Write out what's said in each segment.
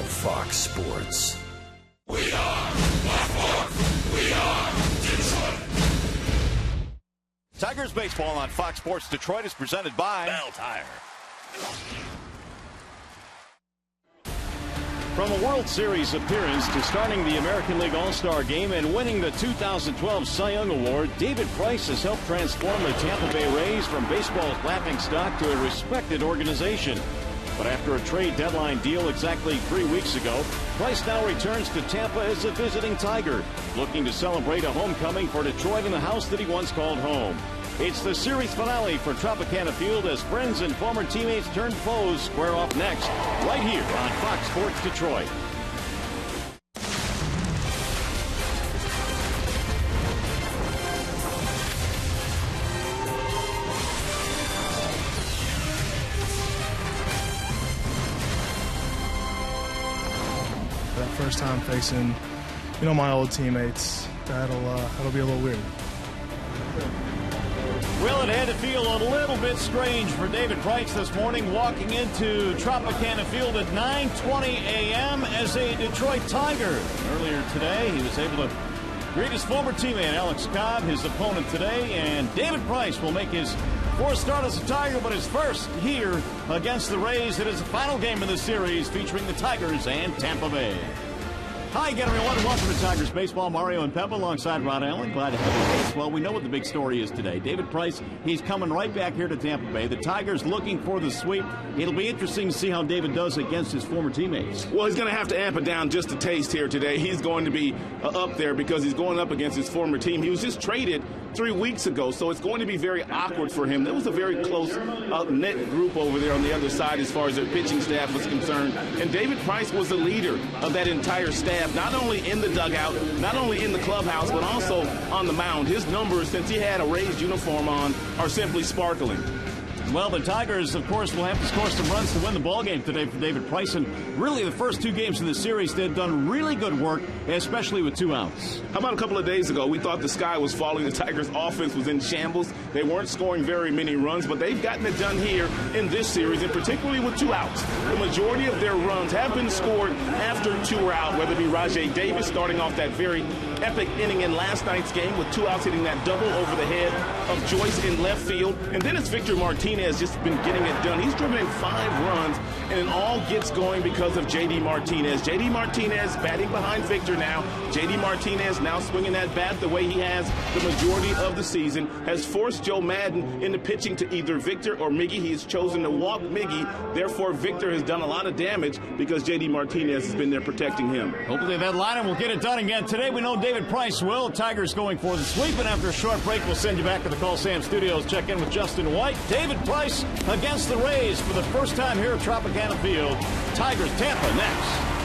Fox Sports. We are Blackboard. We are Detroit. Tigers baseball on Fox Sports Detroit is presented by Bell Tire. From a World Series appearance to starting the American League All-Star Game and winning the 2012 Cy Young Award, David Price has helped transform the Tampa Bay Rays from baseball's laughingstock to a respected organization. But after a trade deadline deal exactly 3 weeks ago, Price now returns to Tampa as a visiting Tiger, looking to celebrate a homecoming for Detroit in the house that he once called home. It's the series finale for Tropicana Field as friends and former teammates turned foes square off next, right here on Fox Sports Detroit. That first time facing, my old teammates, that'll be a little weird. Well, it had to feel a little bit strange for David Price this morning, walking into Tropicana Field at 9:20 a.m. as a Detroit Tiger. Earlier today, he was able to greet his former teammate Alex Cobb, his opponent today, and David Price will make his fourth start as a Tiger, but his first here against the Rays. It is the final game of the series featuring the Tigers and Tampa Bay. Hi again, everyone. Welcome to Tigers Baseball. Mario and Peppa alongside Rod Allen. Glad to have you with us. Well, we know what the big story is today. David Price, he's coming right back here to Tampa Bay. The Tigers looking for the sweep. It'll be interesting to see how David does against his former teammates. Well, he's going to have to amp it down just a taste here today. He's going to be up there because he's going up against his former team. He was just traded 3 weeks ago, so it's going to be very awkward for him. There was a very close knit group over there on the other side as far as their pitching staff was concerned. And David Price was the leader of that entire staff, not only in the dugout, not only in the clubhouse, but also on the mound. His numbers, since he had a Rays uniform on, are simply sparkling. Well, the Tigers, of course, will have to score some runs to win the ballgame today for David Price. And really, the first two games of the series, they've done really good work, especially with 2 outs. How about a couple of days ago, we thought the sky was falling. The Tigers' offense was in shambles. They weren't scoring very many runs, but they've gotten it done here in this series, and particularly with 2 outs. The majority of their runs have been scored after 2 are out, whether it be Rajai Davis starting off that very epic inning in last night's game with 2 outs, hitting that double over the head of Joyce in left field. And then it's Victor Martinez just been getting it done. He's driven in 5 runs, and it all gets going because of J.D. Martinez. J.D. Martinez batting behind Victor now. J.D. Martinez now swinging that bat the way he has the majority of the season, has forced Joe Madden into pitching to either Victor or Miggy. He has chosen to walk Miggy. Therefore, Victor has done a lot of damage because J.D. Martinez has been there protecting him. Hopefully that lineup will get it done again today. We know David Price will. Tigers going for the sweep, and after a short break, we'll send you back to the Call Sam Studios. Check in with Justin White. David Price against the Rays for the first time here at Tropicana Field. Tigers, Tampa next.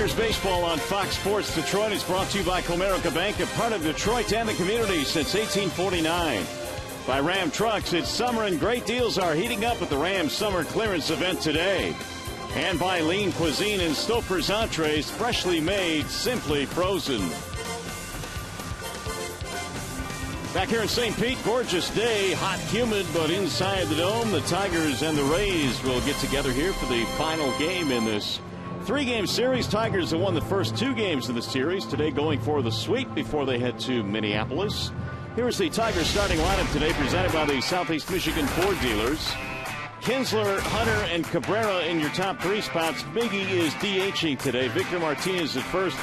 Tigers baseball on Fox Sports Detroit is brought to you by Comerica Bank, a part of Detroit and the community since 1849. By Ram Trucks, it's summer and great deals are heating up at the Ram Summer Clearance event today. And by Lean Cuisine and Stouffer's Entrees, freshly made, simply frozen. Back here in St. Pete, gorgeous day, hot, humid, but inside the dome, the Tigers and the Rays will get together here for the final game in this three-game series. Tigers have won the first two games of the series, today going for the sweep before they head to Minneapolis. Here's the Tigers starting lineup today, presented by the Southeast Michigan Ford dealers. Kinsler, Hunter, and Cabrera in your top three spots. Miggy is DHing today. Victor Martinez at first.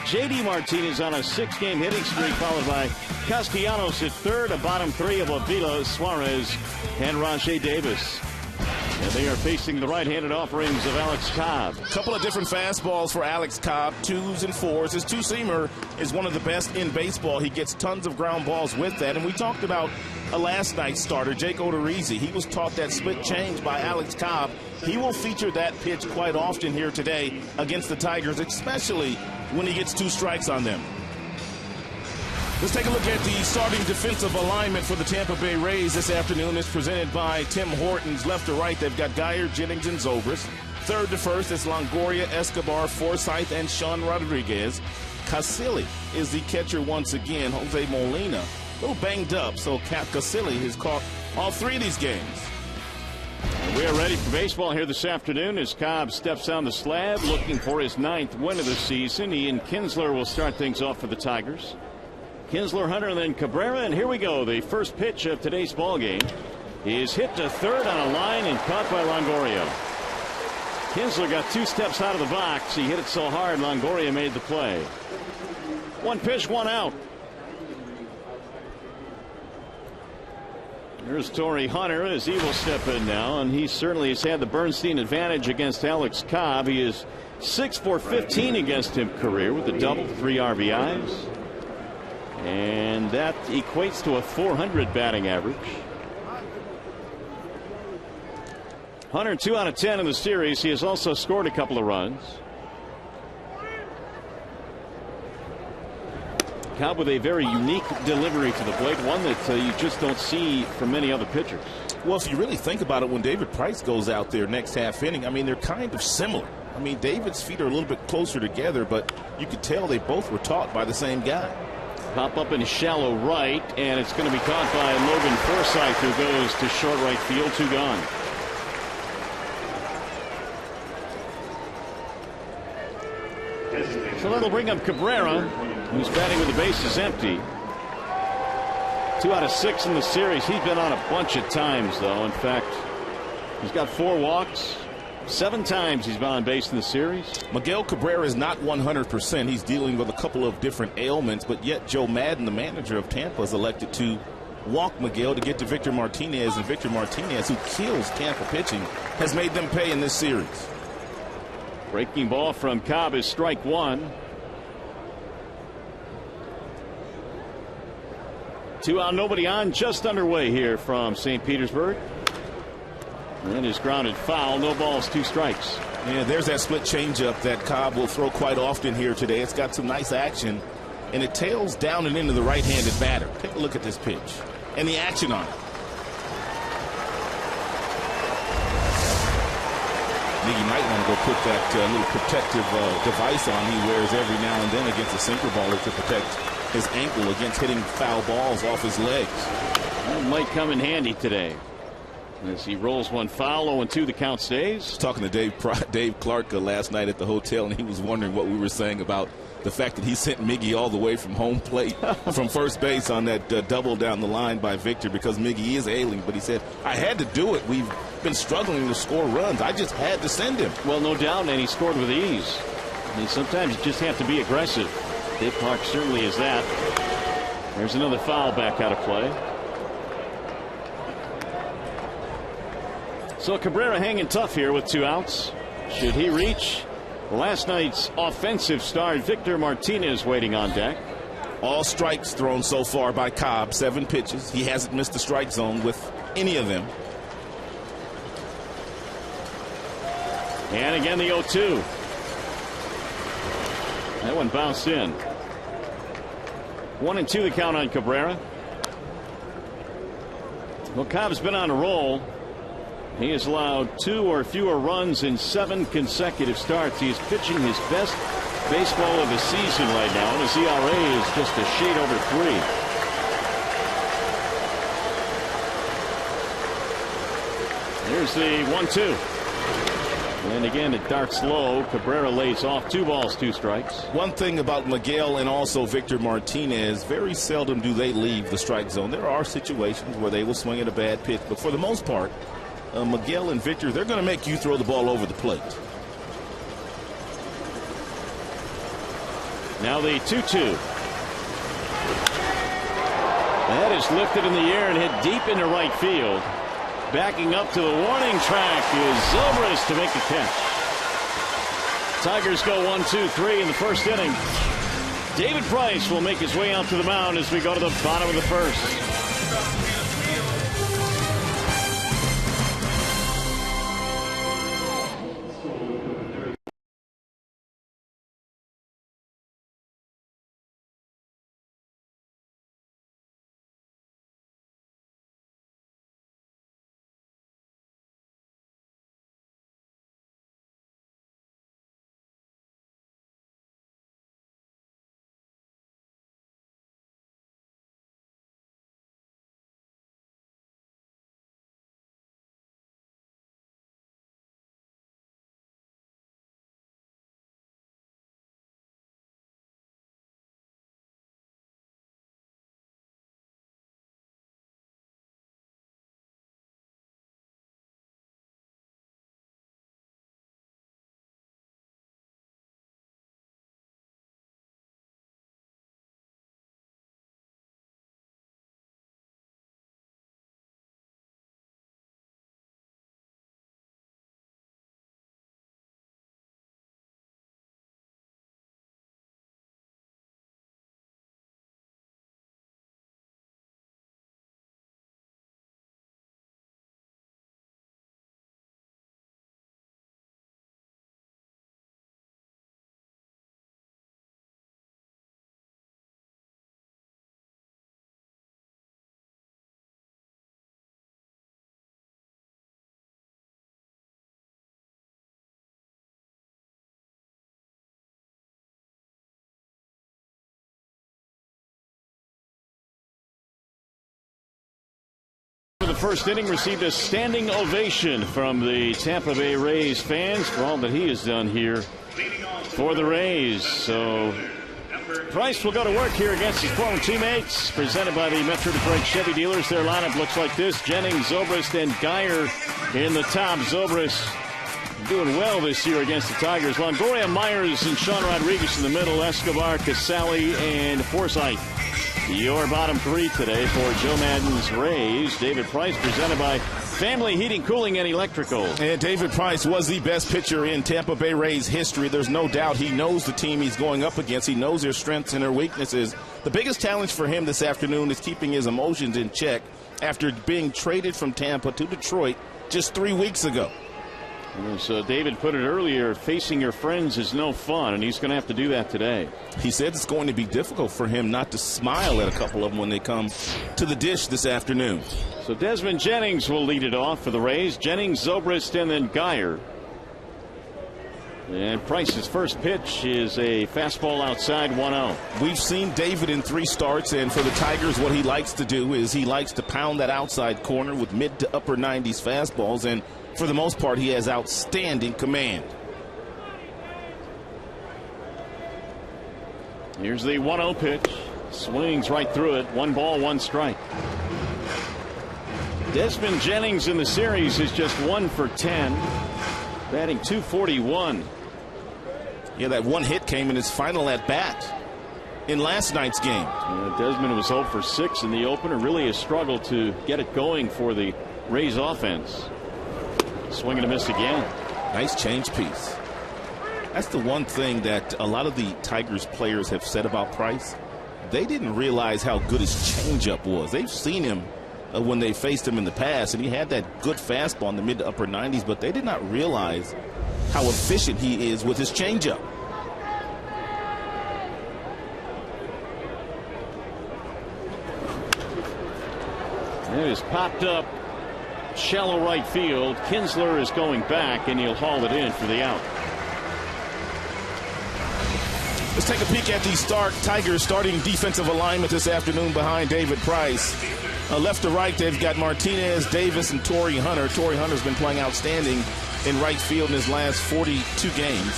J.D. Martinez on a six-game hitting streak, followed by Castellanos at third. A bottom three of Avila, Suarez, and Rajay Davis. And they are facing the right-handed offerings of Alex Cobb. A couple of different fastballs for Alex Cobb, twos and fours. His two-seamer is one of the best in baseball. He gets tons of ground balls with that. And we talked about a last night's starter, Jake Odorizzi. He was taught that split change by Alex Cobb. He will feature that pitch quite often here today against the Tigers, especially when he gets two strikes on them. Let's take a look at the starting defensive alignment for the Tampa Bay Rays this afternoon. It's presented by Tim Hortons. Left to right, they've got Geyer, Jennings, and Zobrist. Third to first, it's Longoria, Escobar, Forsythe, and Sean Rodriguez. Casilli is the catcher once again. Jose Molina, a little banged up, so Casilli has caught all three of these games. We are ready for baseball here this afternoon as Cobb steps on the slab looking for his 9th win of the season. Ian Kinsler will start things off for the Tigers. Kinsler, Hunter, and then Cabrera, and here we go. The first pitch of today's ball game is hit to third on a line and caught by Longoria. Kinsler got two steps out of the box. He hit it so hard, Longoria made the play. One pitch, one out. Here's Torrey Hunter as he will step in now, and he certainly has had the Bernstein advantage against Alex Cobb. He is 6 for 15 against him career with a double, 3 RBIs. And that equates to a .400 batting average. Hunter 2 out of 10 in the series. He has also scored a couple of runs. Cobb with a very unique delivery to the plate, one that you just don't see from many other pitchers. Well, if you really think about it, when David Price goes out there next half inning, I mean, they're kind of similar. I mean, David's feet are a little bit closer together, but you could tell they both were taught by the same guy. Pop up in shallow right, and it's going to be caught by Logan Forsythe, who goes to short right field. 2 gone. So that'll bring up Cabrera, who's batting with the bases empty. 2 out of 6 in the series. He's been on a bunch of times, though. In fact, he's got 4 walks. 7 times he's been on base in the series. Miguel Cabrera is not 100%. He's dealing with a couple of different ailments, but yet Joe Madden, the manager of Tampa, is elected to walk Miguel to get to Victor Martinez, and Victor Martinez, who kills Tampa pitching, has made them pay in this series. Breaking ball from Cobb is strike 1. 2 out, nobody on, just underway here from St. Petersburg. And is grounded foul. No balls, 2 strikes. Yeah, there's that split changeup that Cobb will throw quite often here today. It's got some nice action, and it tails down and into the right-handed batter. Take a look at this pitch and the action on it. Miggy might want to go put that little protective device on he wears every now and then against a sinker baller to protect his ankle against hitting foul balls off his legs. That might come in handy today. As he rolls one foul, 0-2, the count stays. I was talking to Dave Clark last night at the hotel, and he was wondering what we were saying about the fact that he sent Miggy all the way from home plate, from first base on that double down the line by Victor, because Miggy is ailing. But he said, I had to do it. We've been struggling to score runs. I just had to send him. Well, no doubt, and he scored with ease. I mean, sometimes you just have to be aggressive. Dave Clark certainly is that. There's another foul back out of play. So Cabrera hanging tough here with 2 outs. Should he reach? Last night's offensive star Victor Martinez waiting on deck. All strikes thrown so far by Cobb. 7 pitches. He hasn't missed the strike zone with any of them. And again the 0-2. That one bounced in. 1-2 the count on Cabrera. Well, Cobb's been on a roll. He has allowed 2 or fewer runs in 7 consecutive starts. He is pitching his best baseball of the season right now, and his ERA is just a shade over 3. Here's the 1-2. And again, it darts low. Cabrera lays off. 2 balls, 2 strikes. One thing about Miguel and also Victor Martinez, very seldom do they leave the strike zone. There are situations where they will swing at a bad pitch, but for the most part, Miguel and Victor, they're going to make you throw the ball over the plate. Now the 2-2. That is lifted in the air and hit deep into right field. Backing up to the warning track is Zobrist to make the catch. Tigers go 1-2-3 in the first inning. David Price will make his way out to the mound as we go to the bottom of the first. The first inning received a standing ovation from the Tampa Bay Rays fans for all that he has done here for the Rays. So Price will go to work here against his former teammates. Presented by the Metro Detroit Chevy dealers. Their lineup looks like this: Jennings, Zobrist, and Geyer in the top. Zobrist doing well this year against the Tigers. Longoria, Myers, and Sean Rodriguez in the middle. Escobar, Casale, and Forsythe. Your bottom 3 today for Joe Madden's Rays. David Price, presented by Family Heating, Cooling, and Electrical. And David Price was the best pitcher in Tampa Bay Rays history. There's no doubt he knows the team he's going up against. He knows their strengths and their weaknesses. The biggest challenge for him this afternoon is keeping his emotions in check after being traded from Tampa to Detroit just 3 weeks ago. As David put it earlier, facing your friends is no fun, and he's going to have to do that today. He said it's going to be difficult for him not to smile at a couple of them when they come to the dish this afternoon. So Desmond Jennings will lead it off for the Rays. Jennings, Zobrist, and then Geyer. And Price's first pitch is a fastball outside, 1-0. We've seen David in 3 starts, and for the Tigers, what he likes to do is he likes to pound that outside corner with mid to upper 90s fastballs, and for the most part, he has outstanding command. Here's the 1-0 pitch. Swings right through it. 1 ball, 1 strike. Desmond Jennings in the series is just 1 for 10, batting .241. Yeah, that 1 hit came in his final at bat in last night's game. Desmond was 0 for 6 in the opener. Really a struggle to get it going for the Rays offense. Swing and a miss again. Nice change piece. That's the one thing that a lot of the Tigers players have said about Price. They didn't realize how good his changeup was. They've seen him when they faced him in the past, and he had that good fastball in the mid to upper 90s, but they did not realize how efficient he is with his changeup. It is popped up shallow right field. Kinsler is going back, and he'll haul it in for the out. Let's take a peek at the Tigers starting defensive alignment this afternoon behind David Price. Left to right, they've got Martinez, Davis, and Torrey Hunter. Torrey Hunter's been playing outstanding in right field in his last 42 games.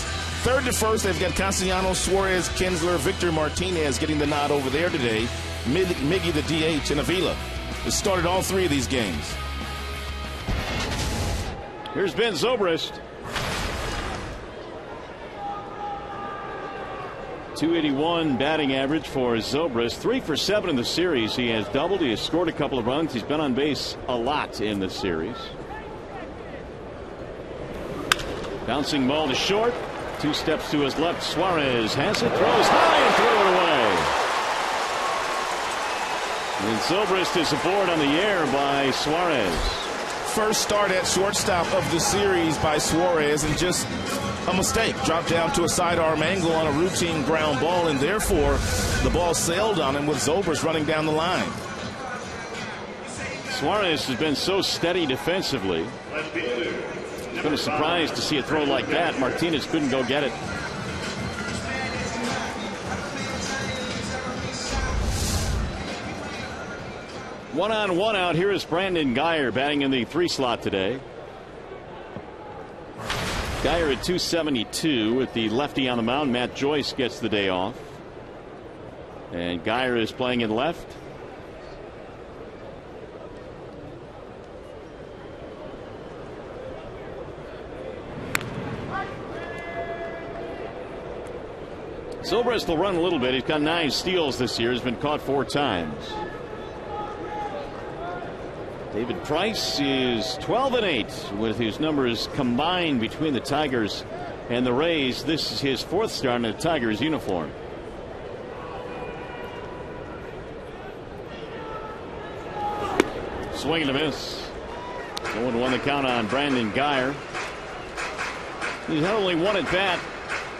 Third to first, they've got Castellanos, Suarez, Kinsler, Victor Martinez getting the nod over there today. Miggy the DH, and Avila has started all three of these games. Here's Ben Zobrist. 281 batting average for Zobrist. 3 for 7 in the series. He has doubled. He has scored a couple of runs. He's been on base a lot in this series. Bouncing ball to short. 2 steps to his left. Suarez has it. Throws high and throw it away. And Zobrist is aboard on the air by Suarez. First start at shortstop of the series by Suarez, and just a mistake. Dropped down to a sidearm angle on a routine ground ball, and therefore the ball sailed on him with Zobrist running down the line. Suarez has been so steady defensively. It's been a surprise to see a throw like that. Martinez couldn't go get it. One on, one out. Here is Brandon Guyer batting in the 3 slot today. Guyer at 272 with the lefty on the mound. Matt Joyce gets the day off. And Guyer is playing in left. Zobrist will run a little bit. He's got 9 steals this year. He's been caught 4 times. David Price is 12-8 with his numbers combined between the Tigers and the Rays. This is his 4th start in a Tigers uniform. Swing and a miss. 0-1 the count on Brandon Guyer. He's had only 1 at bat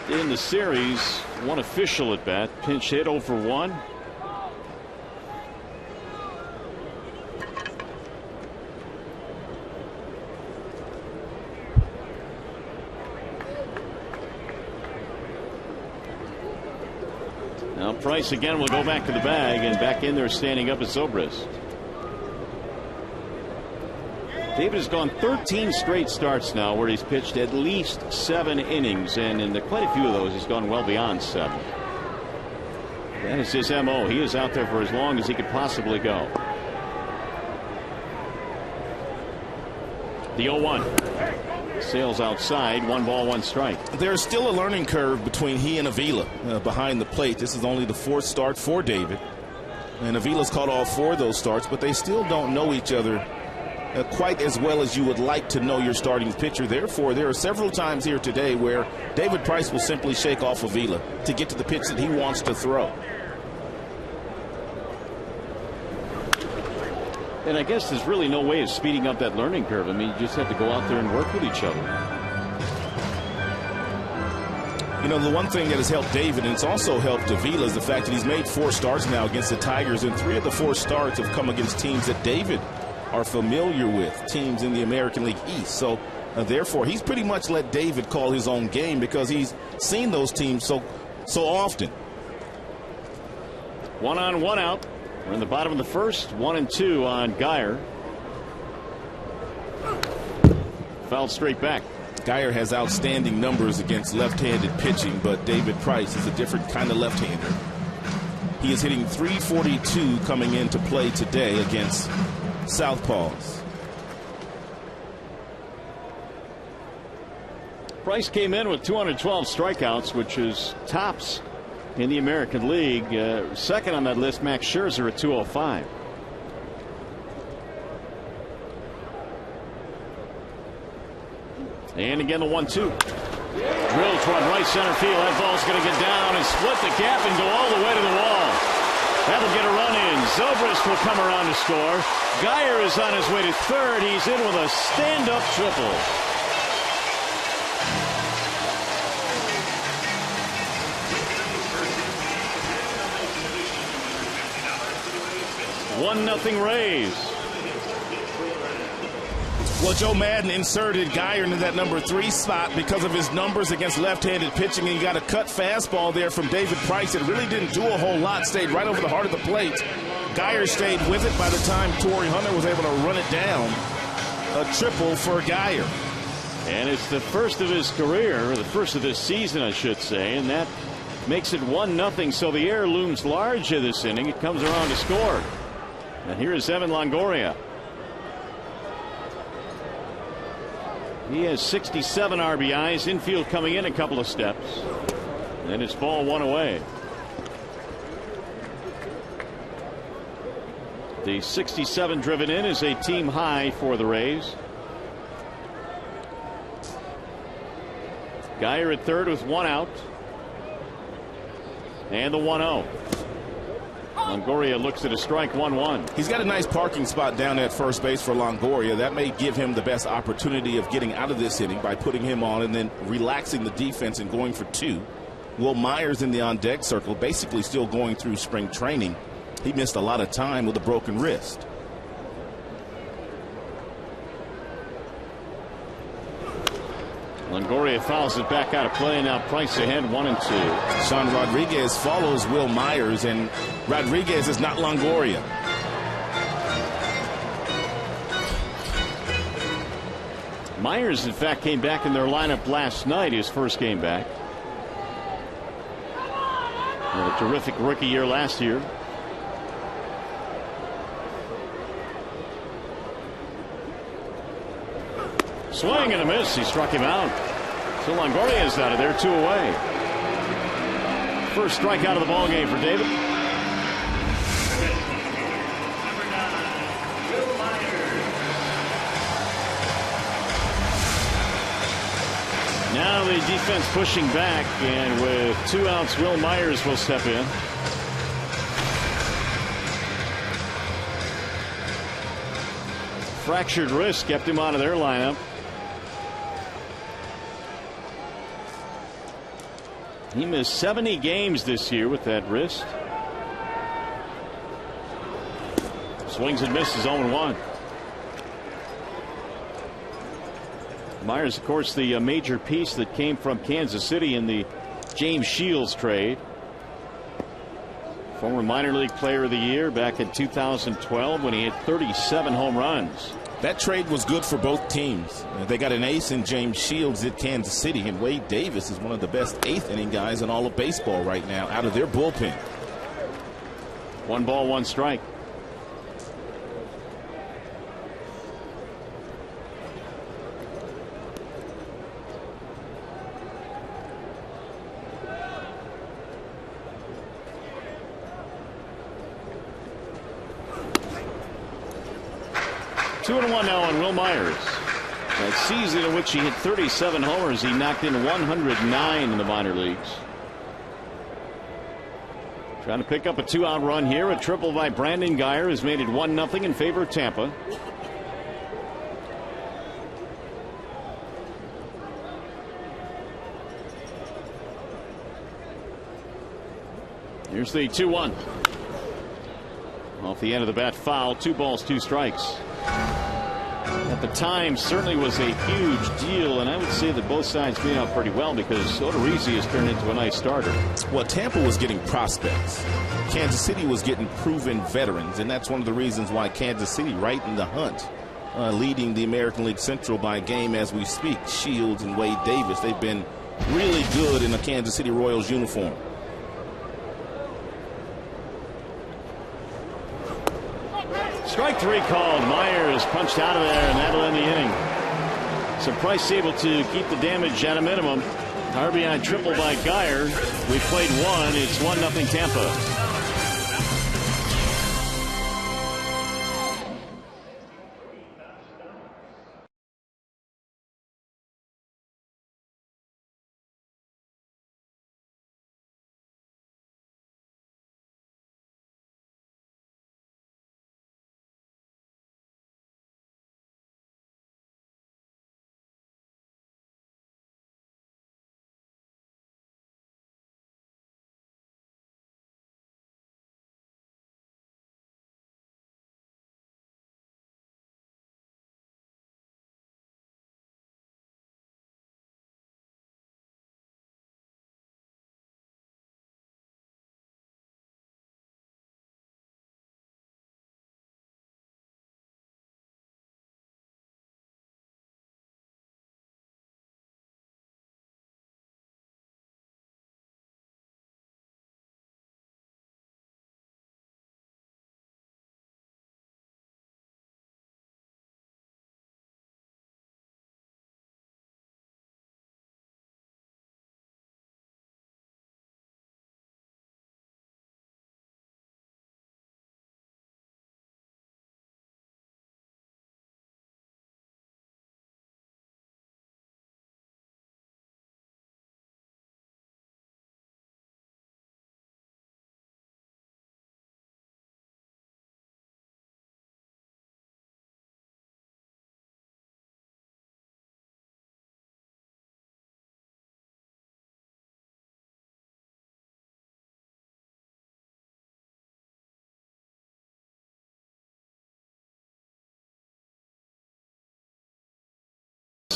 in the series. 1 official at bat. Pinch hit 0 for 1. Now Price again will go back to the bag, and back in there standing up is Zobrist. David has gone 13 straight starts now where he's pitched at least 7 innings, and in quite a few of those he's gone well beyond 7. That is his MO. He is out there for as long as he could possibly go. The 0-1. Sails outside. 1 ball, 1 strike. There's still a learning curve between he and Avila behind the plate. This is only the 4th start for David, and Avila's caught all 4 of those starts, but they still don't know each other quite as well as you would like to know your starting pitcher. Therefore, there are several times here today where David Price will simply shake off Avila to get to the pitch that he wants to throw. And I guess there's really no way of speeding up that learning curve. I mean, you just have to go out there and work with each other. You know, the one thing that has helped David, and it's also helped Avila, is the fact that he's made 4 starts now against the Tigers, and 3 of the 4 starts have come against teams that David are familiar with, teams in the American League East. So therefore he's pretty much let David call his own game because he's seen those teams so often. 1 on, 1 out. We're in the bottom of the 1st. 1-2 on Guyer. Fouled straight back. Guyer has outstanding numbers against left-handed pitching, but David Price is a different kind of left-hander. He is hitting .342 coming into play today against southpaws. Price came in with 212 strikeouts, which is tops in the American League. Second on that list, Max Scherzer at 205. And again the 1-2. Drill toward right center field. That ball's going to get down and split the gap and go all the way to the wall. That'll get a run in. Zobrist will come around to score. Guyer is on his way to 3rd. He's in with a stand-up triple. $1-0 Rays. Well, Joe Madden inserted Geyer into that number 3 spot because of his numbers against left-handed pitching, and he got a cut fastball there from David Price. It really didn't do a whole lot, stayed right over the heart of the plate. Geyer stayed with it by the time Torrey Hunter was able to run it down. A triple for Geyer. And it's the first of his career, or the first of this season, I should say, and that makes it 1-0. So the air looms large in this inning. It comes around to score. And here is Evan Longoria. He has 67 RBIs. Infield coming in a couple of steps. And it's ball 1 away. The 67 driven in is a team high for the Rays. Geyer at third with 1 out. And the 1-0. Longoria looks at a strike, 1-1. He's got a nice parking spot down at first base for Longoria. That may give him the best opportunity of getting out of this inning by putting him on and then relaxing the defense and going for 2. Will Myers in the on-deck circle, basically still going through spring training. He missed a lot of time with a broken wrist. Longoria fouls it back out of play. Now Price ahead, 1-2. Sean Rodriguez follows Will Myers, and Rodriguez is not Longoria. Myers, in fact, came back in their lineup last night, his first game back. A terrific rookie year last year. Swing and a miss. He struck him out. So Longoria is out of there, 2 away. First strikeout of the ball game for David. Now the defense pushing back, and with 2 outs, Will Myers will step in. Fractured wrist kept him out of their lineup. He missed 70 games this year with that wrist. Swings and misses, 0-1. Myers, of course, the major piece that came from Kansas City in the James Shields trade. Former minor league player of the year back in 2012 when he had 37 home runs. That trade was good for both teams. They got an ace in James Shields at Kansas City, and Wade Davis is one of the best 8th inning guys in all of baseball right now out of their bullpen. 1 ball, 1 strike. Two and 1 now on Will Myers. That season in which he hit 37 homers, he knocked in 109 in the minor leagues. Trying to pick up a 2-out run here. A triple by Brandon Geyer has made it 1-0 in favor of Tampa. Here's the 2-1. Off the end of the bat foul. 2 balls, 2 strikes. At the time, certainly was a huge deal, and I would say that both sides made out pretty well because Odorizzi has turned into a nice starter. Well, Tampa was getting prospects. Kansas City was getting proven veterans, and that's one of the reasons why Kansas City right in the hunt, leading the American League Central by a game as we speak. Shields and Wade Davis, they've been really good in a Kansas City Royals uniform. Strike 3 called. Myers punched out of there, and that'll end the inning. So Price able to keep the damage at a minimum. RBI triple by Geyer. We played 1. It's 1-0 Tampa.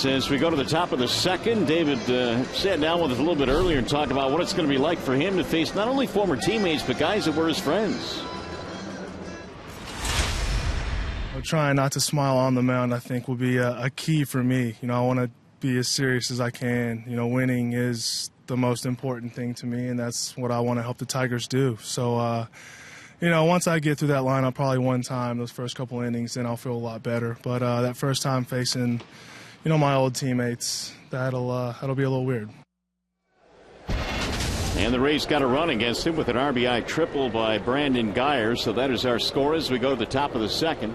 As we go to the top of the second, David sat down with us a little bit earlier and talked about what it's going to be like for him to face not only former teammates, but guys that were his friends. Trying not to smile on the mound, I think, will be a key for me. I want to be as serious as I can. Winning is the most important thing to me, and that's what I want to help the Tigers do. So, once I get through that lineup probably one time, those first couple innings, then I'll feel a lot better. But that first time facing, my old teammates, that'll be a little weird. And the Rays got a run against him with an RBI triple by Brandon Guyer. So that is our score as we go to the top of the second.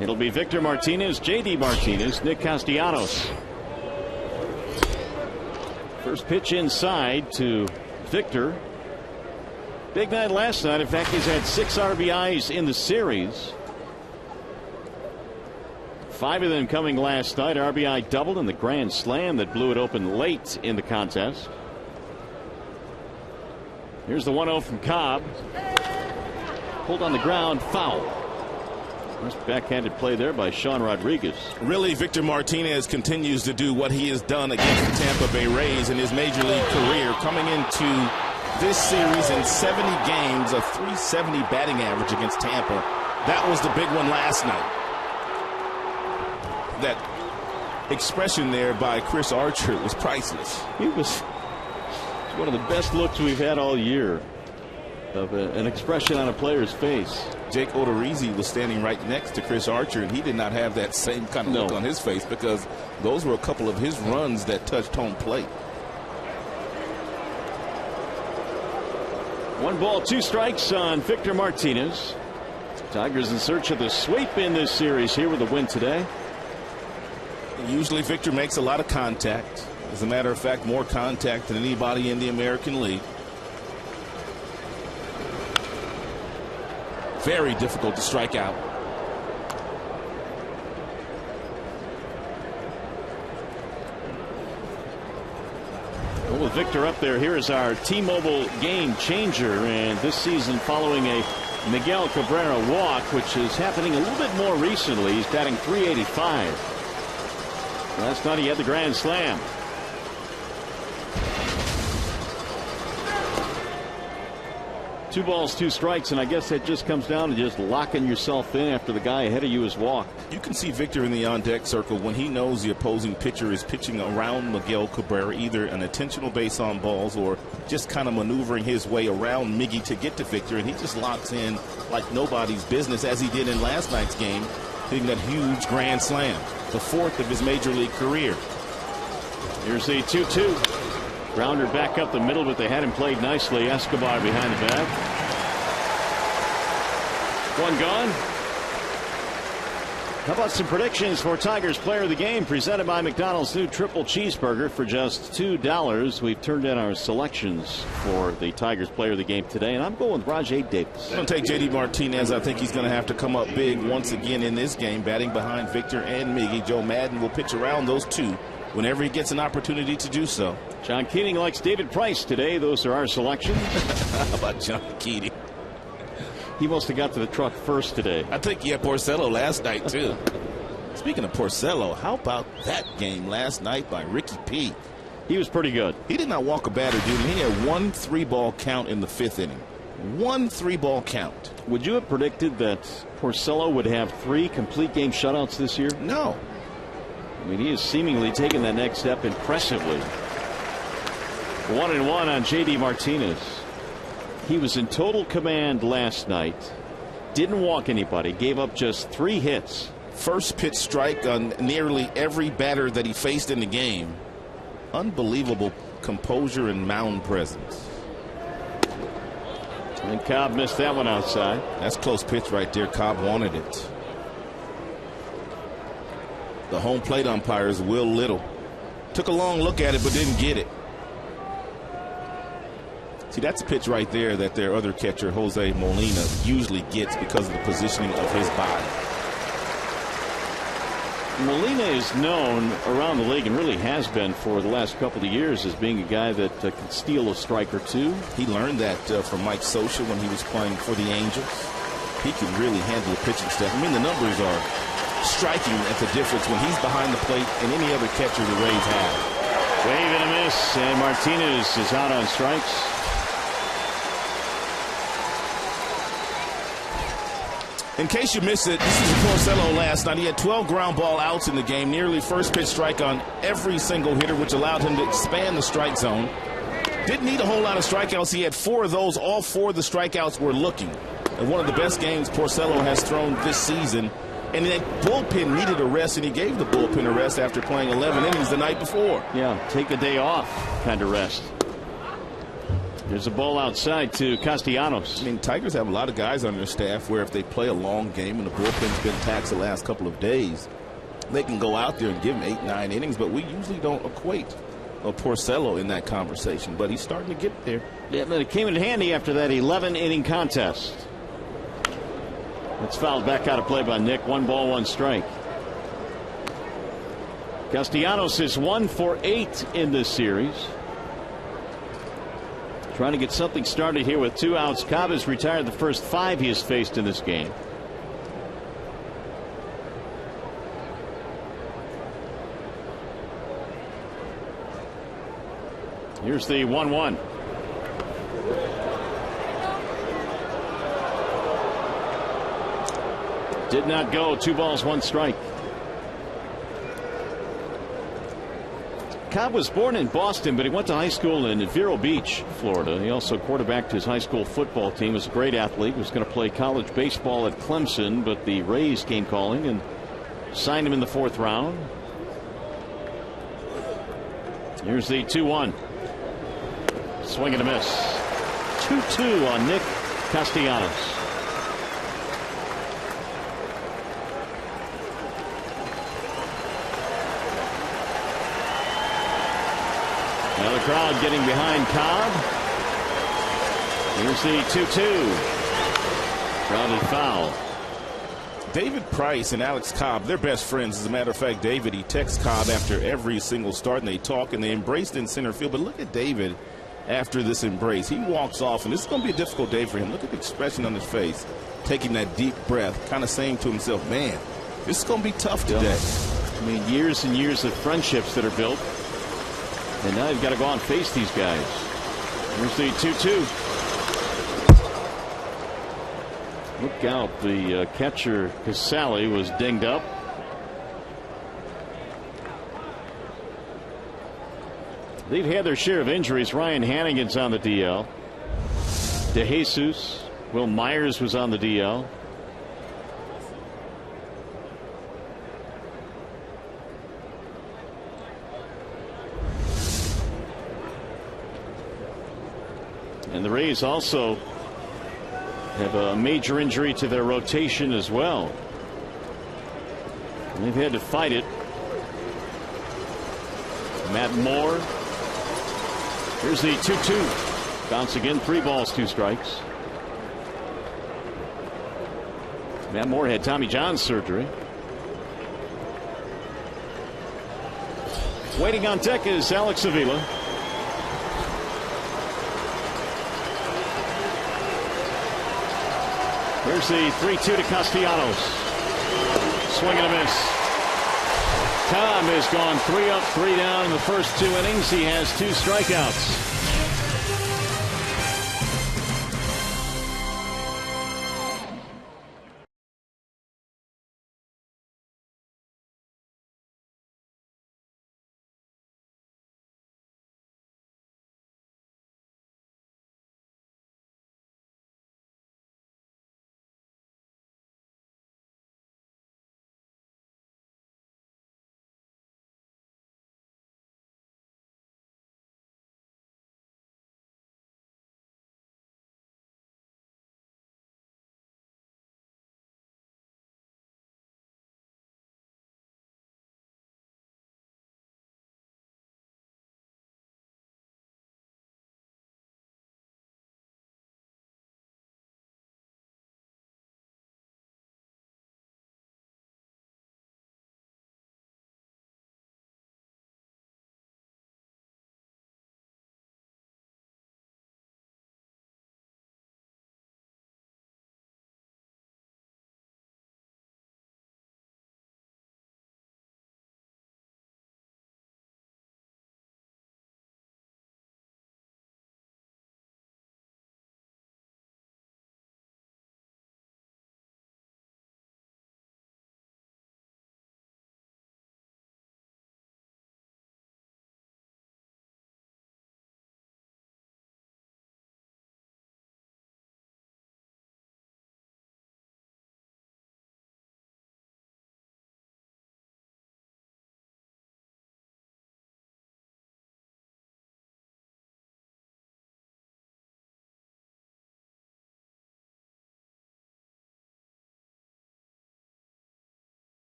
It'll be Victor Martinez, J.D. Martinez, Nick Castellanos. First pitch inside to Victor. Big night last night. In fact, he's had 6 RBIs in the series. 5 of them coming last night. RBI double in the grand slam that blew it open late in the contest. Here's the 1-0 from Cobb. Pulled on the ground, foul. Nice backhanded play there by Sean Rodriguez. Really, Victor Martinez continues to do what he has done against the Tampa Bay Rays in his major league career, coming into this series in 70 games, a .370 batting average against Tampa. That was the big one last night. That expression there by Chris Archer was priceless. It was one of the best looks we've had all year of an expression on a player's face. Jake Odorizzi was standing right next to Chris Archer, and he did not have that same kind of look on his face because those were a couple of his runs that touched home plate. 1 ball, 2 strikes on Victor Martinez. Tigers in search of the sweep in this series here with a win today. Usually Victor makes a lot of contact. As a matter of fact, more contact than anybody in the American League. Very difficult to strike out. Well, with Victor up there, here is our T-Mobile game changer. And this season, following a Miguel Cabrera walk, which is happening a little bit more recently, he's batting .385. Last night he had the grand slam. Two balls, 2 strikes, and I guess that just comes down to just locking yourself in after the guy ahead of you has walked. You can see Victor in the on-deck circle when he knows the opposing pitcher is pitching around Miguel Cabrera, either an intentional base on balls or just kind of maneuvering his way around Miggy to get to Victor, and he just locks in like nobody's business, as he did in last night's game, hitting that huge grand slam, the 4th of his major league career. Here's the 2-2. Grounder back up the middle, but they had him played nicely. Escobar behind the bat. 1 gone. How about some predictions for Tigers Player of the Game, presented by McDonald's new triple cheeseburger for just $2. We've turned in our selections for the Tigers Player of the Game today, and I'm going with Rajay Davis. I'm going to take J.D. Martinez. I think he's going to have to come up big once again in this game, batting behind Victor and Miggy. Joe Madden will pitch around those two whenever he gets an opportunity to do so. John Keating likes David Price today. Those are our selections. How about John Keating? He must have got to the truck first today. I think he had Porcello last night, too. Speaking of Porcello, how about that game last night by Ricky P? He was pretty good. He did not walk a batter, dude. He had 1 3-ball count in the 5th inning. 1 3-ball count. Would you have predicted that Porcello would have 3 complete game shutouts this year? No. I mean, he is seemingly taking that next step impressively. 1-1 on J.D. Martinez. He was in total command last night. Didn't walk anybody. Gave up just 3 hits. First pitch strike on nearly every batter that he faced in the game. Unbelievable composure and mound presence. And Cobb missed that one outside. That's close pitch right there. Cobb wanted it. The home plate umpire is Will Little. Took a long look at it but didn't get it. See, that's a pitch right there that their other catcher, Jose Molina, usually gets because of the positioning of his body. Molina is known around the league, and really has been for the last couple of years, as being a guy that can steal a strike or two. He learned that from Mike Scioscia when he was playing for the Angels. He can really handle a pitching staff. I mean, the numbers are striking at the difference when he's behind the plate and any other catcher the Rays have. Wave and a miss, and Martinez is out on strikes. In case you missed it, this is Porcello last night. He had 12 ground ball outs in the game, nearly first pitch strike on every single hitter, which allowed him to expand the strike zone. Didn't need a whole lot of strikeouts. He had 4 of those. All 4 of the strikeouts were looking. And one of the best games Porcello has thrown this season. And that bullpen needed a rest, and he gave the bullpen a rest after playing 11 innings the night before. Yeah, take a day off kind of rest. There's a ball outside to Castellanos. I mean, Tigers have a lot of guys on their staff where if they play a long game and the bullpen's been taxed the last couple of days, they can go out there and give them 8-9 innings, but we usually don't equate a Porcello in that conversation, but he's starting to get there. Yeah, but it came in handy after that 11-inning contest. It's fouled back out of play by Nick. 1 ball, 1 strike. Castellanos is 1 for 8 in this series. Trying to get something started here with 2 outs. Cobb has retired the first 5 he has faced in this game. Here's the 1-1. Did not go. 2 balls, 1 strike. Cobb was born in Boston, but he went to high school in Vero Beach, Florida. He also quarterbacked his high school football team. Was a great athlete. Was going to play college baseball at Clemson, but the Rays came calling and signed him in the 4th round. Here's the 2-1. Swing and a miss. 2-2 on Nick Castellanos. Now the crowd getting behind Cobb. Here's the 2-2. Grounded foul. David Price and Alex Cobb, they're best friends. As a matter of fact, David, he texts Cobb after every single start, and they talk, and they embraced in center field. But look at David after this embrace. He walks off, and this is going to be a difficult day for him. Look at the expression on his face, taking that deep breath, kind of saying to himself, man, this is going to be tough today. I mean, years and years of friendships that are built. And now you've got to go out and face these guys. Here's the 2-2. Look out. The catcher, Casale, was dinged up. They've had their share of injuries. Ryan Hannigan's on the DL. DeJesus. Will Myers was on the DL. And the Rays also have a major injury to their rotation as well. And they've had to fight it. Matt Moore. Here's the 2-2. Bounce again. 3 balls, 2 strikes. Matt Moore had Tommy John surgery. Waiting on deck is Alex Avila. Here's the 3-2 to Castellanos. Swing and a miss. Cobb has gone 3 up, 3 down in the first 2 innings. He has 2 strikeouts.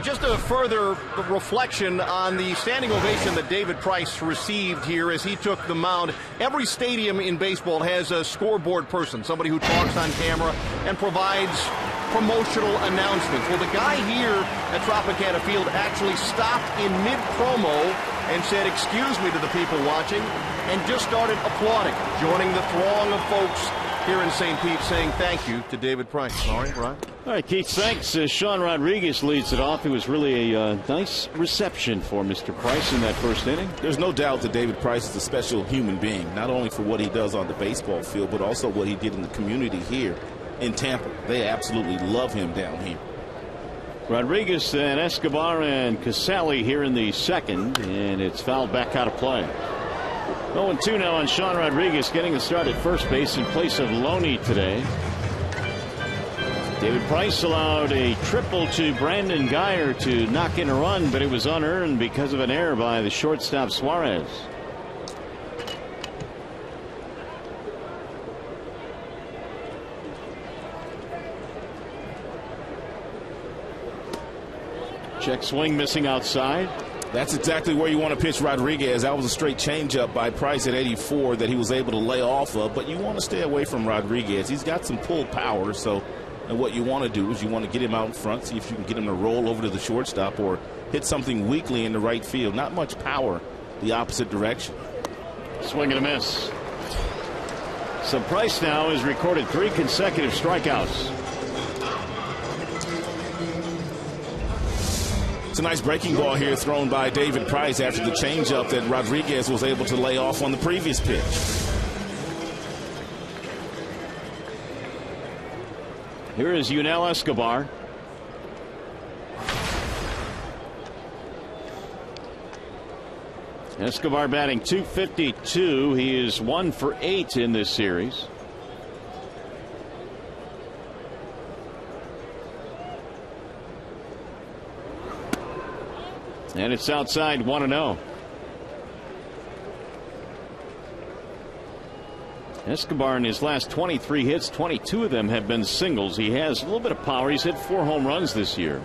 Just a further reflection on the standing ovation that David Price received here as he took the mound. Every stadium in baseball has a scoreboard person, somebody who talks on camera and provides promotional announcements. Well, the guy here at Tropicana Field actually stopped in mid-promo and said, "Excuse me," to the people watching, and just started applauding, joining the throng of folks here in St. Pete saying thank you to David Price. Sorry, Brian. All right, Keith, thanks. Sean Rodriguez leads it off. It was really a nice reception for Mr. Price in that first inning. There's no doubt that David Price is a special human being, not only for what he does on the baseball field, but also what he did in the community here in Tampa. They absolutely love him down here. Rodriguez and Escobar and Casale here in the second, and it's fouled back out of play. 0-2 now on Sean Rodriguez, getting the start at first base in place of Loney today. David Price allowed a triple to Brandon Guyer to knock in a run, but it was unearned because of an error by the shortstop Suarez. Check swing missing outside. That's exactly where you want to pitch Rodriguez. That was a straight changeup by Price at 84 that he was able to lay off of, but you want to stay away from Rodriguez. He's got some pull power, and what you want to do is you want to get him out in front, see if you can get him to roll over to the shortstop or hit something weakly in the right field. Not much power the opposite direction. Swing and a miss. So Price now has recorded 3 consecutive strikeouts. It's a nice breaking ball here thrown by David Price after the changeup that Rodriguez was able to lay off on the previous pitch. Here is Yunel Escobar. Escobar batting .252. He is 1 for 8 in this series. And it's outside 1-0. Escobar in his last 23 hits, 22 of them have been singles. He has a little bit of power. He's hit 4 home runs this year.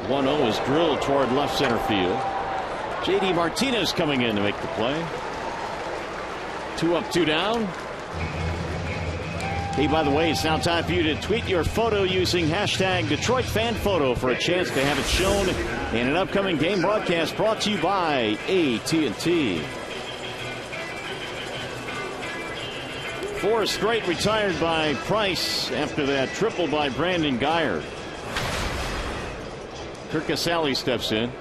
1-0 is drilled toward left center field. J.D. Martinez coming in to make the play. 2 up, 2 down. Hey, by the way, it's now time for you to tweet your photo using hashtag DetroitFanPhoto for a chance to have it shown in an upcoming game broadcast brought to you by AT&T. 4 straight retired by Price after that triple by Brandon Guyer. Kirk Casale steps in.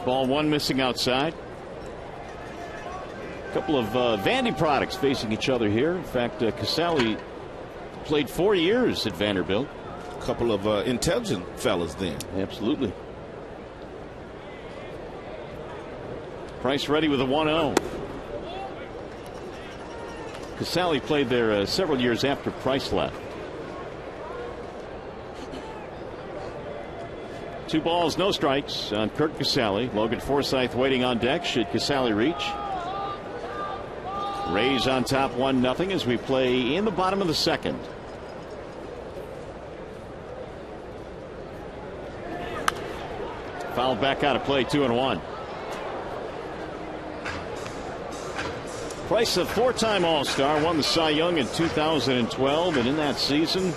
Ball 1 missing outside. A couple of Vandy products facing each other here. In fact, Casale played 4 years at Vanderbilt. A couple of intelligent fellas then. Absolutely. Price ready with a 1-0. Casale played there several years after Price left. 2 balls, no strikes on Kirk Casale. Logan Forsythe waiting on deck should Casale reach. Rays on top 1-0 as we play in the bottom of the second. Fouled back out of play, 2-1. Price, a 4-time All-Star, won the Cy Young in 2012, and in that season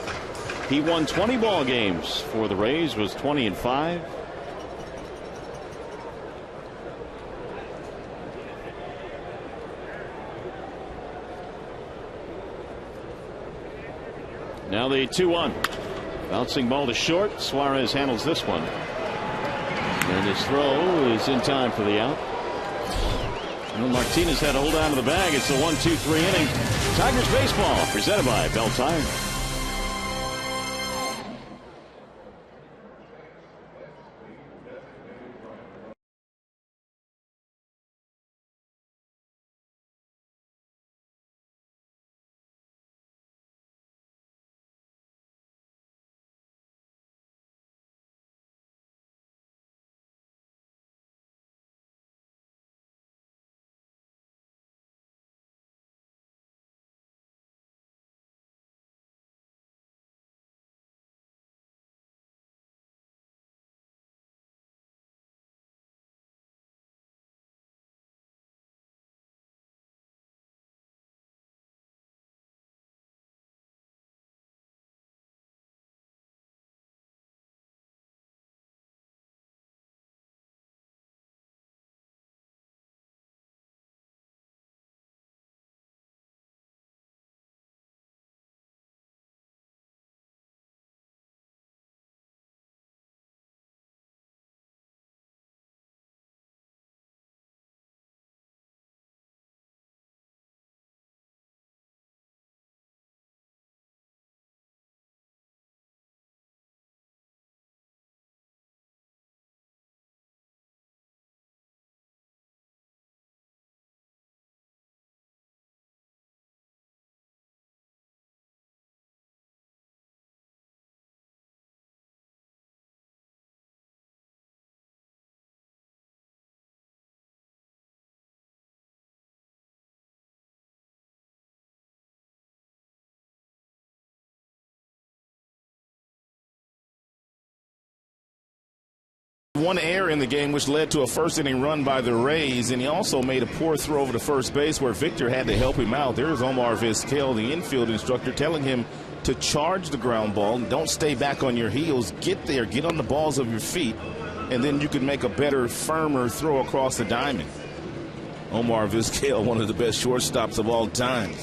he won 20 ball games for the Rays, was 20-5. Now the 2-1. Bouncing ball to short. Suarez handles this one. And his throw is in time for the out. Well, Martinez had to hold on to the bag. It's a 1-2-3 inning. Tigers baseball presented by Bell Tire. One error in the game, which led to a first-inning run by the Rays, and he also made a poor throw over to first base where Victor had to help him out. There's Omar Vizquel, the infield instructor, telling him to charge the ground ball. Don't stay back on your heels. Get there, get on the balls of your feet, and then you can make a better, firmer throw across the diamond. Omar Vizquel, one of the best shortstops of all time.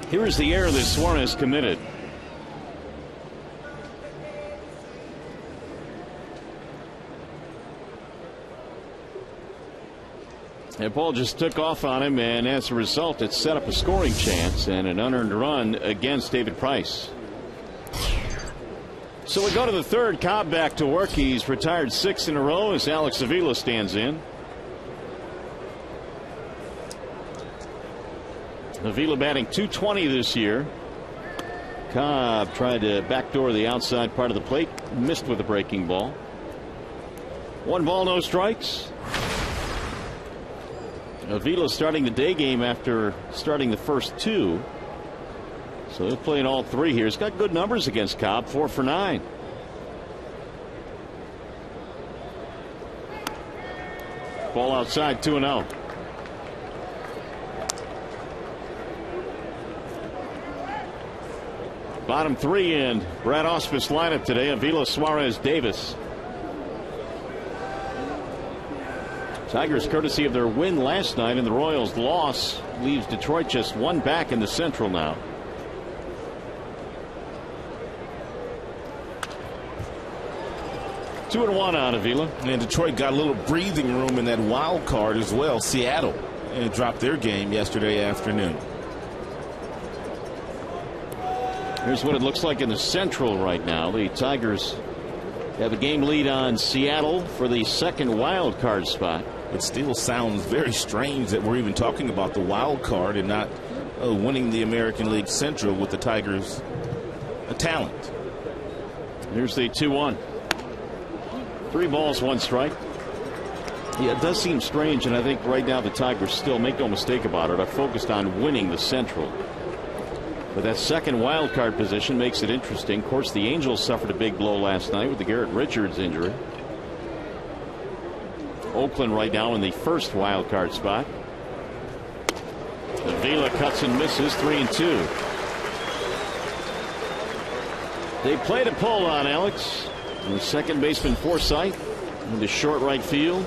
Here is the error that Suarez committed. That ball just took off on him, and as a result, it set up a scoring chance and an unearned run against David Price. So we go to the third. Cobb back to work. He's retired 6 in a row as Alex Avila stands in. Avila batting .220 this year. Cobb tried to backdoor the outside part of the plate, missed with a breaking ball. 1 ball, no strikes. Avila starting the day game after starting the first 2. So he'll play in all 3 here. He's got good numbers against Cobb, 4 for 9. Ball outside, 2-0. Bottom 3 in Brad Ausmus lineup today. Avila, Suarez, Davis. Tigers, courtesy of their win last night, and the Royals' loss leaves Detroit just 1 back in the Central now. Two and 1 on Avila. And Detroit got a little breathing room in that wild card as well. Seattle dropped their game yesterday afternoon. Here's what it looks like in the Central right now. The Tigers have a game lead on Seattle for the 2nd wild card spot. It still sounds very strange that we're even talking about the wild card and not winning the American League Central with the Tigers' talent. Here's the 2-1. 3 balls, 1 strike. Yeah, it does seem strange, and I think right now the Tigers still, make no mistake about it, are focused on winning the Central. But that 2nd wild card position makes it interesting. Of course, the Angels suffered a big blow last night with the Garrett Richards injury. Oakland right now in the 1st wild card spot. Avila cuts and misses, 3-2. They played a pull on Alex. And second baseman Forsythe into short right field.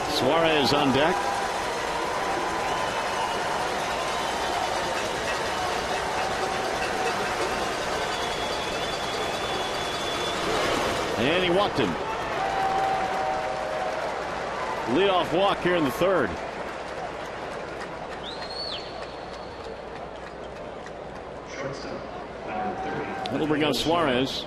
Suarez on deck. And he walked him. Leadoff walk here in the 3rd. That'll bring up Suarez.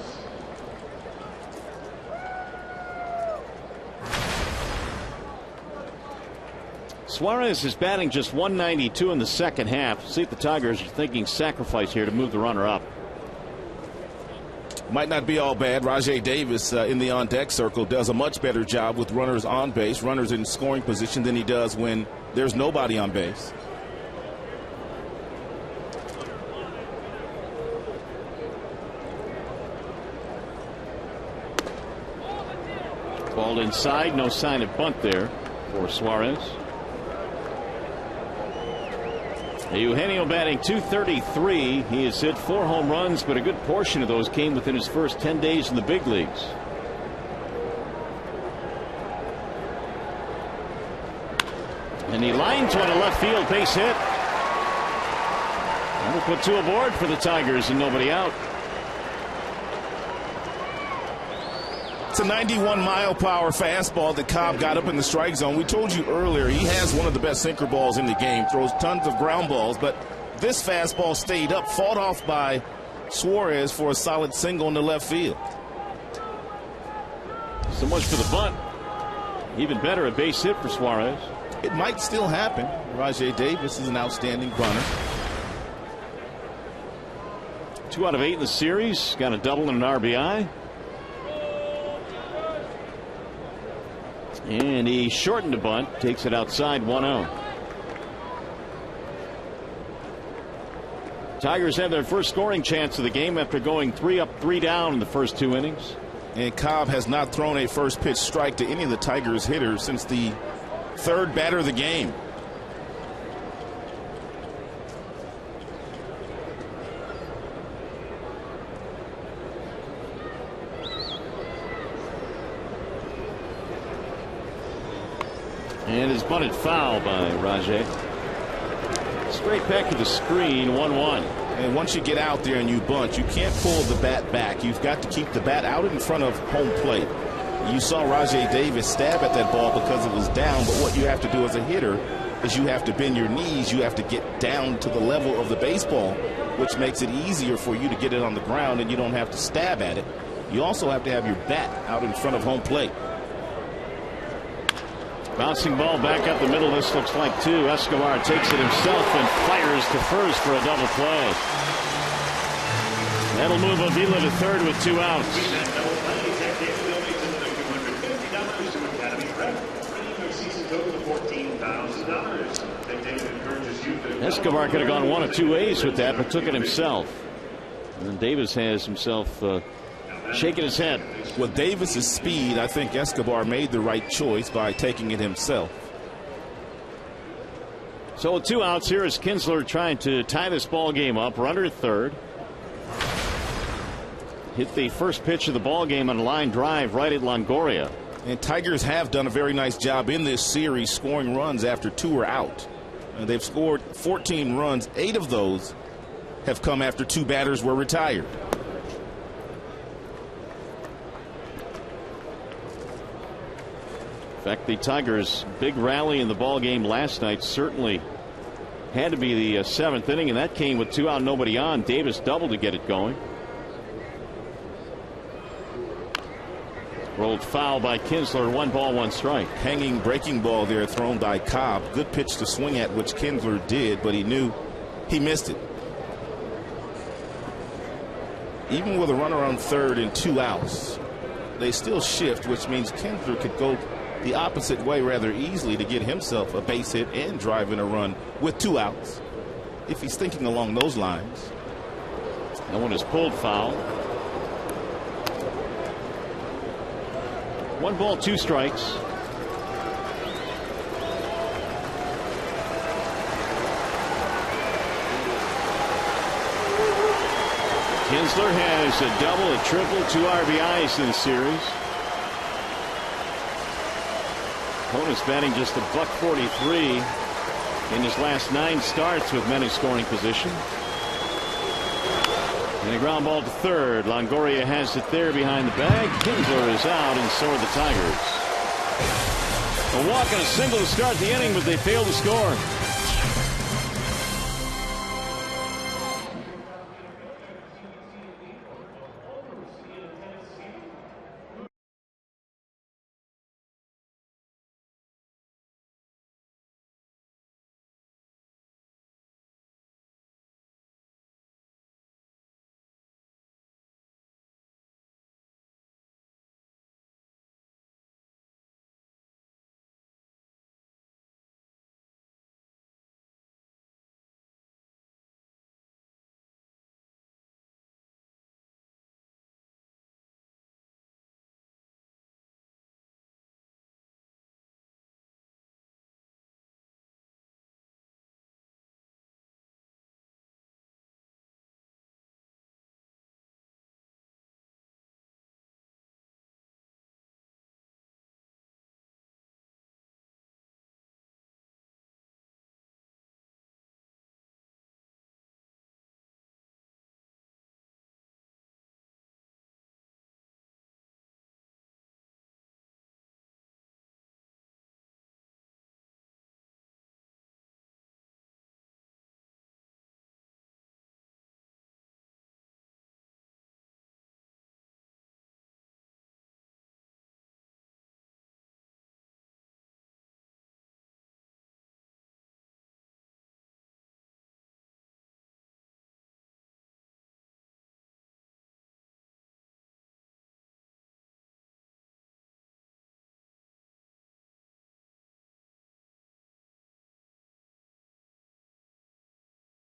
Suarez is batting just .192 in the 2nd half. See if the Tigers are thinking sacrifice here to move the runner up. Might not be all bad. Rajai Davis in the on-deck circle does a much better job with runners on base, runners in scoring position than he does when there's nobody on base. Ball inside, no sign of bunt there for Suarez. Eugenio batting .233. He has hit 4 home runs, but a good portion of those came within his first 10 days in the big leagues. And he lines one to left field, base hit. And we'll put 2 aboard for the Tigers and nobody out. It's a 91-mile-per-hour fastball that Cobb got up in the strike zone. We told you earlier he has one of the best sinker balls in the game, throws tons of ground balls, but this fastball stayed up, fought off by Suarez for a solid single in the left field. So much for the bunt. Even better, a base hit for Suarez. It might still happen. Rajai Davis is an outstanding runner. 2 out of 8 in the series. Got a double and an RBI. And he shortened a bunt, takes it outside 1-0. Tigers have their first scoring chance of the game after going 3 up, 3 down in the first 2 innings. And Cobb has not thrown a first pitch strike to any of the Tigers hitters since the third batter of the game. And is bunted foul by Rajay. Straight back to the screen, 1-1. And once you get out there and you bunt, you can't pull the bat back. You've got to keep the bat out in front of home plate. You saw Rajay Davis stab at that ball because it was down, but what you have to do as a hitter is you have to bend your knees. You have to get down to the level of the baseball, which makes it easier for you to get it on the ground, and you don't have to stab at it. You also have to have your bat out in front of home plate. Bouncing ball back up the middle. This looks like 2. Escobar takes it himself and fires to first for a double play. That'll move Avila to third with 2 outs. Escobar could have gone 1 of 2 ways with that, but took it himself. And then Davis has himself shaking his head. With Davis's speed, I think Escobar made the right choice by taking it himself. So with 2 outs here is Kinsler trying to tie this ball game up. Runner at third. Hit the first pitch of the ball game on a line drive right at Longoria. And Tigers have done a very nice job in this series scoring runs after 2 are out. They've scored 14 runs. 8 of those have come after 2 batters were retired. In fact, the Tigers' big rally in the ball game last night certainly had to be the 7th inning, and that came with 2 out, nobody on. Davis doubled to get it going. Rolled foul by Kinsler. 1 ball, 1 strike. Hanging breaking ball there thrown by Cobb. Good pitch to swing at, which Kinsler did, but he knew he missed it. Even with a runner on third and 2 outs, they still shift, which means Kinsler could go the opposite way rather easily to get himself a base hit and drive in a run with 2 outs, if he's thinking along those lines. That one is pulled foul. 1 ball, 2 strikes. Kinsler has a double, a triple, 2 RBIs in the series. Opponent's batting just $143 in his last 9 starts with men in scoring position. And a ground ball to third. Longoria has it there behind the bag. Kinsler is out, and so are the Tigers. A walk and a single to start the inning, but they fail to score.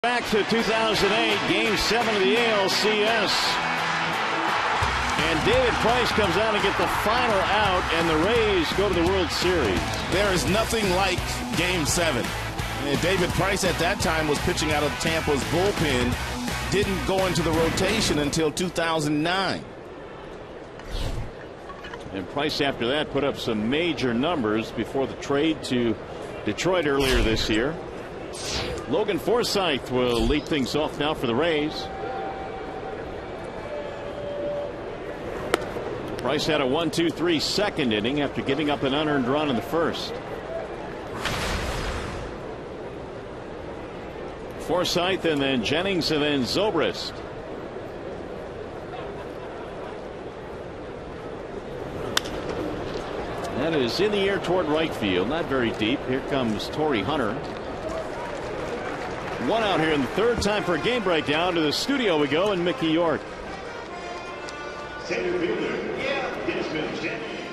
Back to 2008, Game 7 of the ALCS. And David Price comes out and get the final out, and the Rays go to the World Series. There is nothing like Game 7. And David Price at that time was pitching out of Tampa's bullpen. Didn't go into the rotation until 2009. And Price after that put up some major numbers before the trade to Detroit earlier this year. Logan Forsythe will lead things off now for the Rays. Price had a 1-2-3 second inning after giving up an unearned run in the first. Forsythe and then Jennings and then Zobrist. That is in the air toward right field, not very deep. Here comes Torrey Hunter. One out here in the third. Time for a game breakdown. To the studio we go in Mickey York. Center fielder, Desmond Jennings.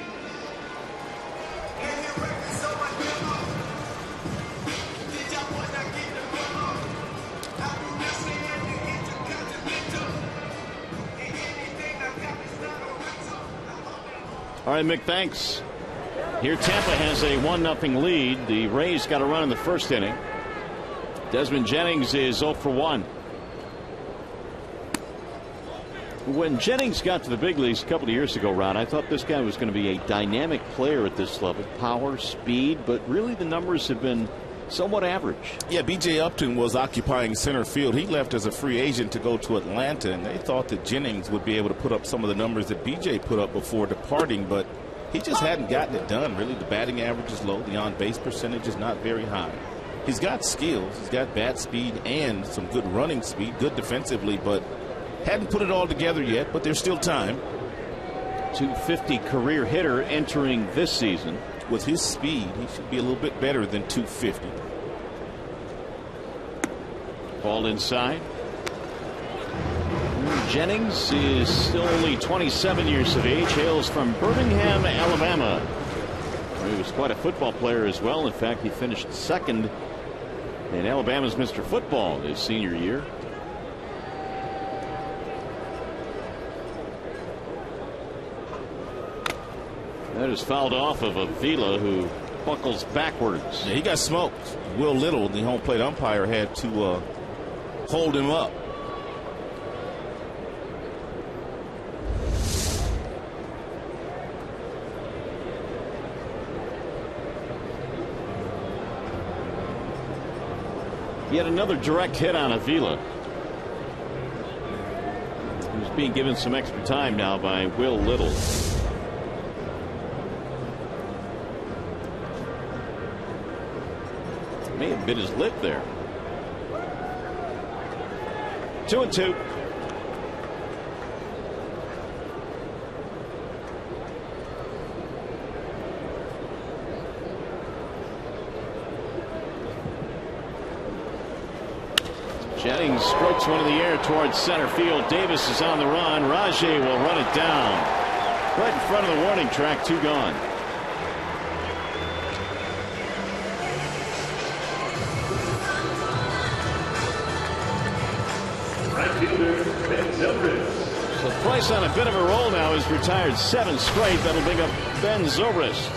All right, Mick, thanks. Here Tampa has a 1-0 lead. The Rays got a run in the first inning. Desmond Jennings is 0 for 1. When Jennings got to the big leagues a couple of years ago, Ron, I thought this guy was going to be a dynamic player at this level. Power, speed, but really the numbers have been somewhat average. Yeah, B.J. Upton was occupying center field. He left as a free agent to go to Atlanta, and they thought that Jennings would be able to put up some of the numbers that B.J. put up before departing, but he just hadn't gotten it done, really. The batting average is low. The on-base percentage is not very high. He's got skills. He's got bat speed and some good running speed, good defensively, but hadn't put it all together yet, but there's still time. .250 career hitter entering this season. With his speed, he should be a little bit better than .250. Ball inside. Jennings is still only 27 years of age, hails from Birmingham, Alabama. He was quite a football player as well. In fact, he finished second in Alabama's Mr. Football his senior year. That is fouled off of Avila, who buckles backwards. Yeah, he got smoked. Will Little, the home plate umpire, had to hold him up. Yet another direct hit on Avila. He's being given some extra time now by Will Little. May have bit his lip there. 2-2. Jennings strokes one in the air towards center field. Davis is on the run. Rajay will run it down right in front of the warning track. 2 gone. So Price on a bit of a roll now. Has retired 7 straight. That'll bring up Ben Zobrist.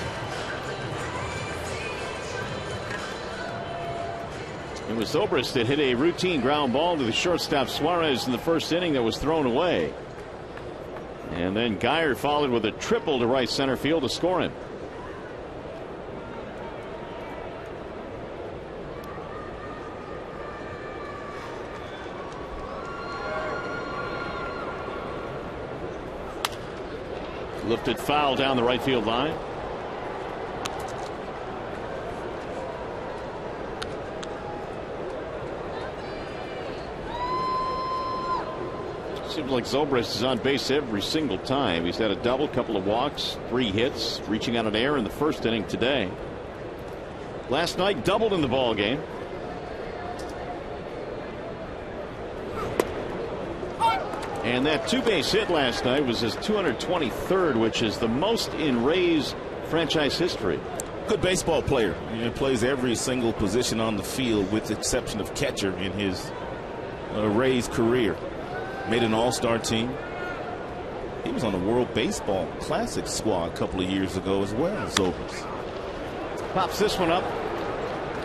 It was Zobrist that hit a routine ground ball to the shortstop Suarez in the first inning that was thrown away. And then Geyer followed with a triple to right center field to score him. Lifted foul down the right field line. Seems like Zobrist is on base every single time. He's had a double, couple of walks, 3 hits, reaching out an error in the first inning today. Last night doubled in the ball game. And that 2-base hit last night was his 223rd, which is the most in Rays franchise history. Good baseball player. He plays every single position on the field with the exception of catcher in his Ray's career. Made an all-star team. He was on the World Baseball Classic squad a couple of years ago as well, Zobrist. Pops this one up.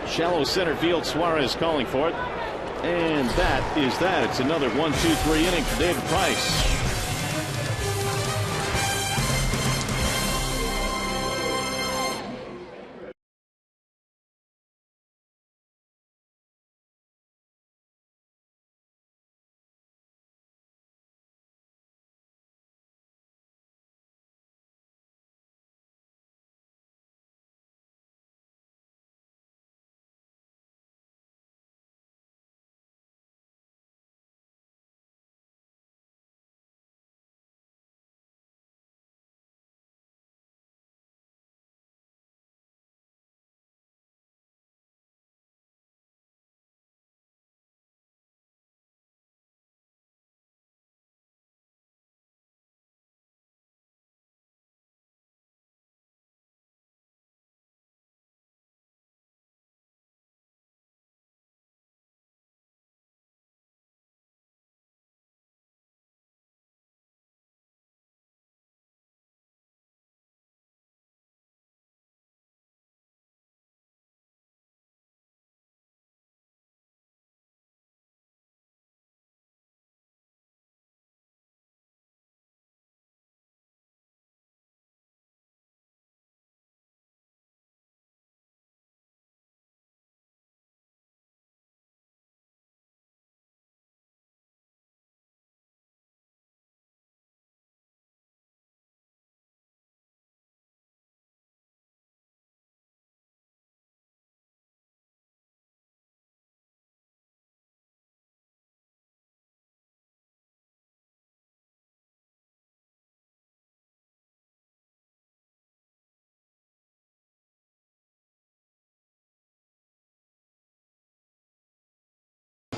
Shallow center field. Suarez calling for it. And that is that. It's another 1-2-3 inning for David Price.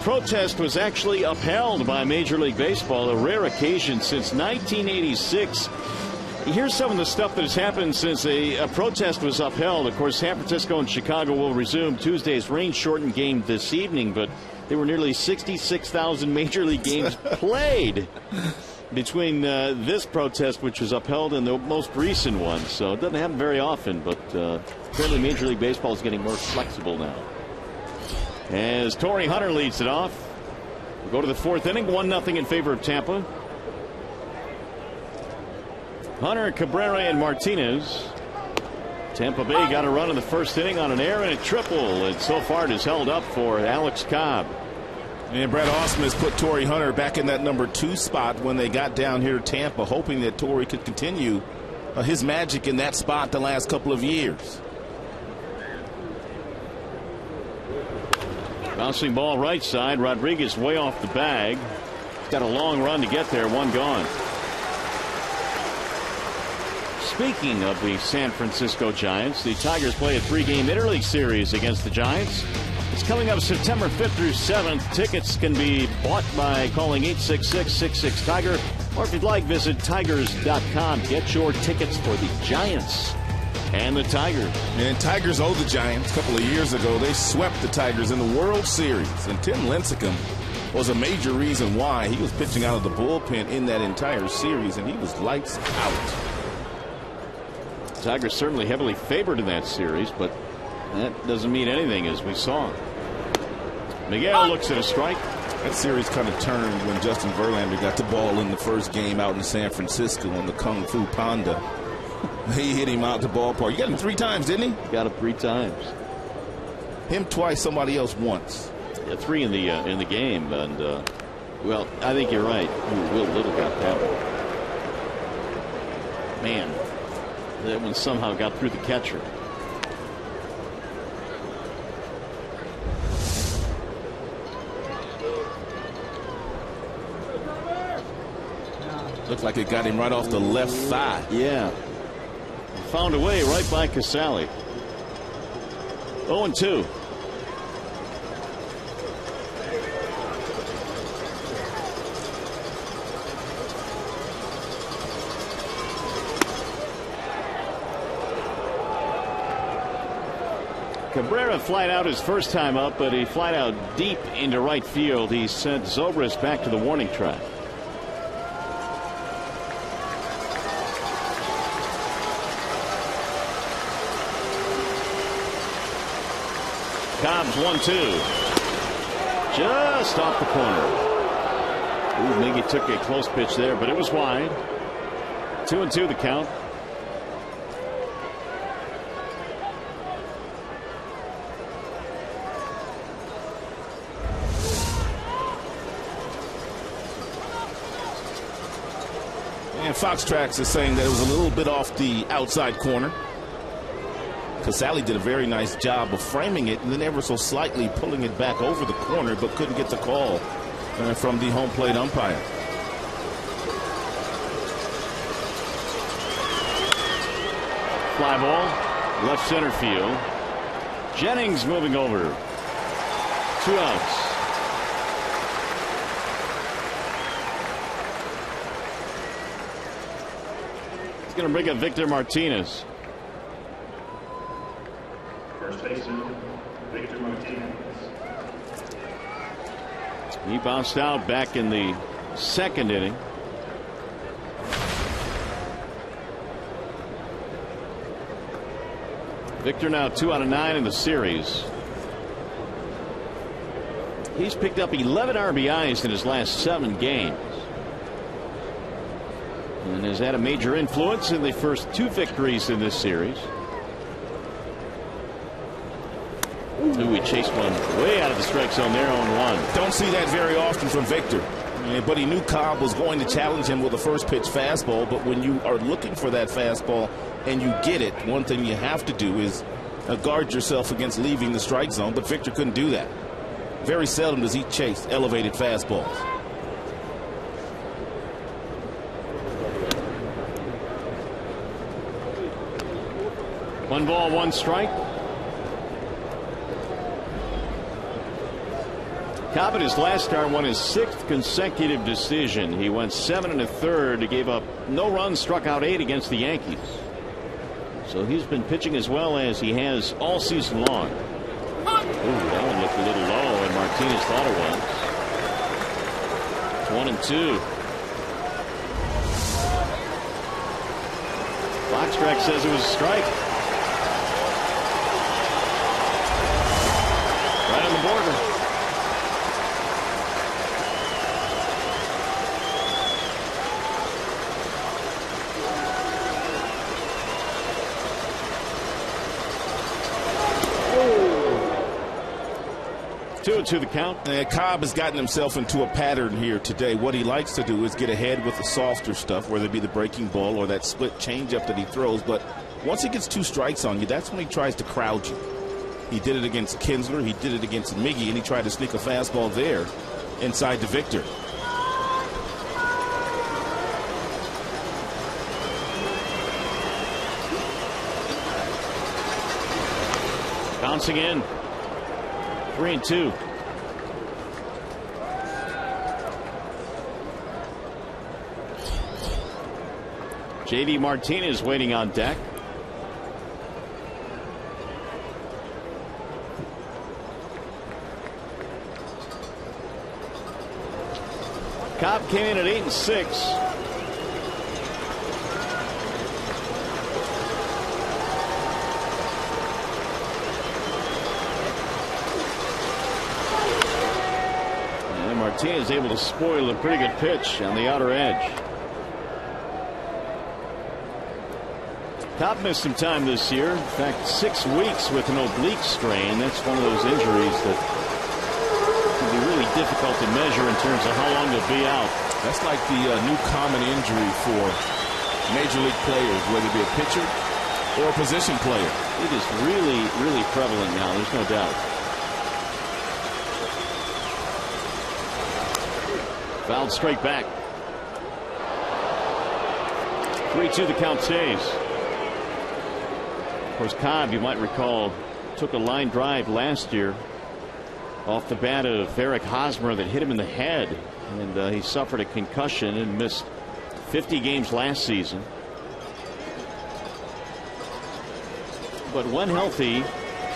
Protest was actually upheld by Major League Baseball, a rare occasion since 1986. Here's some of the stuff that has happened since a protest was upheld. Of course, San Francisco and Chicago will resume Tuesday's rain-shortened game this evening, but there were nearly 66,000 Major League games played between this protest, which was upheld, and the most recent one. So it doesn't happen very often, but apparently Major League Baseball is getting more flexible now. As Torrey Hunter leads it off, we'll go to the fourth inning, 1-0 in favor of Tampa. Hunter, Cabrera, and Martinez. Tampa Bay got a run in the first inning on an error and a triple, and so far it has held up for Alex Cobb. And Brad Austin has put Torrey Hunter back in that number 2 spot when they got down here to Tampa, hoping that Torrey could continue his magic in that spot the last couple of years. Bouncing ball right side. Rodriguez way off the bag. Got a long run to get there. One gone. Speaking of the San Francisco Giants, the Tigers play a 3-game interleague series against the Giants. It's coming up September 5th through 7th. Tickets can be bought by calling 866-66-TIGER, or if you'd like, visit tigers.com. Get your tickets for the Giants and the Tigers. And Tigers owe the Giants. A couple of years ago, they swept the Tigers in the World Series. And Tim Lincecum was a major reason why. He was pitching out of the bullpen in that entire series, and he was lights out. Tigers certainly heavily favored in that series, but that doesn't mean anything, as we saw. Miguel looks at a strike. That series kind of turned when Justin Verlander got the ball in the first game out in San Francisco on the Kung Fu Panda. He hit him out the ballpark. You got him 3 times, didn't he? Got him 3 times. Him twice, somebody else once. Yeah, 3 in the game, and well, I think you're right. Will Little got that one. Man, that one somehow got through the catcher. Looked like it got him right off the left thigh. Yeah. Found a way right by Casale. 0-2. Cabrera flied out his first time up, but he flied out deep into right field. He sent Zobrist back to the warning track. Cobb's 1-2. Just off the corner. Ooh, Miggy took a close pitch there, but it was wide. 2-2 the count. And Fox Tracks is saying that it was a little bit off the outside corner. Casale did a very nice job of framing it and then ever so slightly pulling it back over the corner, but couldn't get the call from the home plate umpire. Fly ball, left center field. Jennings moving over. 2 outs. He's going to bring up Victor Martinez. First baseman, Victor Martinez. He bounced out back in the second inning. Victor now 2 out of 9 in the series. He's picked up 11 RBIs in his last 7 games. And has had a major influence in the first 2 victories in this series. Ooh, he chased one way out of the strike zone there on 1. Don't see that very often from Victor. But he knew Cobb was going to challenge him with a first pitch fastball. But when you are looking for that fastball and you get it, one thing you have to do is guard yourself against leaving the strike zone. But Victor couldn't do that. Very seldom does he chase elevated fastballs. One ball, 1 strike. Cobb in his last start won his 6th consecutive decision. He went 7 1/3. He gave up no runs, struck out 8 against the Yankees. So he's been pitching as well as he has all season long. Ooh, that one looked a little low, and Martinez thought it was. 1-2. Foxtrack says it was a strike. Right on the border. To the count. Cobb has gotten himself into a pattern here today. What he likes to do is get ahead with the softer stuff, whether it be the breaking ball or that split changeup that he throws. But once he gets 2 strikes on you, that's when he tries to crowd you. He did it against Kinsler. He did it against Miggy, and he tried to sneak a fastball there inside to Victor. Bouncing in. 3-2. J.D. Martinez waiting on deck. Cobb came in at 8-6. And Martinez able to spoil a pretty good pitch on the outer edge. Cobb missed some time this year. In fact, 6 weeks with an oblique strain. That's one of those injuries that can be really difficult to measure in terms of how long he'll be out. That's like the new common injury for major league players, whether it be a pitcher or a position player. It is really, really prevalent now. There's no doubt. Fouled straight back. 3-2 the count stays. Of course, Cobb, you might recall, took a line drive last year off the bat of Eric Hosmer that hit him in the head, and he suffered a concussion and missed 50 games last season. But when healthy,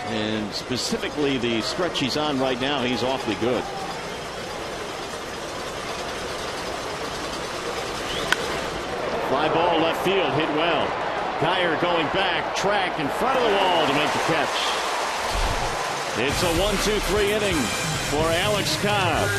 And specifically the stretch he's on right now, he's awfully good. Fly ball left field, hit well. Geyer going back, track in front of the wall to make the catch. It's a 1-2-3 inning for Alex Cobb.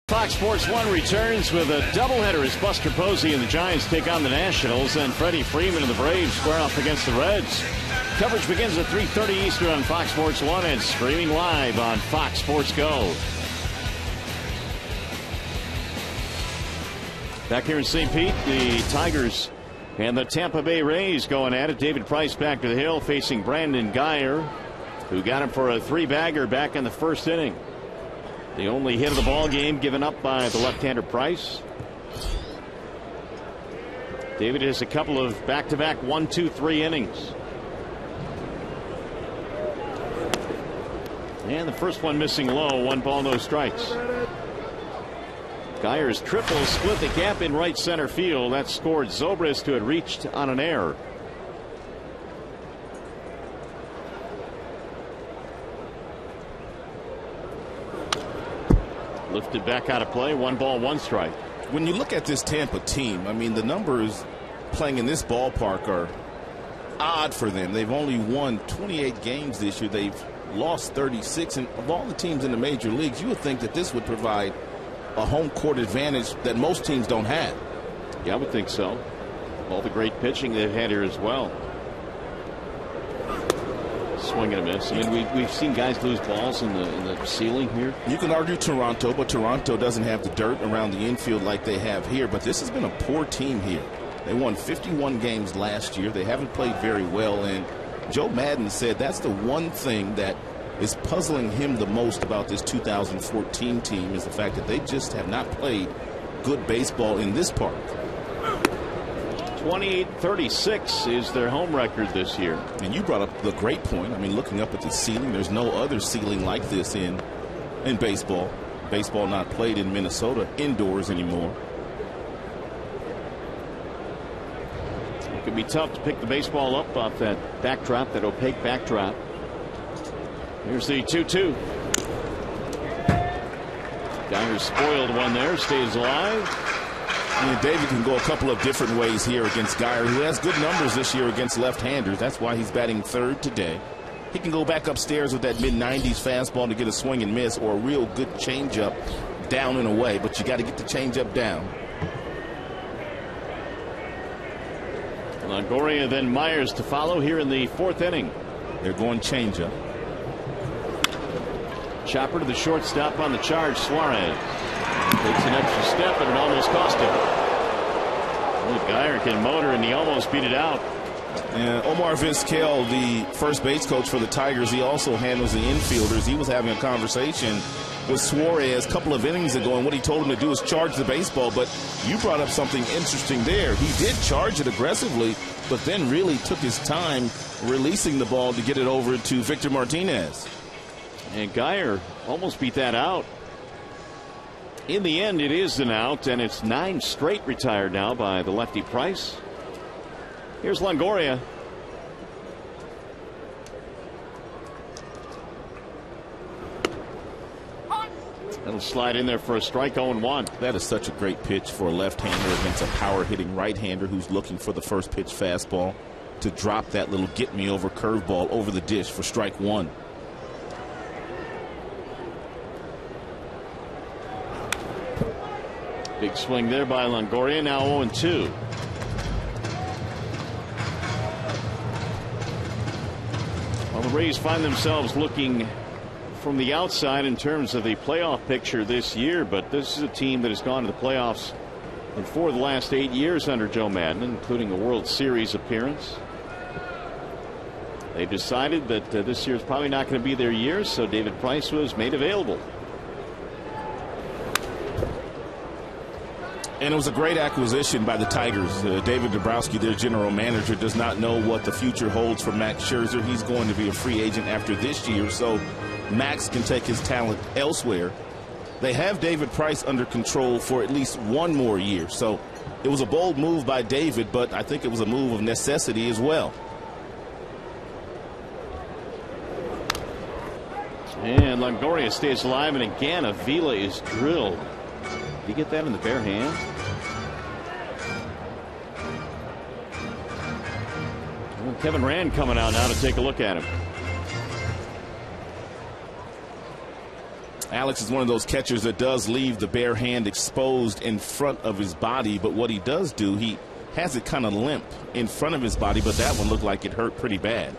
Fox Sports 1 returns with a doubleheader as Buster Posey and the Giants take on the Nationals, and Freddie Freeman and the Braves square off against the Reds. Coverage begins at 3:30 Eastern on Fox Sports 1 and streaming live on Fox Sports Go. Back here in St. Pete, the Tigers and the Tampa Bay Rays going at it. David Price back to the hill facing Brandon Geyer, who got him for a 3-bagger back in the first inning. The only hit of the ball game given up by the left-hander Price. David has a couple of back-to-back 1-2-3 innings. And the first one missing low, 1 ball, no strikes. Geyer's triple split the gap in right center field. That scored Zobrist, who had reached on an error. Lifted back out of play, 1 ball, 1 strike. When you look at this Tampa team, I mean, the numbers playing in this ballpark are odd for them. They've only won 28 games this year. They've lost 36. And of all the teams in the major leagues, you would think that this would provide a home court advantage that most teams don't have. Yeah, I would think so. All the great pitching they've had here as well. Swing and a miss. I mean, we've seen guys lose balls in the ceiling here. You can argue Toronto, but Toronto doesn't have the dirt around the infield like they have here. But this has been a poor team here. They won 51 games last year. They haven't played very well. And Joe Madden said that's the one thing that is puzzling him the most about this 2014 team is the fact that they just have not played good baseball in this park. 28-36 is their home record this year. And you brought up the great point. I mean, looking up at the ceiling, there's no other ceiling like this in baseball. Baseball not played in Minnesota indoors anymore. It could be tough to pick the baseball up off that backdrop, that opaque backdrop. Here's the 2-2. Geyer spoiled one there, stays alive. I mean, David can go a couple of different ways here against Geyer, who has good numbers this year against left-handers. That's why he's batting third today. He can go back upstairs with that mid-90s fastball to get a swing and miss, or a real good changeup down and away, but you got to get the changeup down. Longoria, then Myers to follow here in the 4th inning. They're going changeup. Chopper to the shortstop on the charge. Suarez takes an extra step, and it almost cost him. Well, Geyer can motor, and he almost beat it out. And Omar Vizquel, the first base coach for the Tigers, he also handles the infielders. He was having a conversation with Suarez a couple of innings ago, and what he told him to do is charge the baseball. But you brought up something interesting there. He did charge it aggressively, but then really took his time releasing the ball to get it over to Victor Martinez. And Geyer almost beat that out. In the end, it is an out, and it's 9 straight retired now by the lefty Price. Here's Longoria. That'll slide in there for a strike. 0-1. That is such a great pitch for a left-hander against a power-hitting right-hander who's looking for the first pitch fastball to drop that little get-me-over curveball over the dish for strike 1. Big swing there by Longoria. Now 0-2. Well, the Rays find themselves looking from the outside in terms of the playoff picture this year, but this is a team that has gone to the playoffs in 4 of the last 8 years under Joe Maddon, including a World Series appearance. They decided that this year is probably not going to be their year, so David Price was made available. And it was a great acquisition by the Tigers. David Dabrowski, their general manager, does not know what the future holds for Max Scherzer. He's going to be a free agent after this year, so Max can take his talent elsewhere. They have David Price under control for at least 1 more year. So it was a bold move by David, but I think it was a move of necessity as well. And Longoria stays alive, and again Avila is drilled. Did you get that in the bare hand? Well, Kevin Rand coming out now to take a look at him. Alex is one of those catchers that does leave the bare hand exposed in front of his body, but what he does do, he has it kind of limp in front of his body, but that one looked like it hurt pretty bad.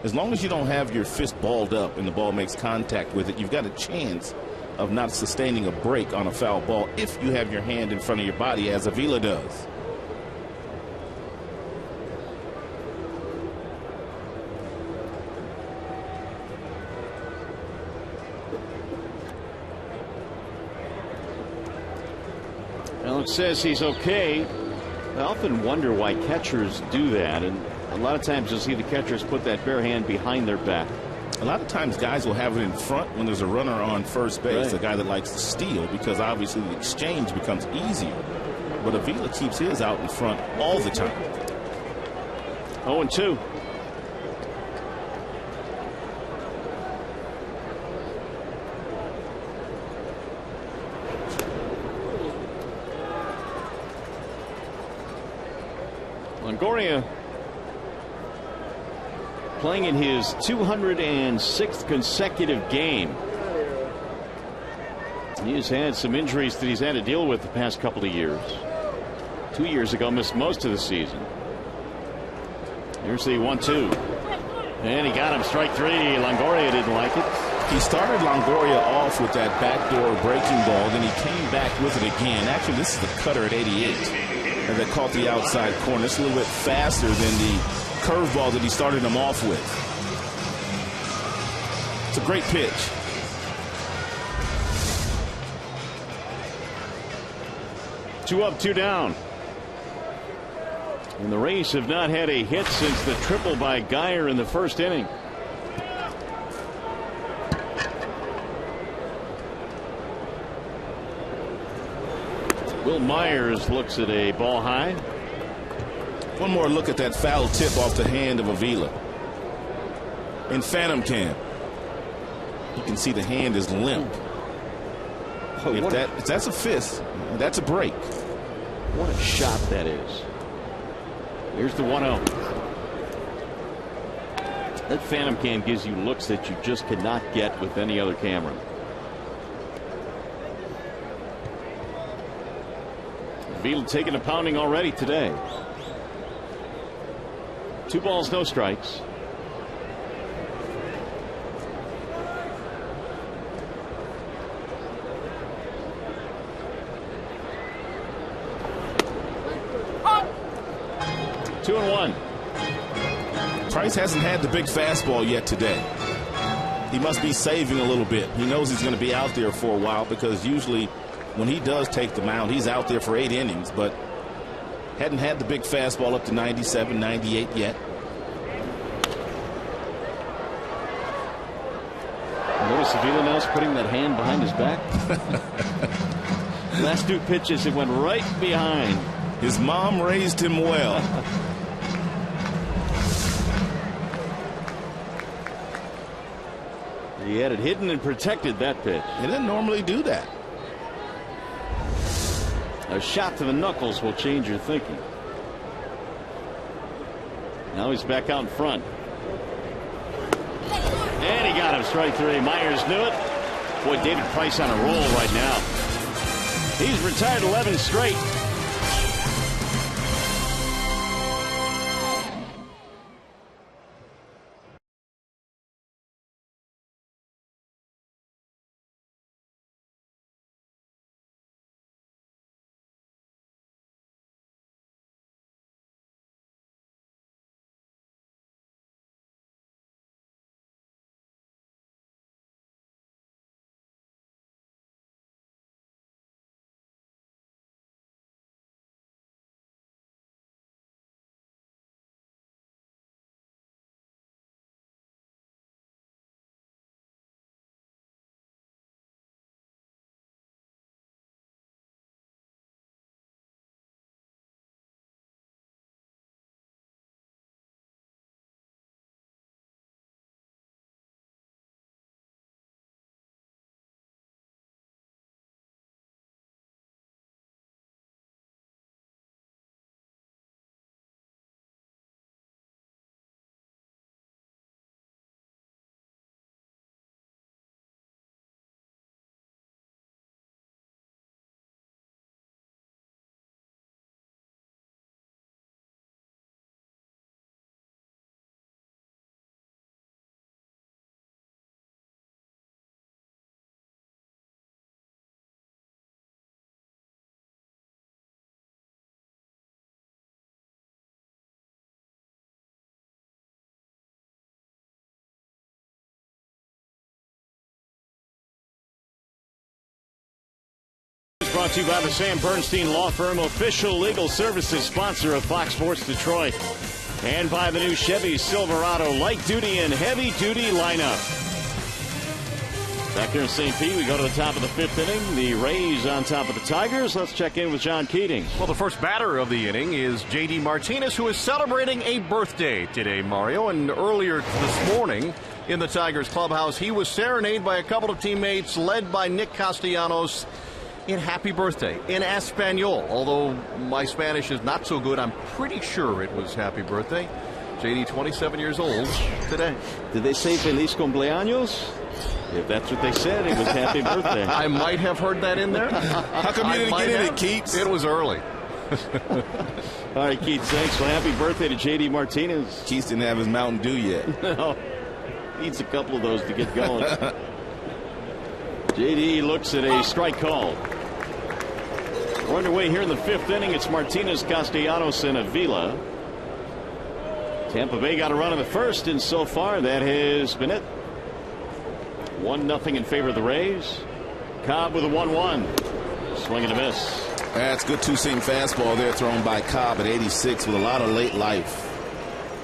As long as you don't have your fist balled up and the ball makes contact with it, you've got a chance of not sustaining a break on a foul ball if you have your hand in front of your body, as Avila does. Alex says he's okay. I often wonder why catchers do that, and a lot of times you'll see the catchers put that bare hand behind their back. A lot of times guys will have it in front when there's a runner on first base, right. A guy that likes to steal, because obviously the exchange becomes easier. But Avila keeps his out in front all the time. 0-2. Longoria playing in his 206th consecutive game. He has had some injuries that he's had to deal with the past couple of years. 2 years ago, missed most of the season. Here's the 1-2. And he got him. Strike 3. Longoria didn't like it. He started Longoria off with that backdoor breaking ball, then he came back with it again. Actually, this is the cutter at 88. And that caught the outside corner. It's a little bit faster than the curveball that he started him off with. It's a great pitch. Two up, 2 down. And the Rays have not had a hit since the triple by Geyer in the first inning. Will Myers looks at a ball high. One more look at that foul tip off the hand of Avila. In Phantom Cam, you can see the hand is limp. If that's a fist, that's a break. What a shot that is. Here's the 1-0. That Phantom Cam gives you looks that you just cannot get with any other camera. Avila taking a pounding already today. 2 balls, no strikes. Two and 1. Price hasn't had the big fastball yet today. He must be saving a little bit. He knows he's going to be out there for a while because usually when he does take the mound, he's out there for 8 innings, but hadn't had the big fastball up to 97, 98 yet. Notice Avila now's putting that hand behind his back. Last 2 pitches, it went right behind. His mom raised him well. He had it hidden and protected that pitch. He didn't normally do that. A shot to the knuckles will change your thinking. Now he's back out in front. And he got him, strike 3. Myers knew it. Boy, David Price on a roll right now. He's retired 11 straight. Brought to you by the Sam Bernstein Law Firm, official legal services sponsor of Fox Sports Detroit, and by the new Chevy Silverado light duty and heavy duty lineup. Back here in St. Pete, we go to the top of the 5th inning. The Rays on top of the Tigers. Let's check in with John Keating. Well, the first batter of the inning is J.D. Martinez, who is celebrating a birthday today, Mario. And earlier this morning in the Tigers clubhouse, he was serenaded by a couple of teammates led by Nick Castellanos in happy birthday in Espanol. Although my Spanish is not so good, I'm pretty sure it was happy birthday. JD, 27 years old today. Did they say Feliz Cumpleaños? If that's what they said, it was happy birthday. I might have heard that in there. How come you didn't get in it, Keats? It was early. All right, Keats, thanks. Well, happy birthday to J.D. Martinez. Keats didn't have his Mountain Dew yet. No, needs a couple of those to get going. J.D. looks at a strike call. We're underway here in the 5th inning. It's Martinez, Castellanos, and Avila. Tampa Bay got a run in the first, and so far that has been it. 1-0 in favor of the Rays. Cobb with a 1-1. Swing and a miss. That's good two-seam fastball there thrown by Cobb at 86 with a lot of late life.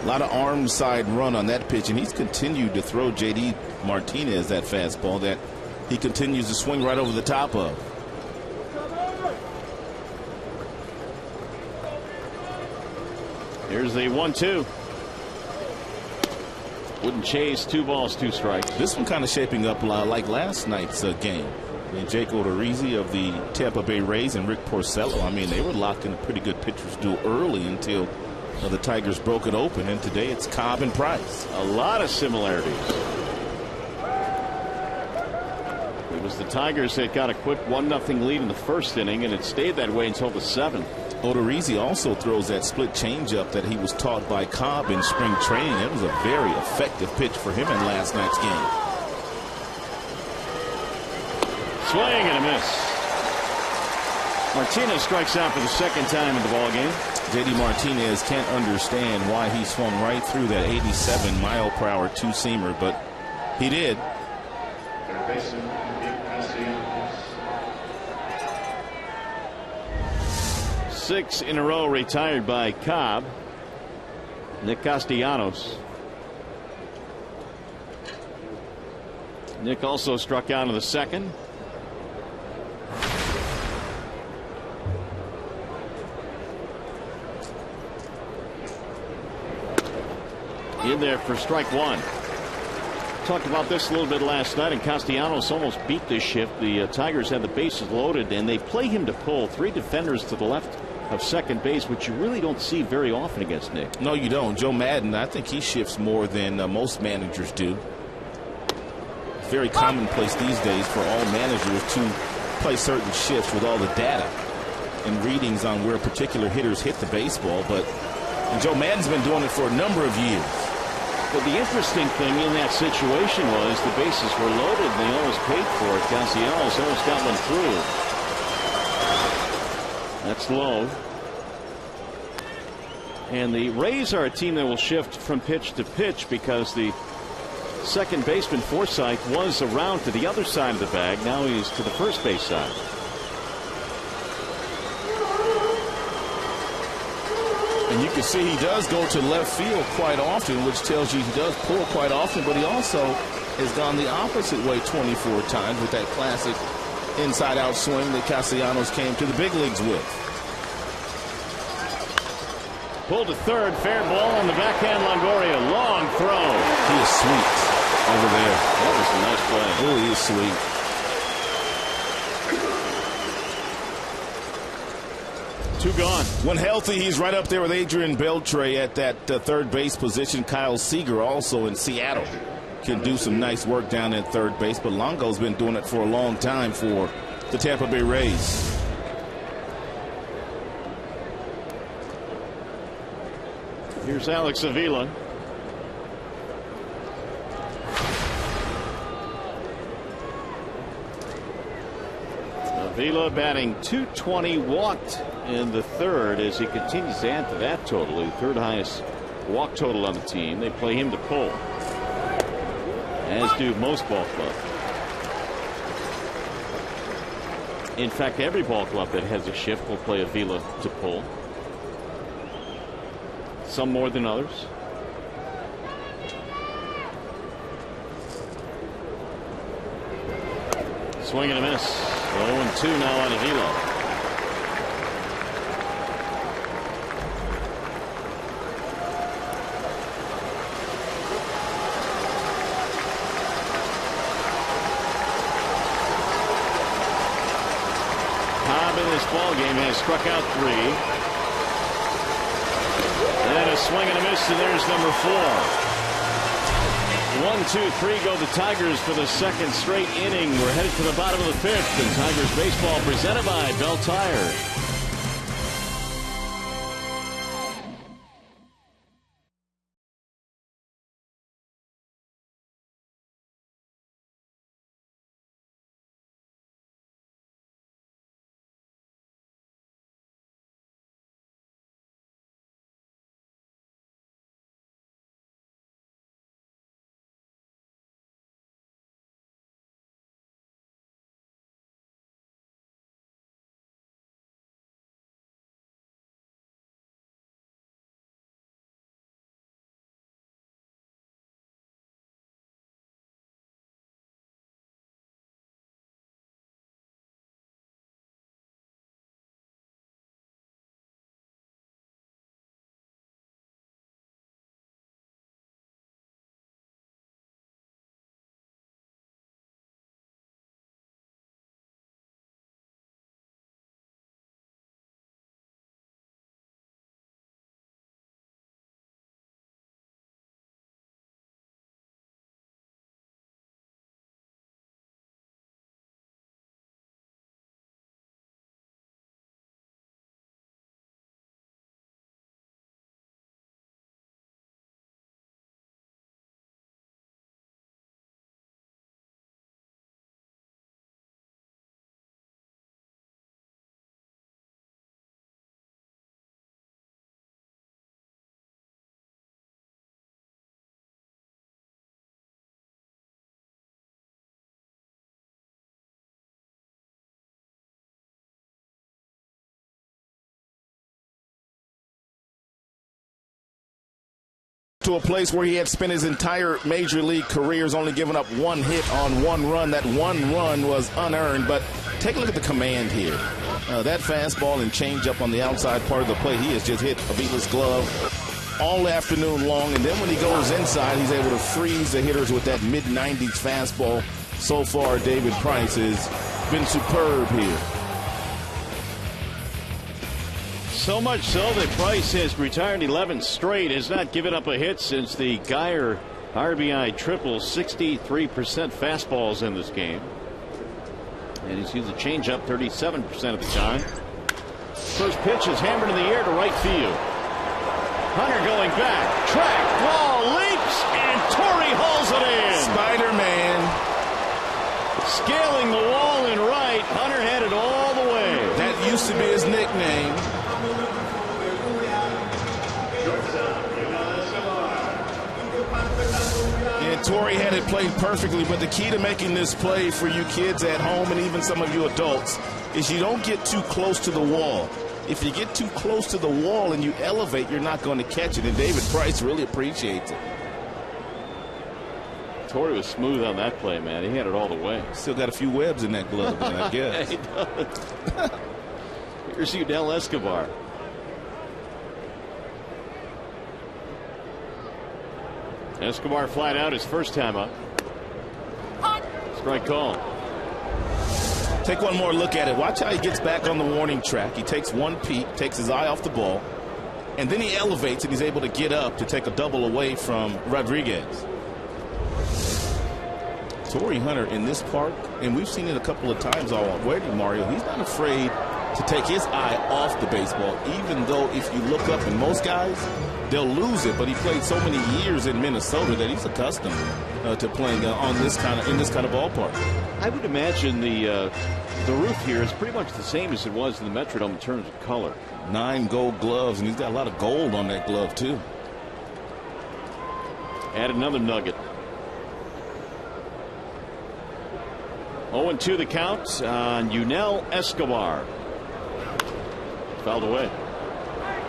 A lot of arm side run on that pitch, and he's continued to throw J.D. Martinez that fastball that he continues to swing right over the top of. Here's the 1-2. Wouldn't chase. 2 balls, 2 strikes. This one kind of shaping up like last night's game. And Jake Odorizzi of the Tampa Bay Rays and Rick Porcello, I mean, they were locked in a pretty good pitcher's duel early until the Tigers broke it open. And today it's Cobb and Price. A lot of similarities. It was the Tigers that got a quick 1-0 lead in the first inning, and it stayed that way until the 7th. Odorizzi also throws that split changeup that he was taught by Cobb in spring training. It was a very effective pitch for him in last night's game. Swing and a miss. Martinez strikes out for the second time in the ballgame. J.D. Martinez can't understand why he swung right through that 87-mile-per-hour two-seamer, but he did. Third baseman, Nick Castellanos. 6 in a row retired by Cobb. Nick Castellanos. Nick also struck out in the second. In there for strike one. Talked about this a little bit last night, and Castellanos almost beat this shift. The Tigers had the bases loaded, and they play him to pull. 3 defenders to the left of second base, which you really don't see very often against Nick. No, you don't. Joe Madden, I think he shifts more than most managers do. It's very commonplace these days for all managers to play certain shifts with all the data and readings on where particular hitters hit the baseball. But Joe Madden's been doing it for a number of years. But the interesting thing in that situation was the bases were loaded and they almost paid for it. Castellanos almost got one through. That's low. And the Rays are a team that will shift from pitch to pitch because the second baseman Forsythe was around to the other side of the bag. Now he's to the first base side. And you can see he does go to left field quite often, which tells you he does pull quite often, but he also has gone the opposite way 24 times with that classic inside-out swing that Castellanos came to the big leagues with. Pulled to third, fair ball on the backhand. Longoria, long throw. He is sweet over there. That was a nice play. Oh, he is sweet. Two gone. When healthy, he's right up there with Adrian Beltre at that third base position. Kyle Seager also in Seattle can do some nice work down at third base, but Longo's been doing it for a long time for the Tampa Bay Rays. Here's Alex Avila. Avila batting .220, walked in the third as he continues to add to that total. The third highest walk total on the team. They play him to pull, as do most ball clubs. In fact, every ball club that has a shift will play Avila to pull. Some more than others. Swing and a miss. 0-2 now on Avila. Cobb in this ball game has struck out 3. And a swing and a miss, and there's number 4. 1, 2, 3 go the Tigers for the second straight inning. We're headed to the bottom of the 5th, and Tigers baseball presented by Bell Tire. To a place where he had spent his entire major league career, has only given up one hit on one run. That one run was unearned, but take a look at the command here. That fastball and changeup on the outside part of the plate, he has just hit Avila's glove all afternoon long, and then when he goes inside, he's able to freeze the hitters with that mid-90s fastball. So far, David Price has been superb here. So much so that Price has retired 11 straight, has not given up a hit since the Geyer RBI triple. 63% fastballs in this game. And he's used a changeup 37% of the time. First pitch is hammered in the air to right field. Hunter going back. Track, ball, leaps, and Torrey hauls it in. Spider-Man. Scaling the wall in right. Hunter had it all the way. That used to be his nickname. And Torrey had it played perfectly, but the key to making this play for you kids at home and even some of you adults is you don't get too close to the wall. If you get too close to the wall and you elevate, you're not going to catch it, and David Price really appreciates it. Torrey was smooth on that play, man. He had it all the way. Still got a few webs in that glove, man, I guess. He does. Here's Yudel Escobar. Escobar flat out his first time up. Strike call. Take one more look at it. Watch how he gets back on the warning track. He takes one peek, takes his eye off the ball, and then he elevates and he's able to get up to take a double away from Rodriguez. Torrey Hunter in this park, and we've seen it a couple of times already, Mario, he's not afraid to take his eye off the baseball, even though if you look up, and most guys, they'll lose it, but he played so many years in Minnesota that he's accustomed to playing in this kind of ballpark. I would imagine the roof here is pretty much the same as it was in the Metrodome in terms of color. 9 gold gloves, and he's got a lot of gold on that glove too. Add another nugget. 0-2 the count on Yunel Escobar. Fouled away.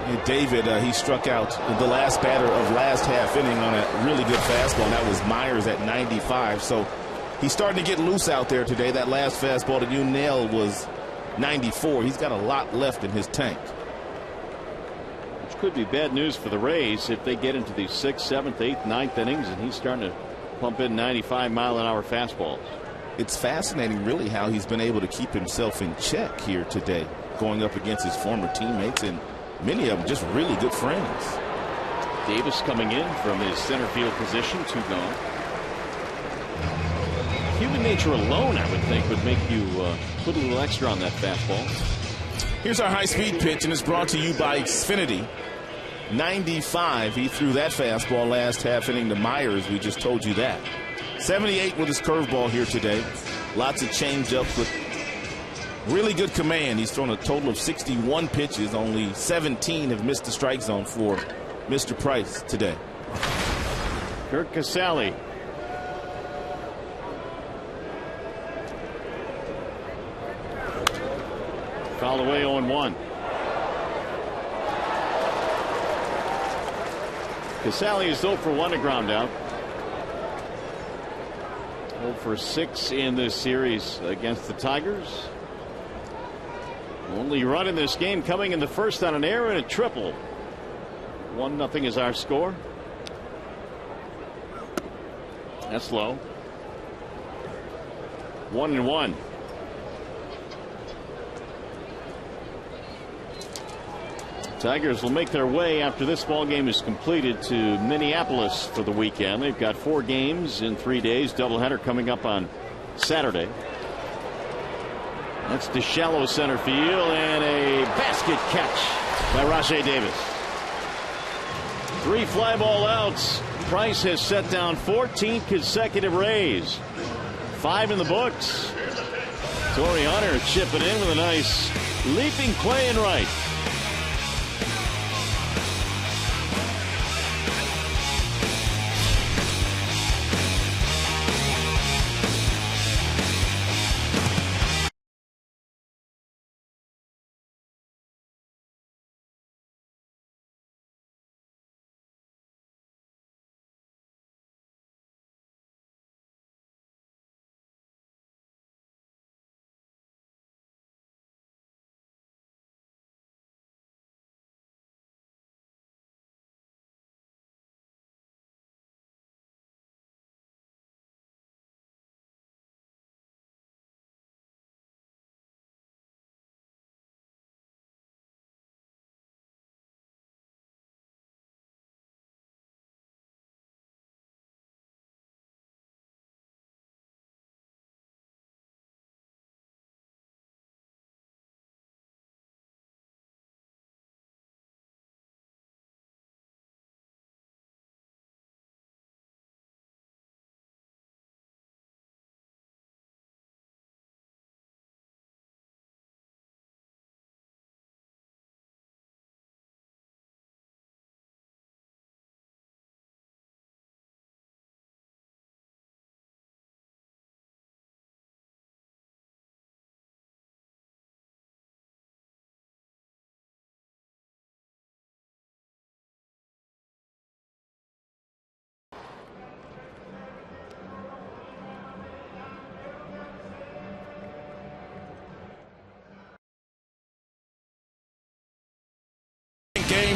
And David, he struck out the last batter of last half inning on a really good fastball, and that was Myers at 95. So he's starting to get loose out there today. That last fastball to Yunel was 94. He's got a lot left in his tank. Which could be bad news for the Rays if they get into the 6th, 7th, 8th, 9th innings, and he's starting to pump in 95-mile-an-hour fastballs. It's fascinating, really, how he's been able to keep himself in check here today, going up against his former teammates, and many of them just really good friends. Davis coming in from his center field position, 2 gone. Human nature alone, I would think, would make you put a little extra on that fastball. Here's our high-speed pitch, and it's brought to you by Xfinity. 95, he threw that fastball last half inning to Myers. We just told you that. 78 with his curveball here today. Lots of change-ups with really good command. He's thrown a total of 61 pitches. Only 17 have missed the strike zone for Mr. Price today. Kirk Casale. Fouled away 0-1. Casale is 0 for 1 to ground out. 0 for 6 in this series against the Tigers. Only run in this game coming in the first on an error and a triple. 1-0 is our score. That's low. 1-1. Tigers will make their way after this ball game is completed to Minneapolis for the weekend. They've got 4 games in 3 days. Doubleheader coming up on Saturday. That's to shallow center field, and a basket catch by Rajai Davis. 3 fly ball outs. Price has set down 14 consecutive Rays. 5 in the books. Torrey Hunter chipping in with a nice leaping play in right.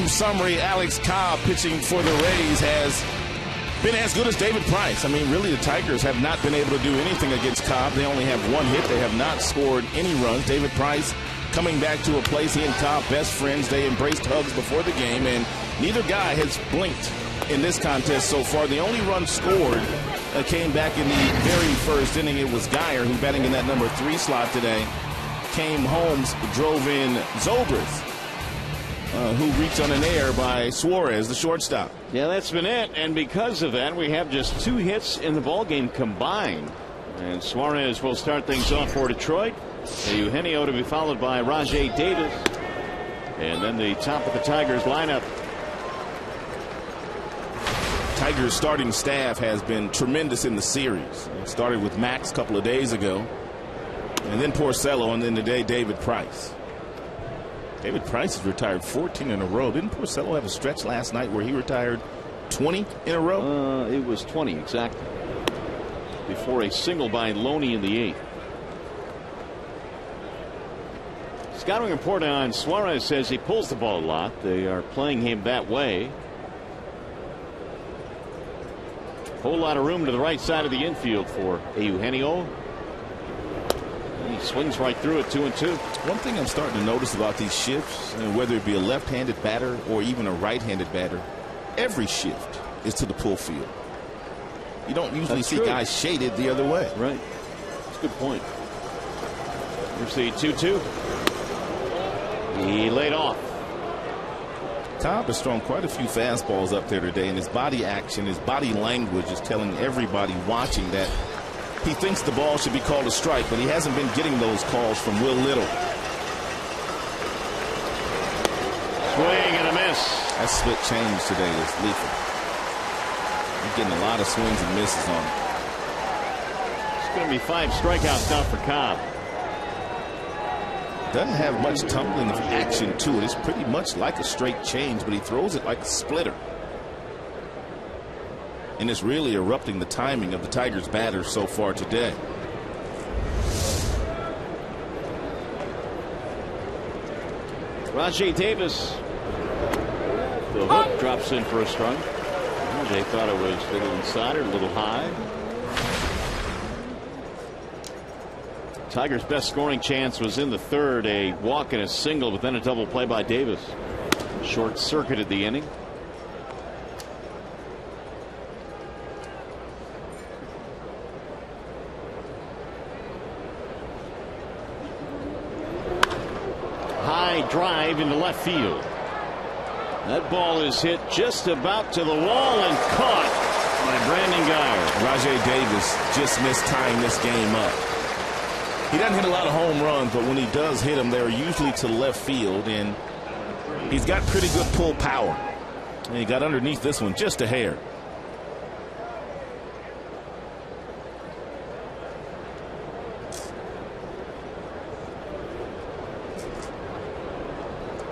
game summary, Alex Cobb pitching for the Rays has been as good as David Price. I mean, really, the Tigers have not been able to do anything against Cobb. They only have one hit. They have not scored any runs. David Price coming back to a place, he and Cobb, best friends. They embraced hugs before the game, and neither guy has blinked in this contest so far. The only run scored came back in the very first inning. It was Geyer, who batting in that number 3 slot today, came home, drove in Zobrist, who reached on an error by Suarez, the shortstop. Yeah, that's been it. And because of that, we have just 2 hits in the ballgame combined. And Suarez will start things off for Detroit. Eugenio to be followed by Rajay Davis. And then the top of the Tigers lineup. Tigers starting staff has been tremendous in the series. It started with Max a couple of days ago, and then Porcello, and then today David Price. David Price has retired 14 in a row. Didn't Porcello have a stretch last night where he retired 20 in a row? It was 20 exactly. Before a single by Loney in the 8th. Scouting report on Suarez says he pulls the ball a lot. They are playing him that way. Whole lot of room to the right side of the infield for Eugenio. He swings right through it, 2-2. One thing I'm starting to notice about these shifts, and whether it be a left-handed batter or even a right-handed batter, every shift is to the pull field. You don't usually see guys shaded the other way. Right. That's a good point. Here's the 2-2. He laid off. Cobb has thrown quite a few fastballs up there today, and his body action, his body language is telling everybody watching that he thinks the ball should be called a strike, but he hasn't been getting those calls from Will Little. Swing and a miss. That split change today is lethal. He's getting a lot of swings and misses on it. It's going to be 5 strikeouts now for Cobb. Doesn't have much tumbling of action to it. It's pretty much like a straight change, but he throws it like a splitter. And it's really erupting the timing of the Tigers' batters so far today. Rajay Davis. The hook drops in for a strike. They thought it was a little inside or a little high. Tigers' best scoring chance was in the 3rd, a walk and a single, but then a double play by Davis. Short-circuited the inning. High drive into left field. That ball is hit just about to the wall and caught by Brandon Geyer. Rajay Davis just missed tying this game up. He doesn't hit a lot of home runs, but when he does hit them, they're usually to left field, and he's got pretty good pull power. And he got underneath this one just a hair.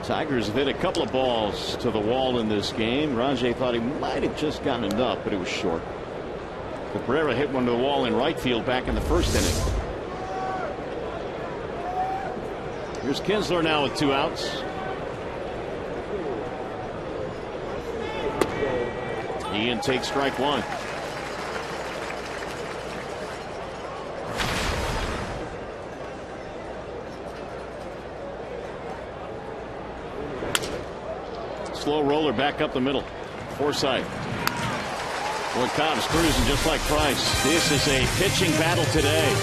Tigers have hit a couple of balls to the wall in this game. Rajay thought he might have just gotten enough, but it was short. Cabrera hit one to the wall in right field back in the 1st inning. Here's Kinsler now with 2 outs. Ian takes strike 1. Slow roller back up the middle. Forsythe. Boy, Cobb's cruising just like Price. This is a pitching battle today.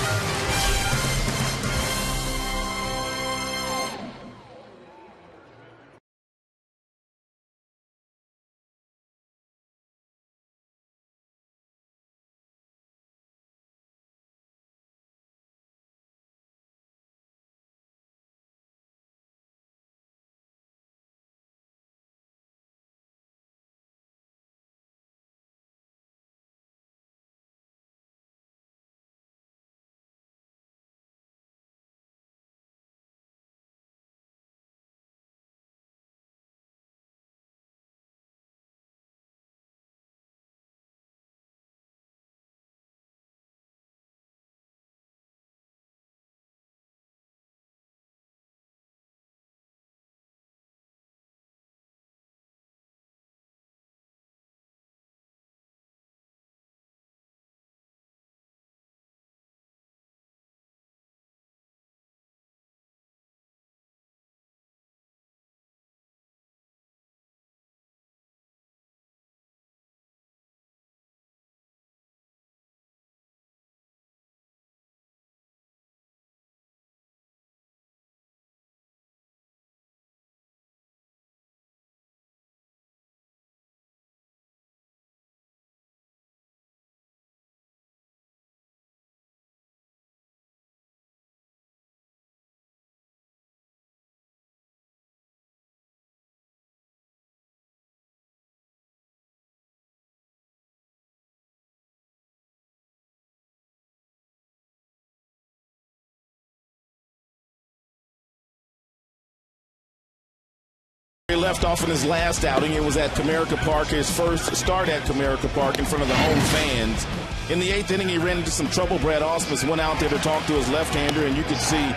left off in his last outing. It was at Comerica Park, his first start at Comerica Park in front of the home fans. In the 8th inning, he ran into some trouble. Brad Ausmus went out there to talk to his left-hander, and you could see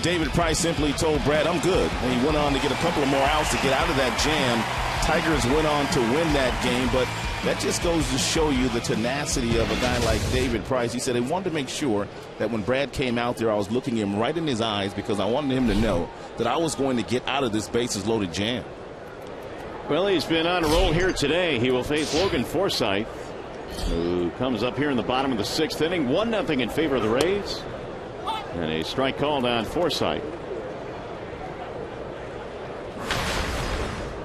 David Price simply told Brad, "I'm good." And he went on to get a couple of more outs to get out of that jam. Tigers went on to win that game, but that just goes to show you the tenacity of a guy like David Price. He said he wanted to make sure that when Brad came out there, I was looking him right in his eyes because I wanted him to know that I was going to get out of this bases-loaded jam. Well, he's been on a roll here today. He will face Logan Forsythe, who comes up here in the bottom of the 6th inning. 1-0 in favor of the Rays. And a strike called on Forsythe.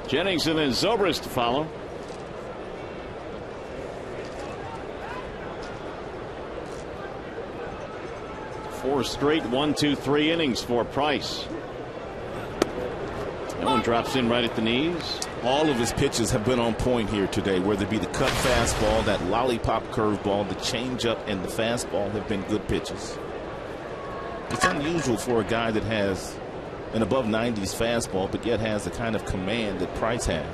Jennings and then Zobrist to follow. Four straight 1-2-3 innings for Price. That one drops in right at the knees. All of his pitches have been on point here today, whether it be the cut fastball, that lollipop curveball, the changeup, and the fastball have been good pitches. It's unusual for a guy that has an above 90s fastball, but yet has the kind of command that Price has.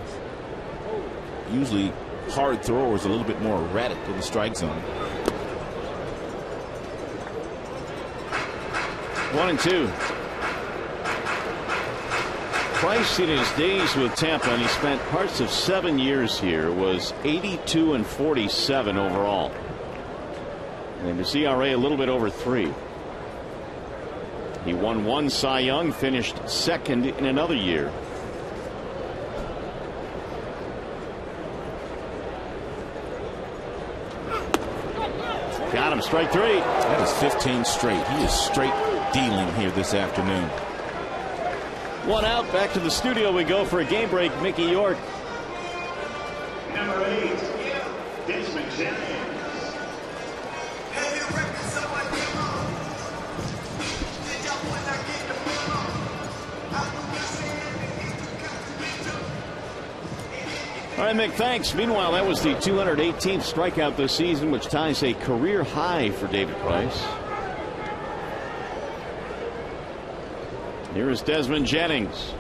Usually hard throwers a little bit more erratic in the strike zone. 1-2. Price in his days with Tampa, and he spent parts of 7 years here, was 82-47 overall. And his ERA a little bit over 3. He won 1 Cy Young, finished 2nd in another year. Got him, strike 3. That is 15 straight. He is straight dealing here this afternoon. 1 out, back to the studio we go for a game break. Mickey York. Number 8, Desmond Jennings. All right, Mick, thanks. Meanwhile, that was the 218th strikeout this season, which ties a career high for David Price. Here is Desmond Jennings.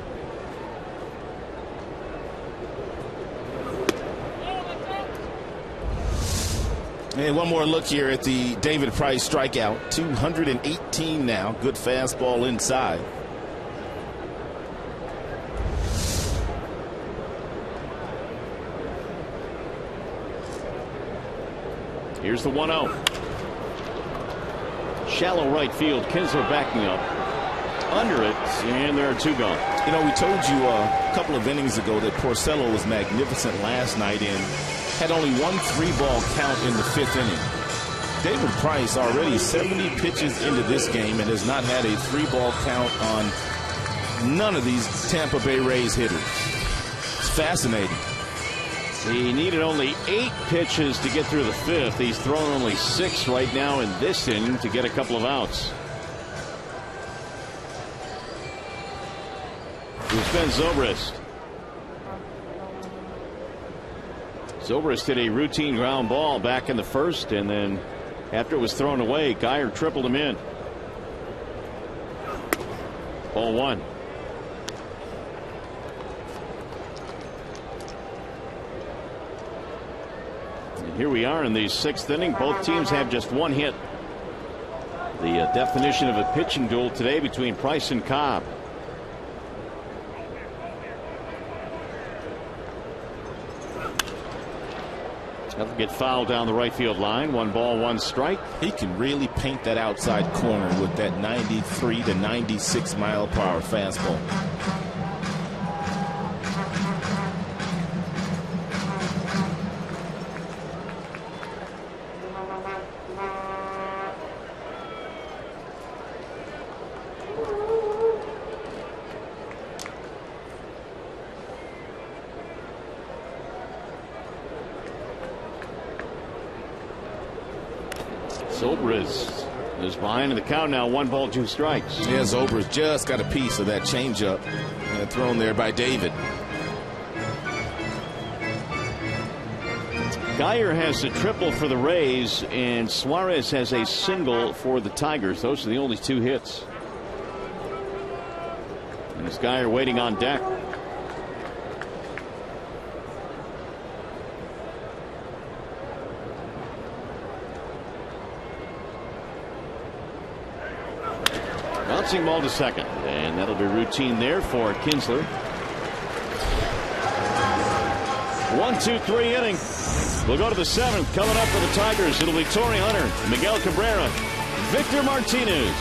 And one more look here at the David Price strikeout. 218 now. Good fastball inside. Here's the 1-0. Shallow right field. Kinsler backing up. Under it, and there are 2 gone. You know, we told you a couple of innings ago that Porcello was magnificent last night and had only 1 3-ball count in the 5th inning. David Price already 70 pitches into this game and has not had a 3-ball count on none of these Tampa Bay Rays hitters. It's fascinating. He needed only 8 pitches to get through the 5th. He's thrown only 6 right now in this inning to get a couple of outs. Here's Ben Zobrist. Zobrist hit a routine ground ball back in the 1st, and then after it was thrown away, Geyer tripled him in. Ball 1. And here we are in the 6th inning. Both teams have just 1 hit. The definition of a pitching duel today between Price and Cobb. That'll get fouled down the right field line. 1 ball, 1 strike. He can really paint that outside corner with that 93 to 96 mile per hour fastball. Zobrist is behind in the count now. 1 ball, 2 strikes. Yeah, Zobrist just got a piece of that changeup thrown there by David. Geyer has a triple for the Rays, and Suarez has a single for the Tigers. Those are the only 2 hits. And this Geyer waiting on deck. bouncing ball to second, and that'll be routine there for Kinsler. 1-2-3 inning. We'll go to the 7th. Coming up for the Tigers, it'll be Torrey Hunter, Miguel Cabrera, Victor Martinez.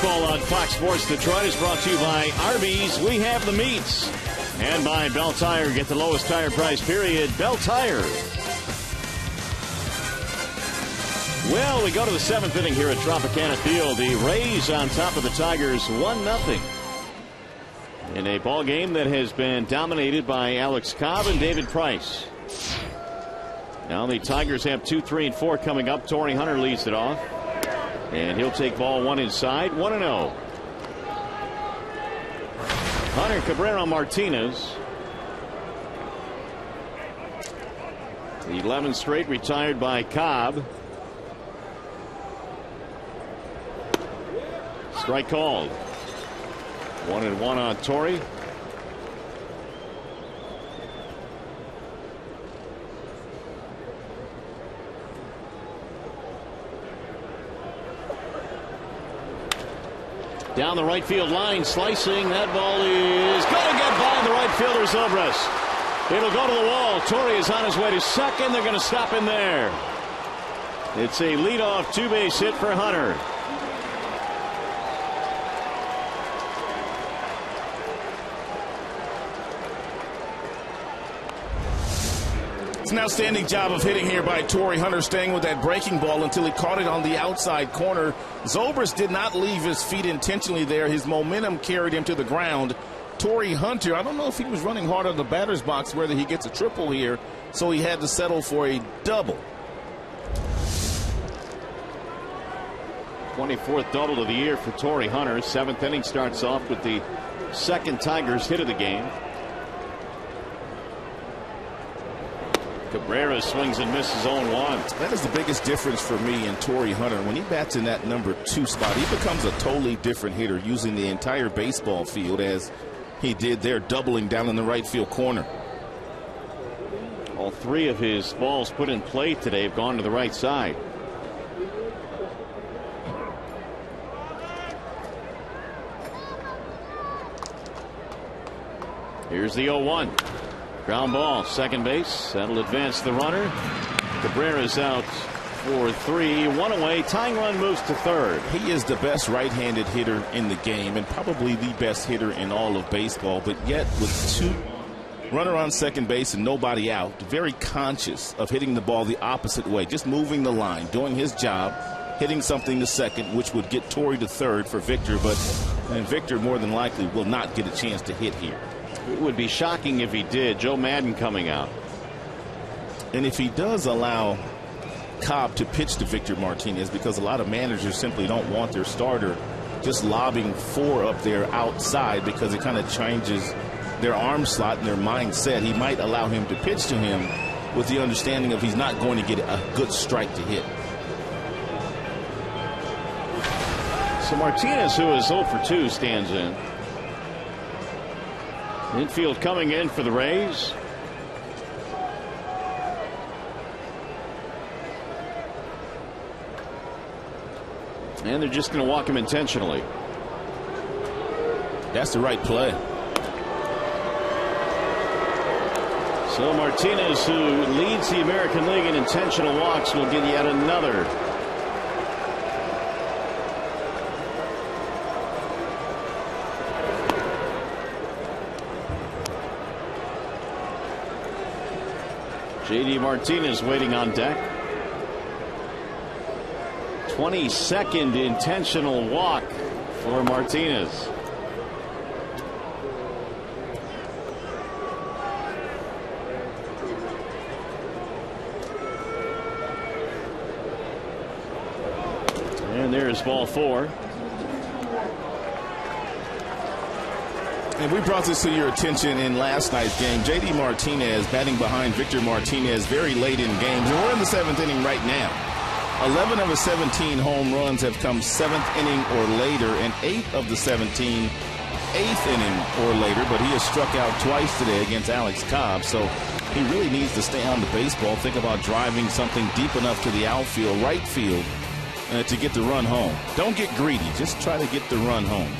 On Fox Sports Detroit is brought to you by Arby's. We have the meats. And by Bell Tire. Get the lowest tire price, period. Bell Tire. Well, we go to the 7th inning here at Tropicana Field. The Rays on top of the Tigers 1-0. In a ball game that has been dominated by Alex Cobb and David Price. Now the Tigers have 2, 3, and 4 coming up. Torrey Hunter leads it off. And he'll take ball 1 inside, 1-0. Hunter, Cabrera, Martinez. 11 straight retired by Cobb. Strike called. 1-1 on Torrey. Down the right field line, slicing. That ball is going to get by the right fielder, Zobrist. It'll go to the wall. Torrey is on his way to second. They're going to stop him there. It's a leadoff 2-base hit for Hunter. It's an outstanding job of hitting here by Torrey Hunter, staying with that breaking ball until he caught it on the outside corner. Zobrist did not leave his feet intentionally there. His momentum carried him to the ground. Torrey Hunter, I don't know if he was running hard on the batter's box, whether he gets a triple here, so he had to settle for a double. 24th double of the year for Torrey Hunter. 7th inning starts off with the second Tigers hit of the game. Cabrera swings and misses 0-1. That is the biggest difference for me in Torrey Hunter. When he bats in that number 2 spot, he becomes a totally different hitter, using the entire baseball field as he did there, doubling down in the right field corner. All 3 of his balls put in play today have gone to the right side. Here's the 0-1. Ground ball, second base. That'll advance the runner. Cabrera's out for 3. 1 away. Tying run moves to third. He is the best right-handed hitter in the game and probably the best hitter in all of baseball. But yet, with 2 runner on second base and nobody out, very conscious of hitting the ball the opposite way, just moving the line, doing his job, hitting something to second, which would get Torrey to third for Victor. But Victor more than likely will not get a chance to hit here. It would be shocking if he did. Joe Madden coming out. And if he does allow Cobb to pitch to Victor Martinez, because a lot of managers simply don't want their starter just lobbing 4 up there outside, because it kind of changes their arm slot and their mindset. He might allow him to pitch to him with the understanding of he's not going to get a good strike to hit. So Martinez, who is 0 for 2, stands in. Infield coming in for the Rays. And they're just going to walk him intentionally. That's the right play. So Martinez, who leads the American League in intentional walks, will get yet another. J.D. Martinez waiting on deck. 22nd intentional walk for Martinez. And there's ball 4. And we brought this to your attention in last night's game. J.D. Martinez batting behind Victor Martinez very late in games. And we're in the 7th inning right now. 11 of his 17 home runs have come 7th inning or later, and 8 of the 17 8th inning or later. But he has struck out twice today against Alex Cobb. So he really needs to stay on the baseball. Think about driving something deep enough to the outfield, right field, to get the run home. Don't get greedy. Just try to get the run home.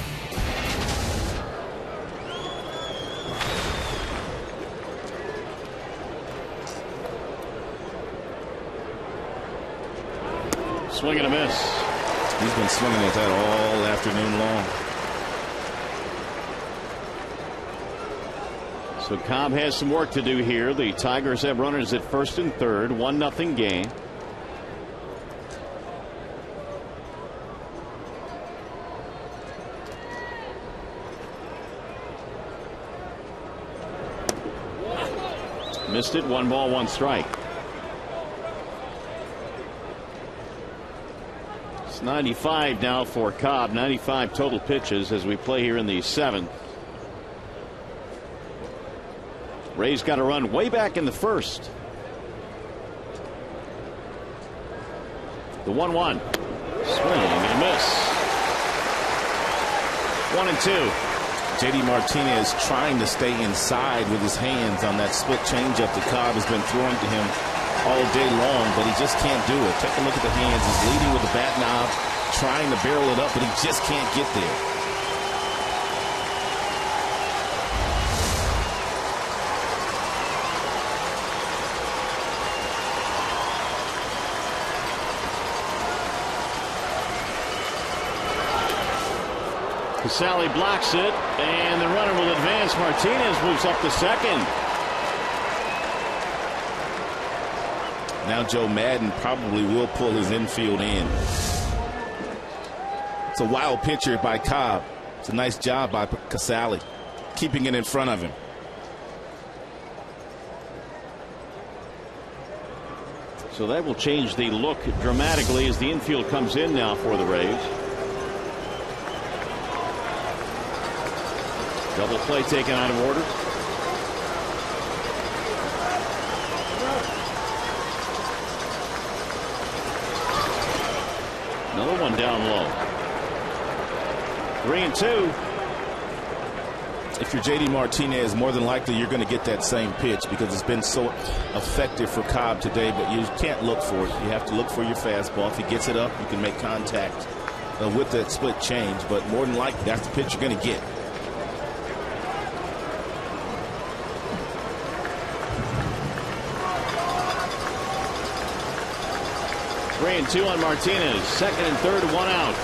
Swing and a miss. He's been swinging at that all afternoon long. So Cobb has some work to do here. The Tigers have runners at first and third. 1-0 game. Missed it. 1 ball, 1 strike. It's 95 now for Cobb. 95 total pitches as we play here in the 7th. Rays got a run way back in the first. The 1-1. Swing and a miss. 1-2. J.D. Martinez trying to stay inside with his hands on that split changeup that Cobb has been throwing to him all day long, but he just can't do it. Take a look at the hands. He's leading with the bat knob, trying to barrel it up, but he just can't get there. Casale blocks it, and the runner will advance. Martinez moves up to second. Now Joe Madden probably will pull his infield in. It's a wild pitcher by Cobb. It's a nice job by Casale, keeping it in front of him. So that will change the look dramatically as the infield comes in now for the Rays. Double play taken out of order. Another one down low. 3-2. If you're J.D. Martinez, more than likely you're going to get that same pitch because it's been so effective for Cobb today, but you can't look for it. You have to look for your fastball. If he gets it up, you can make contact with that split change, but more than likely that's the pitch you're going to get. 3-2 on Martinez. Second and third, 1 out.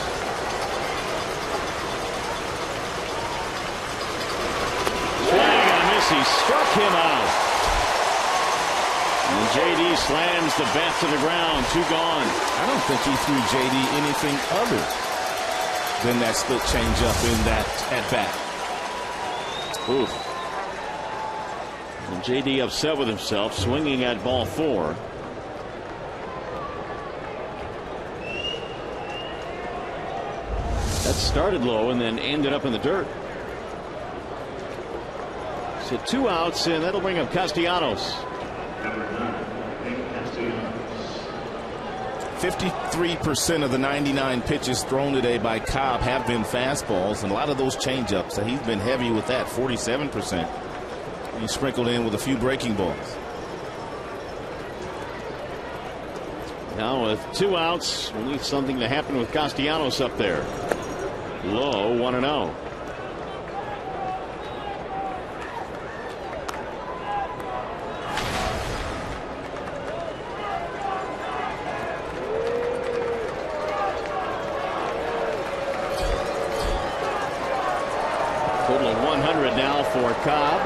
Swing and a miss. He struck him out. And J.D. slams the bat to the ground. 2 gone. I don't think he threw J.D. anything other than that split changeup in that at bat. Oof. And J.D. upset with himself, swinging at ball 4. started low and then ended up in the dirt. So 2 outs, and that'll bring up Castellanos. 53% of the 99 pitches thrown today by Cobb have been fastballs, and a lot of those changeups. So he's been heavy with that, 47%. And he sprinkled in with a few breaking balls. Now with 2 outs, we need something to happen with Castellanos up there. Low, 1-0. Total of 100 now for Cobb.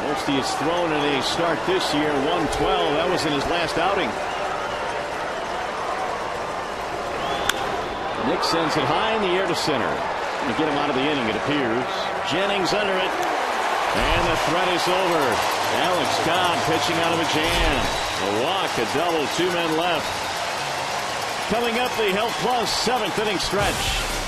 Most he has thrown in a start this year, 112. That was in his last outing. Nick sends it high in the air to center. To get him out of the inning, it appears. Jennings under it. And the threat is over. Alex Cobb pitching out of a jam. A walk, a double, 2 men left. Coming up, the Health Plus 7th inning stretch.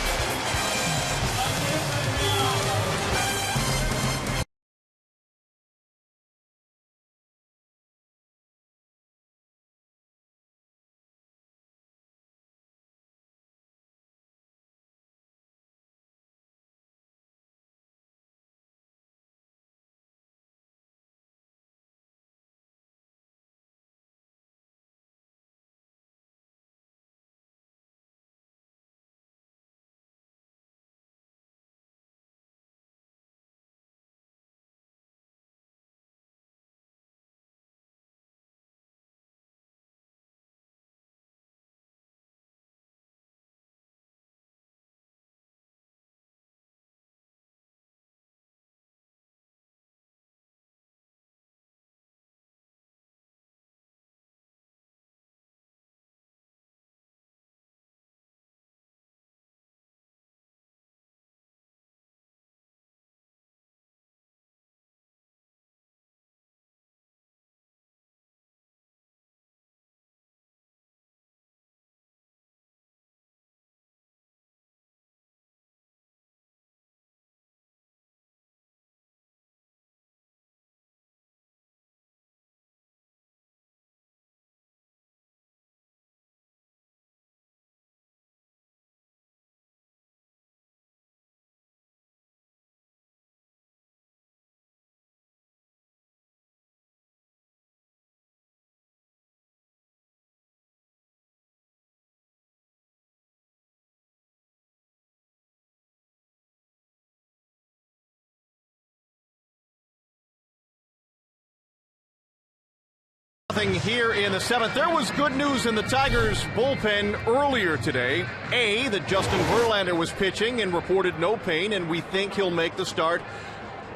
Here in the 7th. There was good news in the Tigers bullpen earlier today. That Justin Verlander was pitching and reported no pain, and we think he'll make the start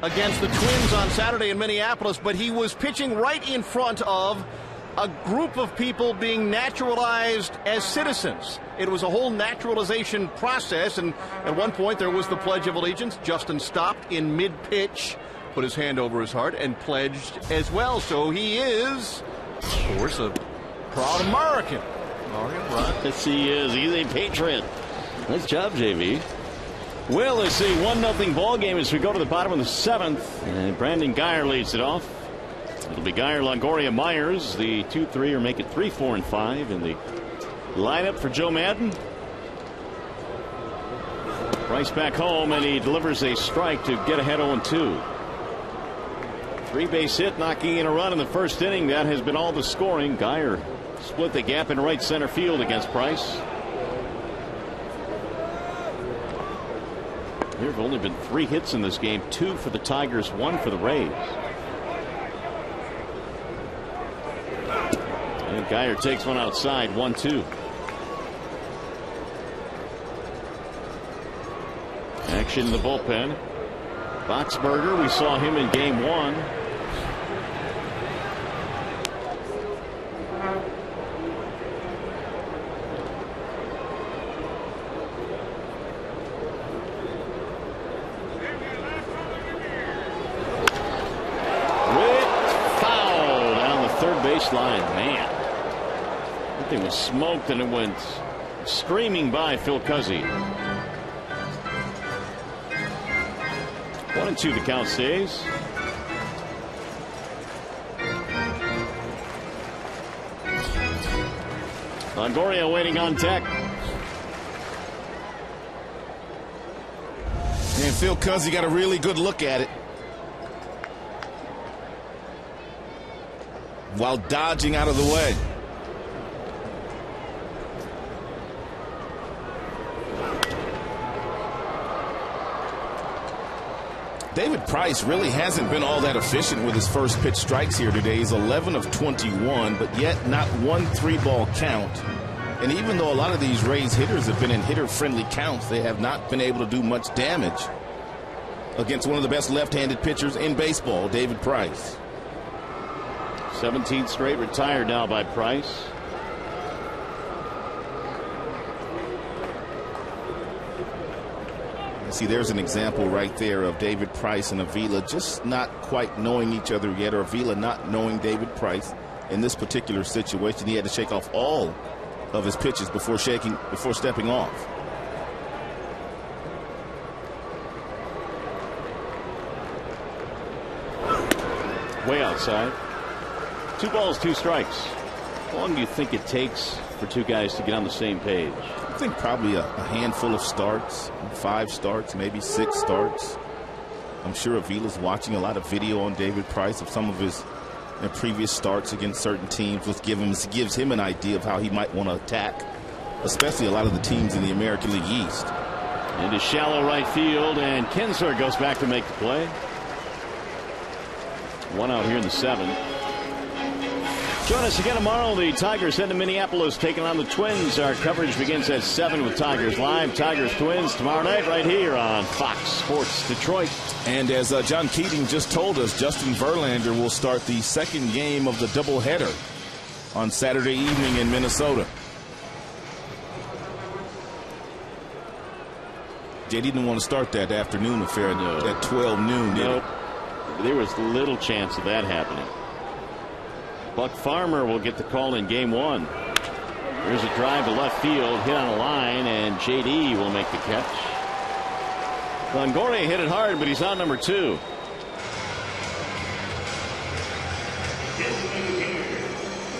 against the Twins on Saturday in Minneapolis, but he was pitching right in front of a group of people being naturalized as citizens. It was a whole naturalization process, and at one point there was the Pledge of Allegiance. Justin stopped in mid-pitch, put his hand over his heart, and pledged as well. So he is, of course, a proud American. Yes, he is. He's a patriot. Nice job, JV. Well, it's a 1-0 ball game as we go to the bottom of the 7th. And Brandon Geyer leads it off. It'll be Geyer, Longoria, Myers. The 2-3 or make it 3, 4, and 5 in the lineup for Joe Madden. Price back home, and he delivers a strike to get ahead 0-2. 3-base hit, knocking in a run in the first inning. That has been all the scoring. Geyer split the gap in right center field against Price. There have only been 3 hits in this game, 2 for the Tigers, 1 for the Rays. And Geyer takes one outside, 1-2. Action in the bullpen. Boxberger, we saw him in game 1. Line, man, that thing was smoked and it went screaming by Phil Cuzzy. 1-2 the count stays. Longoria waiting on deck. And Phil Cuzzy got a really good look at it while dodging out of the way. David Price really hasn't been all that efficient with his first pitch strikes here today. He's 11 of 21, but yet not one 3-ball count. And even though a lot of these Rays hitters have been in hitter-friendly counts, they have not been able to do much damage against one of the best left-handed pitchers in baseball, David Price. 17th straight retired now by Price. See, there's an example right there of David Price and Avila just not quite knowing each other yet, or Avila not knowing David Price. In this particular situation, he had to shake off all of his pitches before stepping off. Way outside. 2 balls, 2 strikes. How long do you think it takes for two guys to get on the same page? I think probably a handful of starts, 5 starts, maybe 6 starts. I'm sure Avila's watching a lot of video on David Price of some of his previous starts against certain teams, which gives him an idea of how he might want to attack, especially a lot of the teams in the American League East. Into shallow right field, and Kinsler goes back to make the play. 1 out here in the 7th. Join us again tomorrow. The Tigers head to Minneapolis, taking on the Twins. Our coverage begins at 7 with Tigers Live. Tigers Twins tomorrow night right here on Fox Sports Detroit. And as John Keating just told us, Justin Verlander will start the 2nd game of the doubleheader on Saturday evening in Minnesota. JD didn't want to start that afternoon affair at 12 noon. Nope. There was little chance of that happening. Buck Farmer will get the call in game 1. There's a drive to left field, hit on a line, and JD will make the catch. Longoria hit it hard, but he's on number 2.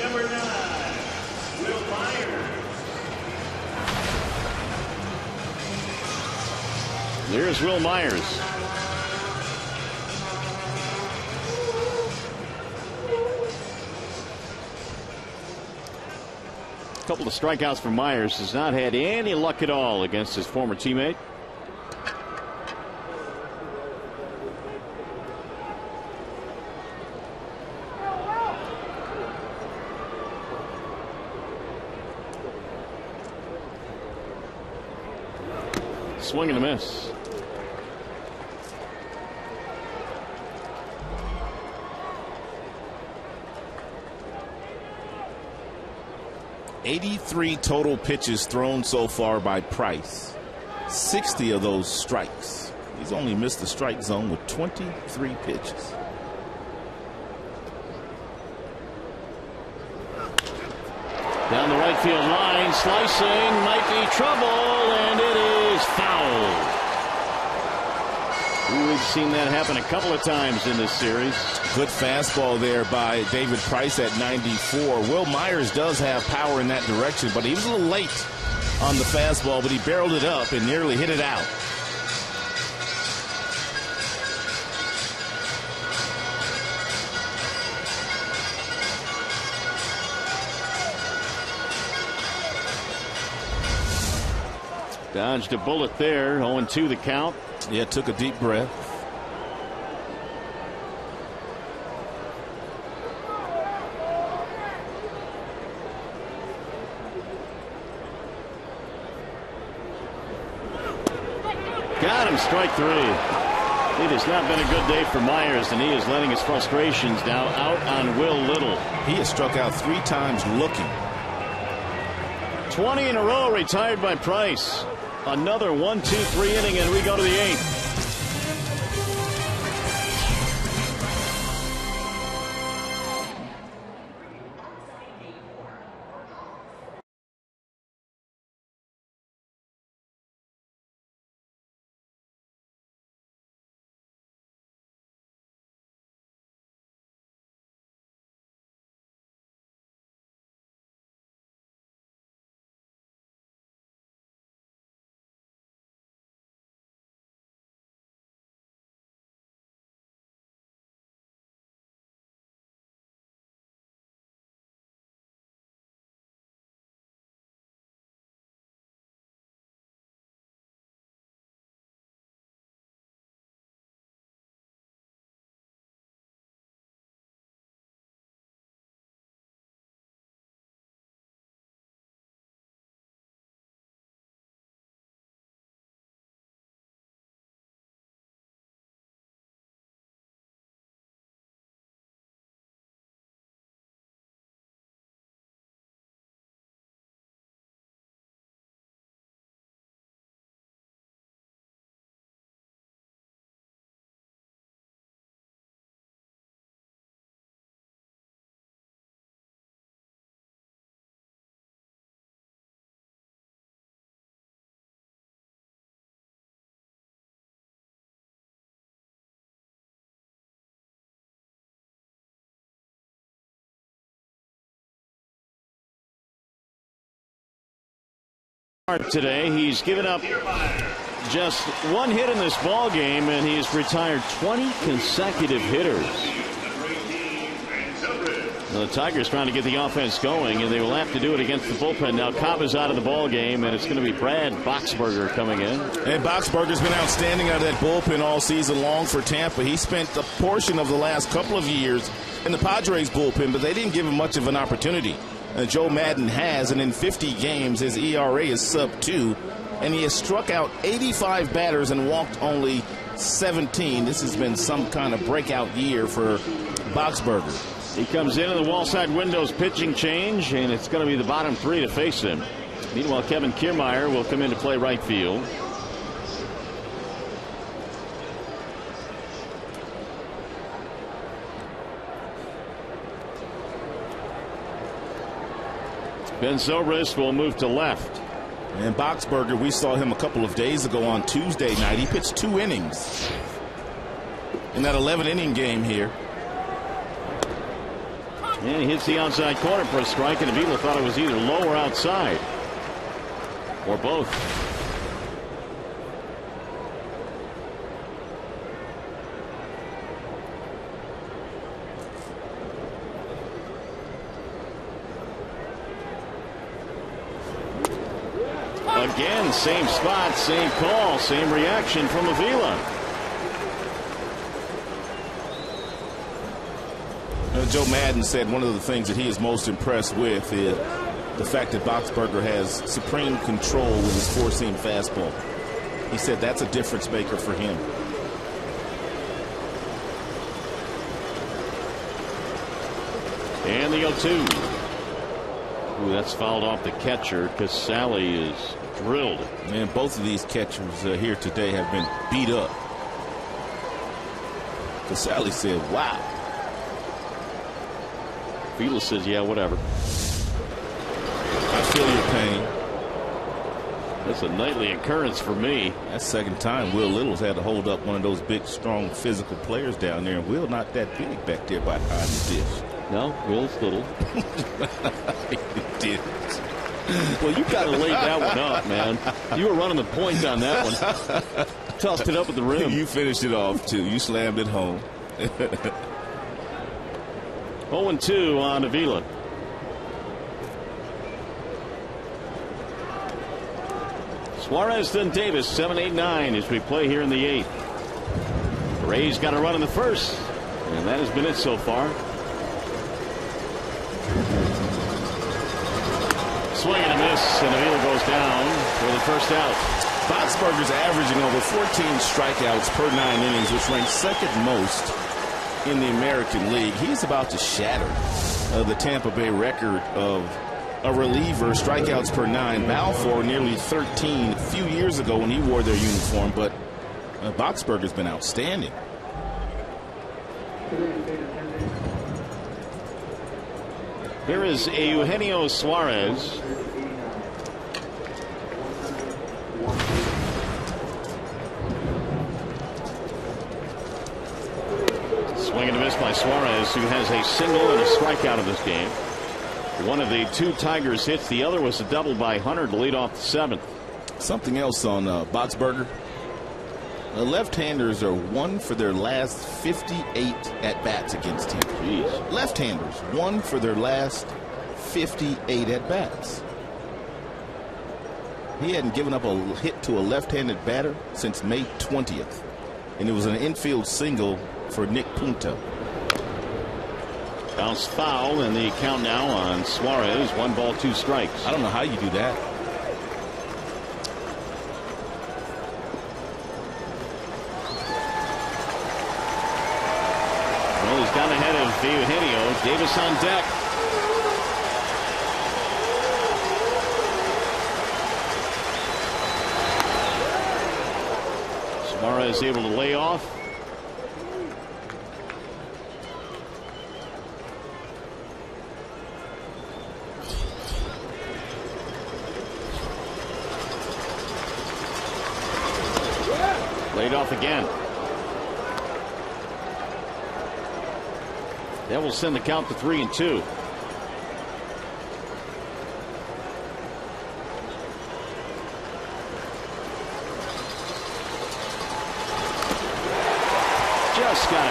Number 9, Will Myers. There's Will Myers. A couple of strikeouts for Myers. Has not had any luck at all against his former teammate. Swing and a miss. '83 total pitches thrown so far by Price. 60 of those strikes. He's only missed the strike zone with 23 pitches. Down the right field line, slicing, might be trouble, and it is foul. We've seen that happen a couple of times in this series. Good fastball there by David Price at 94. Will Myers does have power in that direction, but he was a little late on the fastball, but he barreled it up and nearly hit it out. Dodged a bullet there. 0-2 the count. Yeah, took a deep breath. Got him, strike 3. It has not been a good day for Myers, and he is letting his frustrations now out on Will Little. He has struck out 3 times looking. 20 in a row retired by Price. Another 1-2-3 inning, and we go to the 8th. Today, he's given up just one hit in this ball game, and he's retired 20 consecutive hitters. Now, the Tigers trying to get the offense going, and they will have to do it against the bullpen. Now Cava's out of the ball game, and it's going to be Brad Boxberger coming in. And Boxberger's been outstanding out of that bullpen all season long for Tampa. He spent a portion of the last couple of years in the Padres bullpen, but they didn't give him much of an opportunity. Joe Maddon has, and in 50 games, his ERA is sub-2, and he has struck out 85 batters and walked only 17. This has been some kind of breakout year for Boxberger. He comes in the wall side window's pitching change, and it's going to be the bottom three to face him. Meanwhile, Kevin Kiermaier will come in to play right field. Ben Zobrist will move to left. And Boxberger, we saw him a couple of days ago on Tuesday night. He pitched 2 innings in that 11-inning game here. And he hits the outside corner for a strike, and Avila thought it was either low or outside, or both. Again, same spot, same call, same reaction from Avila. Joe Maddon said one of the things that he is most impressed with is the fact that Boxberger has supreme control with his four-seam fastball. He said that's a difference maker for him. And the 0-2. Ooh, that's fouled off the catcher because Sally is drilled. Man, both of these catchers here today have been beat up. Because Sally said, wow. Vila says, yeah, whatever. I feel your pain. That's a nightly occurrence for me. That's the second time Will Little's had to hold up one of those big, strong, physical players down there. And Will not that big back there behind the dish. No, Will's little. He did. Well, you got to lay that one up, man. You were running the point on that one. Tossed it up at the rim. You finished it off, too. You slammed it home. 0-2 on Avila. Suarez then Davis, 7, 8, 9 as we play here in the 8th. The Rays got a run in the first, and that has been it so far. Swing and a miss, and Avila goes down for the first out. Boxberger's averaging over 14 strikeouts per 9 innings, which ranks second most in the American League. He's about to shatter the Tampa Bay record of a reliever strikeouts per 9. Balfour nearly 13 a few years ago when he wore their uniform, but Boxberger's been outstanding. Here is Eugenio Suarez. Swing and a miss by Suarez, who has a single and a strikeout of this game. One of the 2 Tigers hits, the other was a double by Hunter to lead off the 7th. Something else on Boxberger. The left-handers are 1 for their last 58 at-bats against him. Jeez. Left-handers, 1 for their last 58 at-bats. He hadn't given up a hit to a left-handed batter since May 20th. And it was an infield single for Nick Punto. Bounce foul, and the count now on Suarez. 1 ball, 2 strikes. I don't know how you do that. Well, he's got ahead of Eugenio. Davis on deck. Suarez able to lay off. Laid off again. That will send the count to 3-2.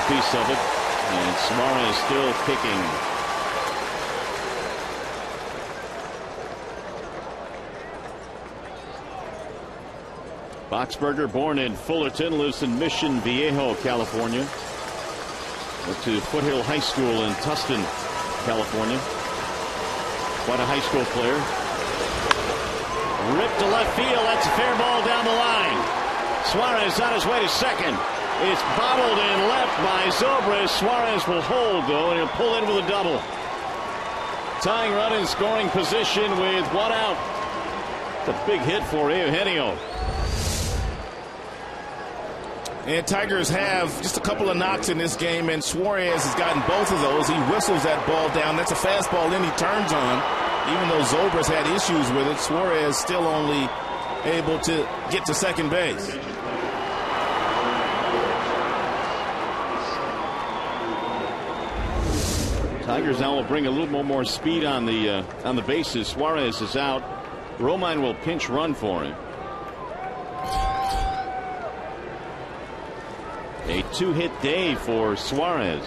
piece of it. And Suarez still kicking. Boxberger, born in Fullerton, lives in Mission Viejo, California. Went to Foothill High School in Tustin, California. Quite a high school player. Ripped to left field. That's a fair ball down the line. Suarez on his way to second. It's bobbled in left by Zobrist. Suarez will hold, though, and he'll pull in with a double. Tying run in scoring position with one out. It's a big hit for Eugenio. And Tigers have just a couple of knocks in this game, and Suarez has gotten both of those. He whistles that ball down. That's a fastball, then he turns on. Even though Zobrist had issues with it, Suarez still only able to get to second base. Tigers now will bring a little more speed on the bases. Suarez is out. Romine will pinch run for him. A two-hit day for Suarez.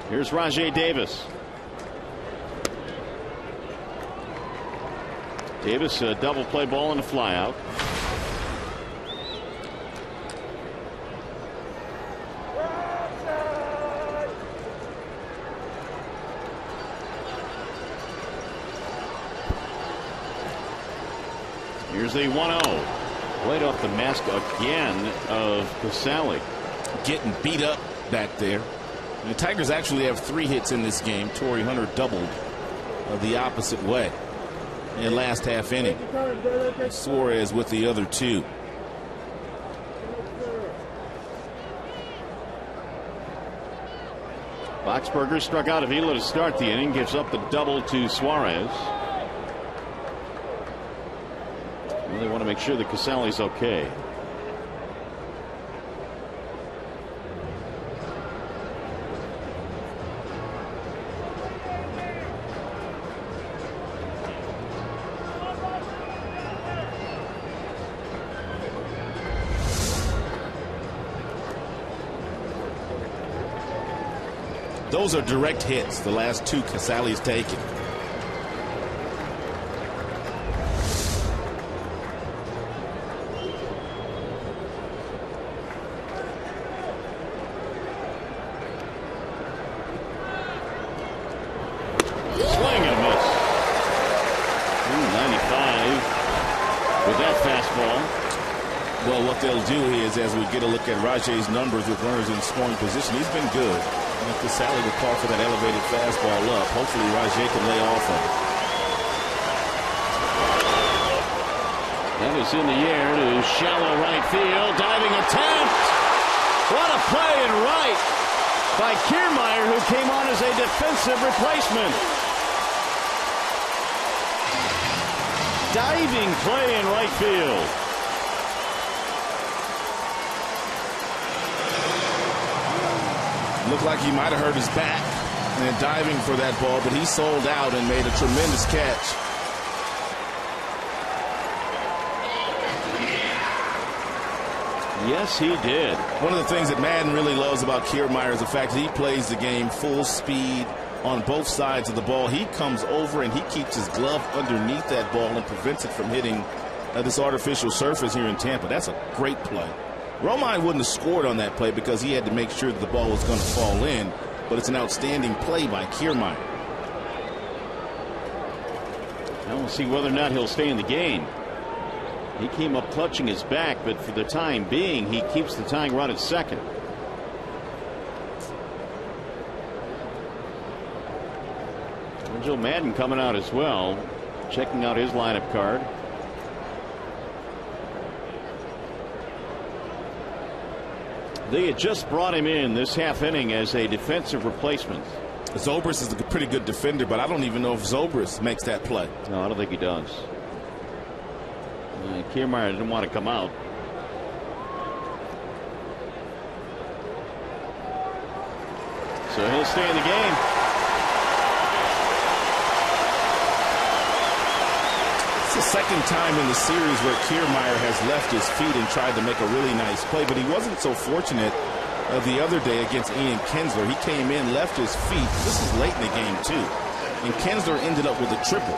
Here's Rajai Davis. Davis, a double play ball and a flyout. Here's a 1-0. Right off the mask again of Casale. Getting beat up back there. And the Tigers actually have 3 hits in this game. Torrey Hunter doubled the opposite way in last half inning. And Suarez with the other 2. Boxberger struck out Avila to start the inning. Gives up the double to Suarez. They want to make sure that Casale's okay. Those are direct hits, the last 2 Casale's taken. As we get a look at Rajai's numbers with runners in scoring position, he's been good. And if Casale will call for that elevated fastball up, hopefully Rajai can lay off of it. That is in the air to shallow right field. Diving attempt. What a play in right by Kiermaier, who came on as a defensive replacement. Diving play in right field. Looked like he might have hurt his back and diving for that ball, but he sold out and made a tremendous catch. Yes, he did. One of the things that Madden really loves about Kiermaier is the fact that he plays the game full speed on both sides of the ball. He comes over and he keeps his glove underneath that ball and prevents it from hitting this artificial surface here in Tampa. That's a great play. Romine wouldn't have scored on that play because he had to make sure that the ball was going to fall in, but it's an outstanding play by Kiermaier. Now we'll see whether or not he'll stay in the game. He came up clutching his back, but for the time being, he keeps the tying run at second. And Joe Madden coming out as well, checking out his lineup card. They had just brought him in this half inning as a defensive replacement. Zobrist is a pretty good defender, but I don't even know if Zobrist makes that play. No, I don't think he does. Kiermaier didn't want to come out. So he'll stay in the game. It's the second time in the series where Kiermaier has left his feet and tried to make a really nice play, but he wasn't so fortunate the other day against Ian Kinsler. He came in, left his feet. This is late in the game, too. And Kinsler ended up with a triple.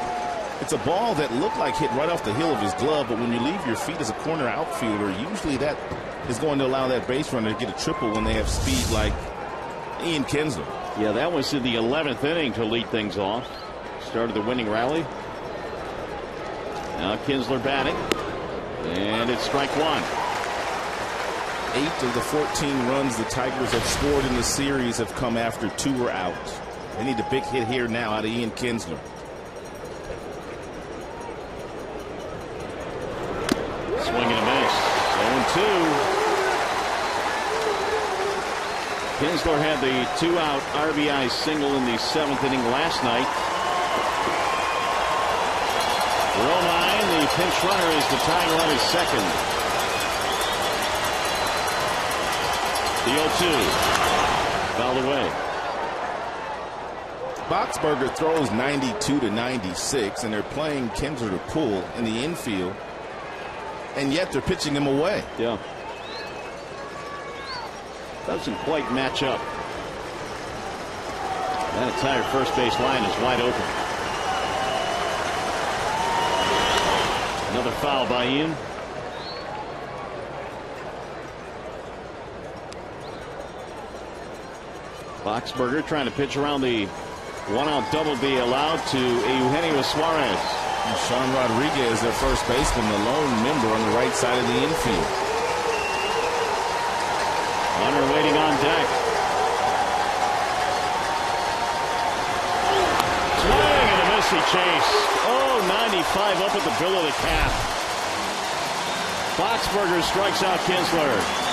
It's a ball that looked like hit right off the heel of his glove, but when you leave your feet as a corner outfielder, usually that is going to allow that base runner to get a triple when they have speed like Ian Kinsler. Yeah, that was in the 11th inning to lead things off. Started the winning rally. Now Kinsler batting. And it's strike one. 8 of the 14 runs the Tigers have scored in the series have come after 2 were out. They need a big hit here now out of Ian Kinsler. Swing and a miss. 0-2. Kinsler had the 2-out RBI single in the 7th inning last night. Romine, the pinch runner, is the tying run is second. The 0-2. Fouled away. Boxberger throws 92 to 96, and they're playing Kinsler to pull in the infield, and yet they're pitching him away. Yeah. Doesn't quite match up. That entire first base line is wide open. Another foul by Ian. Boxberger trying to pitch around the 1-out double be allowed to Eugenio Suarez. And Sean Rodriguez, their first baseman, the lone member on the right side of the infield. Runner waiting on deck. Swing and a missy chase. Oh, 95 up at the bill of the cap. Boxberger strikes out Kinsler.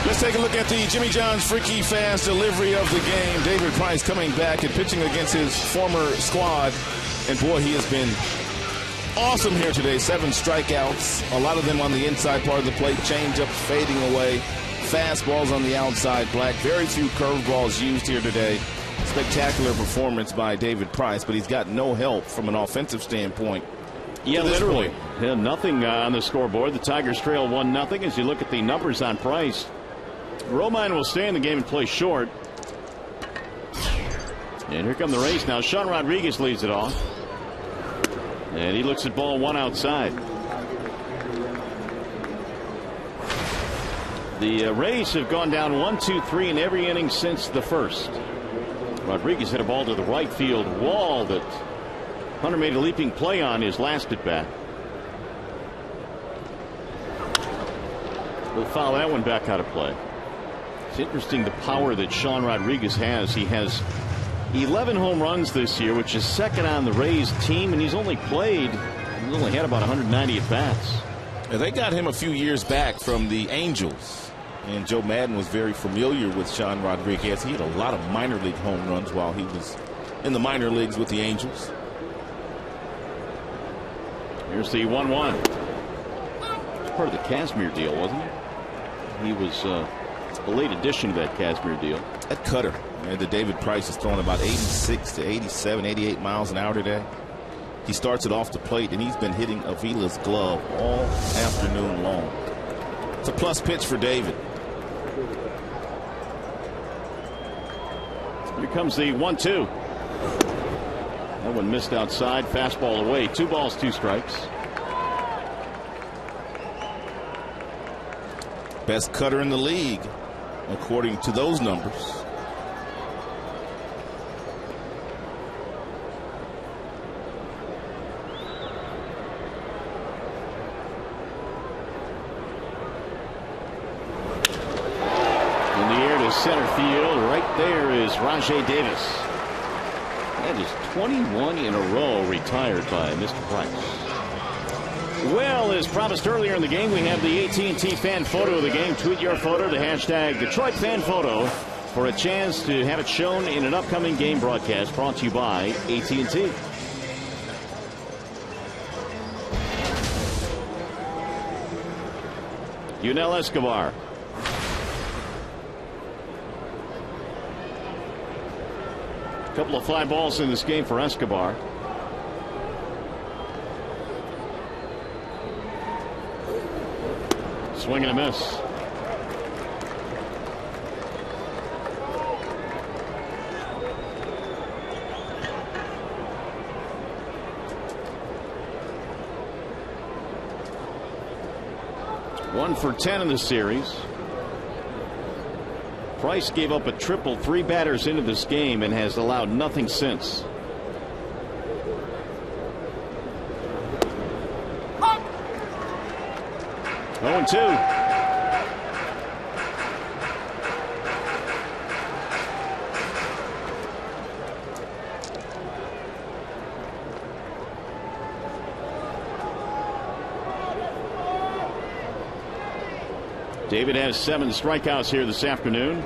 Let's take a look at the Jimmy John's Freaky Fast delivery of the game. David Price coming back and pitching against his former squad. And boy, he has been awesome here today. 7 strikeouts, a lot of them on the inside part of the plate. Changeups fading away. Fastballs on the outside black. Very few curveballs used here today. Spectacular performance by David Price, but he's got no help from an offensive standpoint. Yeah, literally. Yeah, nothing on the scoreboard. The Tigers trail 1-0 as you look at the numbers on Price. Romine will stay in the game and play short. And here come the Rays now. Sean Rodriguez leads it off. And he looks at ball 1 outside. The Rays have gone down 1-2-3 in every inning since the first. Rodriguez hit a ball to the right field wall that Hunter made a leaping play on his last at bat. We'll foul that one back out of play. It's interesting the power that Sean Rodriguez has. He has 11 home runs this year, which is second on the Rays team, and he's only had about 190 at-bats. Yeah, they got him a few years back from the Angels, and Joe Maddon was very familiar with Sean Rodriguez. He had a lot of minor league home runs while he was in the minor leagues with the Angels. Here's the 1-1. It's part of the Kazmir deal, wasn't it? He was a late addition to that Kazmir deal. That cutter, man, the David Price is throwing about 86 to 87, 88 miles an hour today. He starts it off the plate, and he's been hitting Avila's glove all afternoon long. It's a plus pitch for David. Here comes the 1-2. That one missed outside. Fastball away. 2 balls, 2 strikes. Best cutter in the league, according to those numbers. In the air to center field. Right there is Rajai Davis. That is 21 in a row retired by Mr. Price. Well, as promised earlier in the game, we have the AT&T fan photo of the game. Tweet your photo to hashtag Detroit Fan Photo for a chance to have it shown in an upcoming game broadcast brought to you by AT&T. Yunel Escobar. A couple of fly balls in this game for Escobar. Swing and a miss. One for 10 in the series. Price gave up a triple 3 batters into this game and has allowed nothing since. Oh, and 2. David has 7 strikeouts here this afternoon.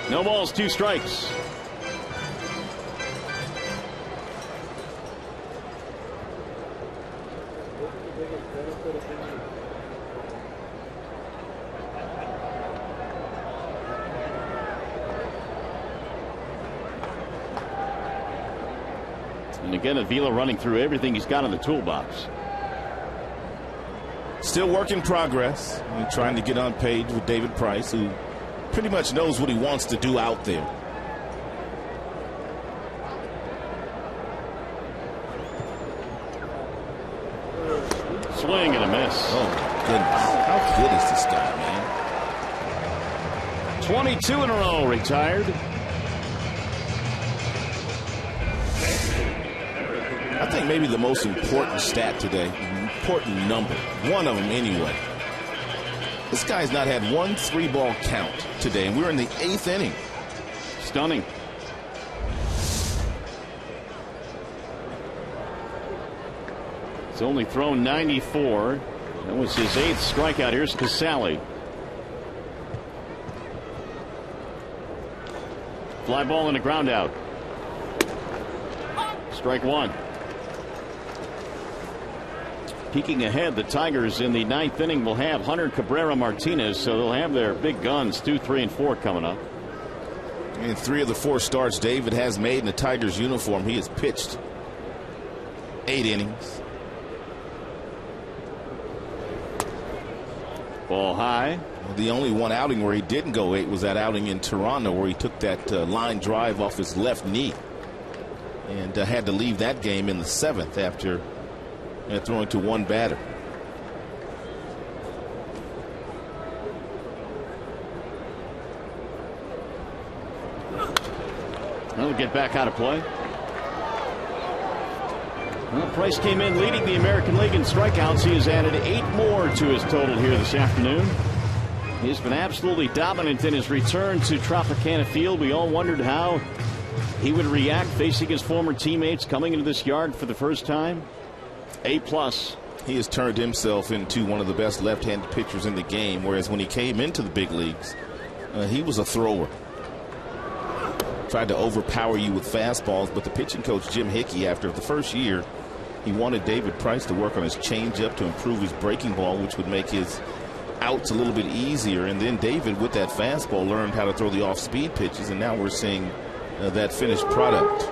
No balls, 2 strikes. And again, Avila running through everything he's got in the toolbox. Still work in progress. And trying to get on page with David Price, who pretty much knows what he wants to do out there. Swing and a miss. Oh, my goodness. How good is this guy, man? 22 in a row retired. I think maybe the most important stat today, important number, one of them anyway. This guy's not had one 3-ball count today, and we're in the 8th inning. Stunning. He's only thrown 94. That was his 8th strikeout. Here's Casale. Fly ball and a ground out. Strike 1. Peeking ahead, the Tigers in the 9th inning will have Hunter Cabrera Martinez, so they'll have their big guns 2, 3, and 4 coming up. In 3 of the 4 starts David has made in the Tigers uniform, he has pitched 8 innings. Ball high. The only one outing where he didn't go 8 was that outing in Toronto, where he took that line drive off his left knee and had to leave that game in the 7th after throwing to one batter. He'll get back out of play. Well, Price came in leading the American League in strikeouts. He has added 8 more to his total here this afternoon. He's been absolutely dominant in his return to Tropicana Field. We all wondered how he would react facing his former teammates coming into this yard for the first time. A+. He has turned himself into one of the best left-handed pitchers in the game, whereas when he came into the big leagues, he was a thrower. Tried to overpower you with fastballs, but the pitching coach, Jim Hickey, after the first year, he wanted David Price to work on his changeup to improve his breaking ball, which would make his outs a little bit easier. And then David, with that fastball, learned how to throw the off-speed pitches, and now we're seeing that finished product.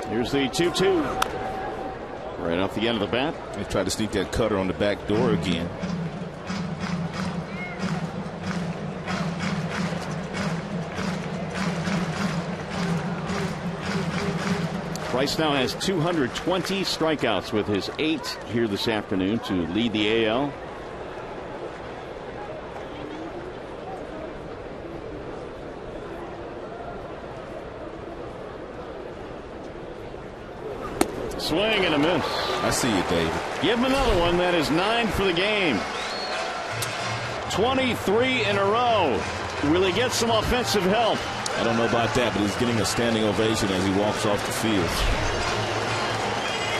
Here's the 2-2. Right off the end of the bat. He tried to sneak that cutter on the back door again. Price now has 220 strikeouts with his 8 here this afternoon to lead the AL. Swing and a miss. I see you, David. Give him another one. That is 9 for the game. 23 in a row. Will he get some offensive help? I don't know about that, but he's getting a standing ovation as he walks off the field.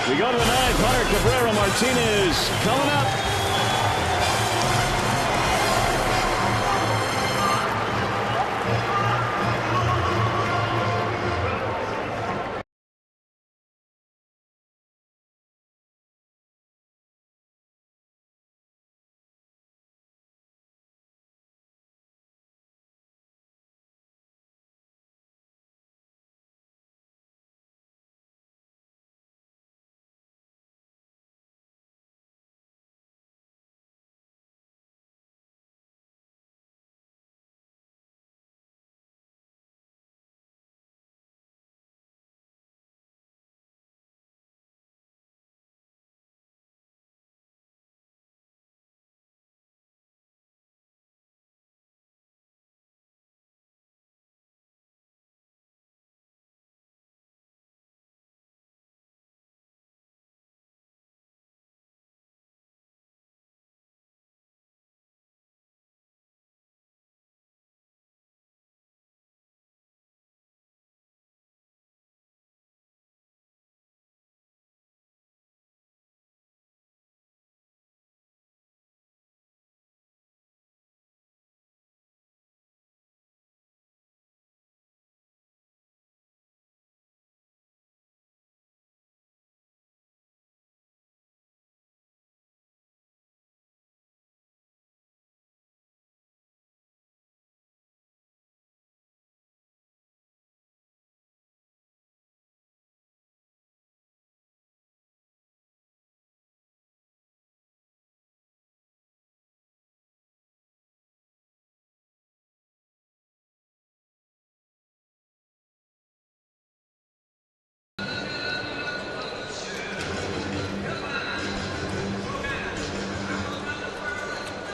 We go to the 9th. Hunter Cabrera Martinez coming up.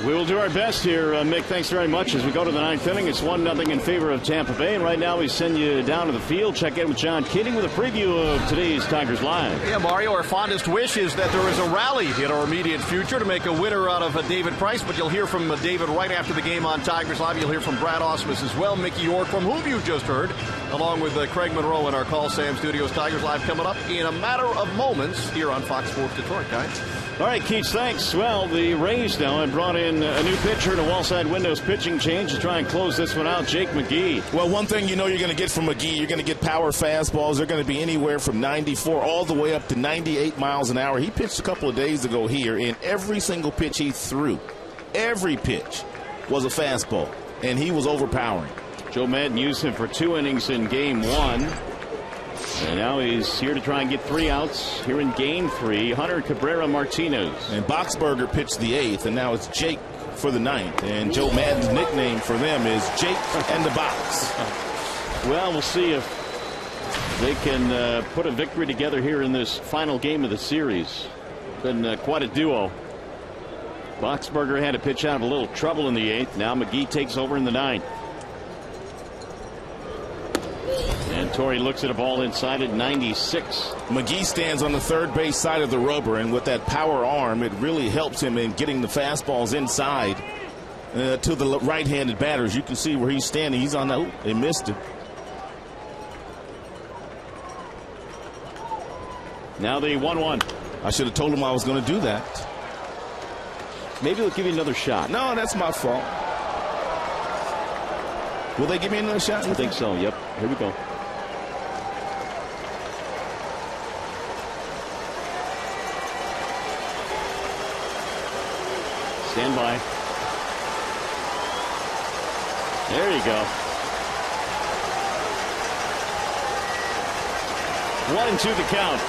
We will do our best here, Mick. Thanks very much. As we go to the 9th inning, it's 1-0 in favor of Tampa Bay. And right now we send you down to the field. Check in with John Keating with a preview of today's Tigers Live. Yeah, Mario, our fondest wish is that there is a rally in our immediate future to make a winner out of David Price. But you'll hear from David right after the game on Tigers Live. You'll hear from Brad Ausmus as well, Mickey York, from whom you just heard, along with Craig Monroe in our Call Sam Studios. Tigers Live coming up in a matter of moments here on Fox Sports Detroit, guys. All right, Keats, thanks. Well, the Rays now have brought in a new pitcher and a Wallside Windows pitching change to try and close this one out, Jake McGee. Well, one thing you know you're going to get from McGee, you're going to get power fastballs. They're going to be anywhere from 94 all the way up to 98 miles an hour. He pitched a couple of days ago here, and every single pitch he threw, every pitch was a fastball, and he was overpowering. Joe Madden used him for 2 innings in Game 1. And now he's here to try and get 3 outs here in Game 3. Hunter Cabrera Martinez. And Boxberger pitched the 8th, and now it's Jake for the 9th. And Joe Madden's nickname for them is Jake and the Box. Well, we'll see if they can put a victory together here in this final game of the series. Been quite a duo. Boxberger had to pitch out of a little trouble in the 8th. Now McGee takes over in the 9th. Torrey looks at a ball inside at 96. McGee stands on the third base side of the rubber, and with that power arm, it really helps him in getting the fastballs inside to the right-handed batters. You can see where he's standing. He's on that. They missed it. Now the 1-1. I should have told him I was going to do that. Maybe they'll give you another shot. No, that's my fault. Will they give me another shot? I think so. Yep. Here we go. Stand by. There you go. 1-2 the count.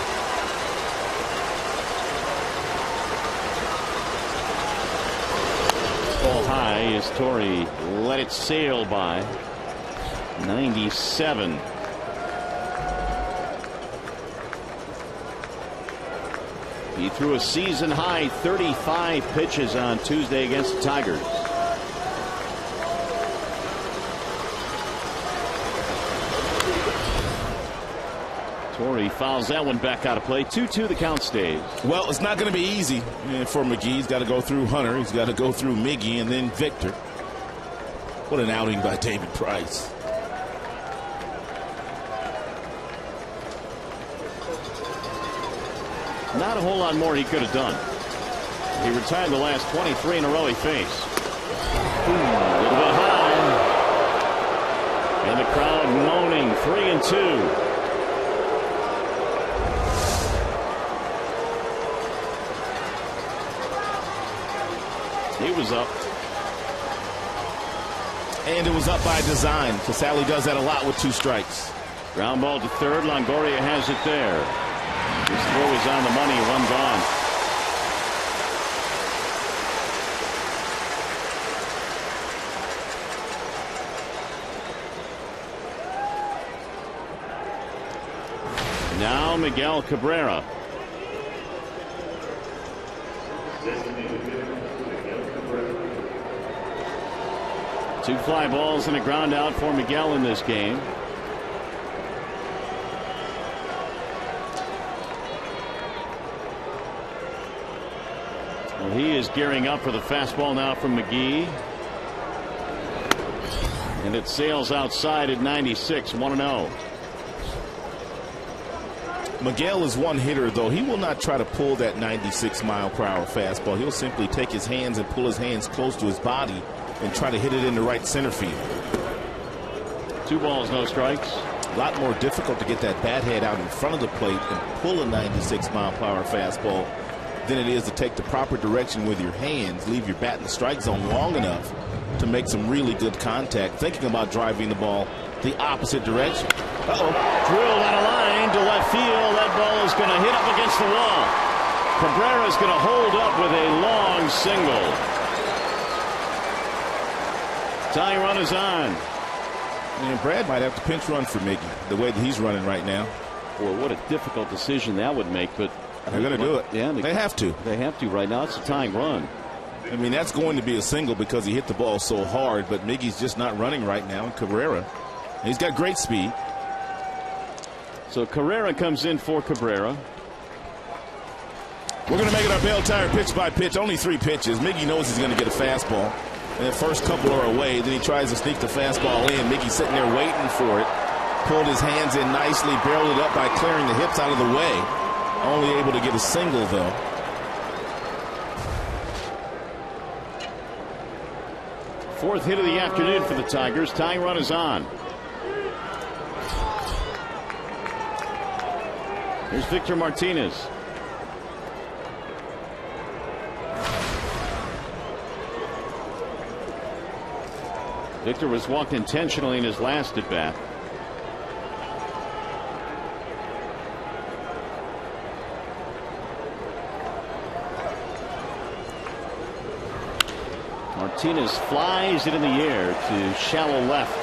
Ball high as Torrey let it sail by. 97. He threw a season high 35 pitches on Tuesday against the Tigers. Torrey fouls that one back out of play. 2-2 the count stays. Well, it's not going to be easy for McGee. He's got to go through Hunter. He's got to go through Miggy and then Victor. What an outing by David Price. Not a whole lot more he could have done. He retired the last 23 in a row he faced. A little bit high. And the crowd moaning. 3-2. He was up. And it was up by design, because Sally does that a lot with 2 strikes. Ground ball to third. Longoria has it there. His throw is on the money. 1 gone. Now Miguel Cabrera. Two fly balls and a ground out for Miguel in this game. Well, he is gearing up for the fastball now from McGee. And it sails outside at 96, 1-0. Miguel is one hitter, though. He will not try to pull that 96-mile-per-hour fastball. He'll simply take his hands and pull his hands close to his body and try to hit it in the right center field. 2 balls, no strikes. A lot more difficult to get that bat head out in front of the plate and pull a 96-mile-per-hour fastball than it is to take the proper direction with your hands, leave your bat in the strike zone long enough to make some really good contact, thinking about driving the ball the opposite direction. Uh-oh. Drilled on a line to left field. That ball is going to hit up against the wall. Cabrera is going to hold up with a long single. Tying run is on. And Brad might have to pinch run for Miggy, the way that he's running right now. Boy, what a difficult decision that would make, but they're going to do it. Yeah, they have to. They have to right now. It's a tying run. I mean, that's going to be a single because he hit the ball so hard, but Miggy's just not running right now. And Cabrera, he's got great speed. So Carrera comes in for Cabrera. We're going to make it our bell tire pitch by pitch. Only 3 pitches. Miggy knows he's going to get a fastball. And the first couple are away. Then he tries to sneak the fastball in. Miggy's sitting there waiting for it. Pulled his hands in nicely, barreled it up by clearing the hips out of the way. Only able to get a single, though. Fourth hit of the afternoon for the Tigers. Tying run is on. Here's Victor Martinez. Victor was walked intentionally in his last at bat. Martinez flies it in the air to shallow left.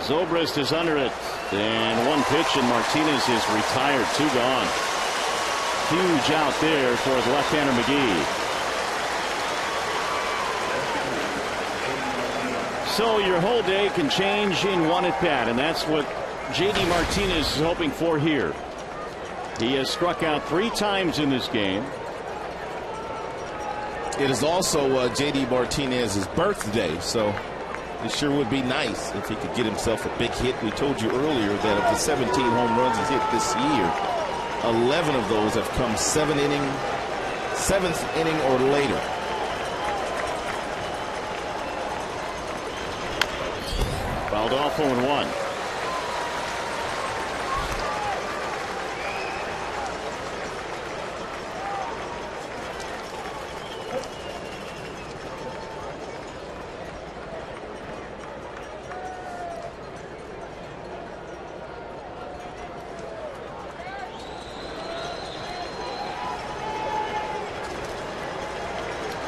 Zobrist is under it. And 1 pitch, and Martinez is retired. 2 gone. Huge out there for the left-hander McGee. So your whole day can change in 1 at bat, and that's what J.D. Martinez is hoping for here. He has struck out 3 times in this game. It is also J.D. Martinez's birthday, so it sure would be nice if he could get himself a big hit. We told you earlier that of the 17 home runs he's hit this year, 11 of those have come 7th inning or later. Fouled off 0-1.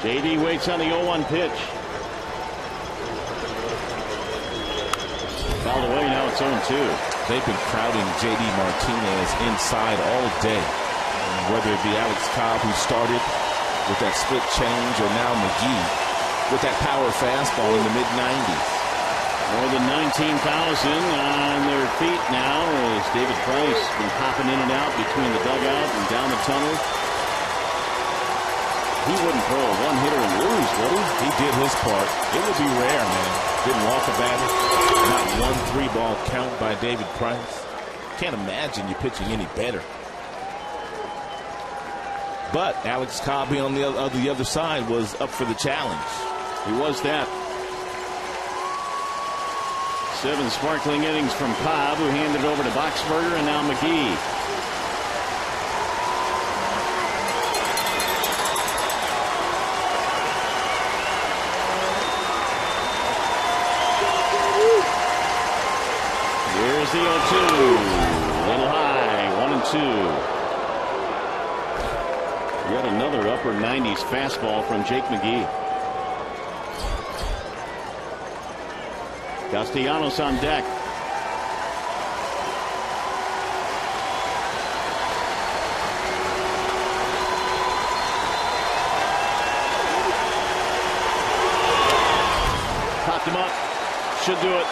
J.D. waits on the 0-1 pitch. Fouled away, now it's 0-2. They've been crowding J.D. Martinez inside all day. Whether it be Alex Cobb, who started with that split change, or now McGee with that power fastball in the mid-90s. More than 19,000 on their feet now as David Price been hopping in and out between the dugout and down the tunnel. He wouldn't throw a one-hitter and lose, would he? He did his part. It would be rare, man. Didn't walk a batter. Not one 3-ball count by David Price. Can't imagine you pitching any better. But Alex Cobb on the other side was up for the challenge. He was that. 7 sparkling innings from Cobb, who handed over to Boxberger, and now McGee. Here's the 0-2. A little high, 1-2. Yet another upper 90s fastball from Jake McGee. Castellanos on deck. Popped him up. Should do it.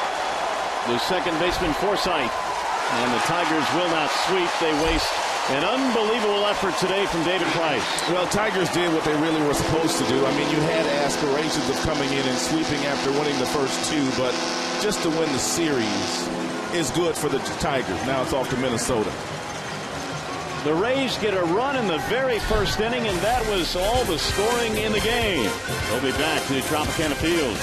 The second baseman Forsythe. And the Tigers will not sweep. They waste an unbelievable effort today from David Price. Well, Tigers did what they really were supposed to do. I mean, you had aspirations of coming in and sweeping after winning the first 2, but just to win the series is good for the Tigers. Now it's off to Minnesota. The Rays get a run in the very first inning, and that was all the scoring in the game. They'll be back to Tropicana Field.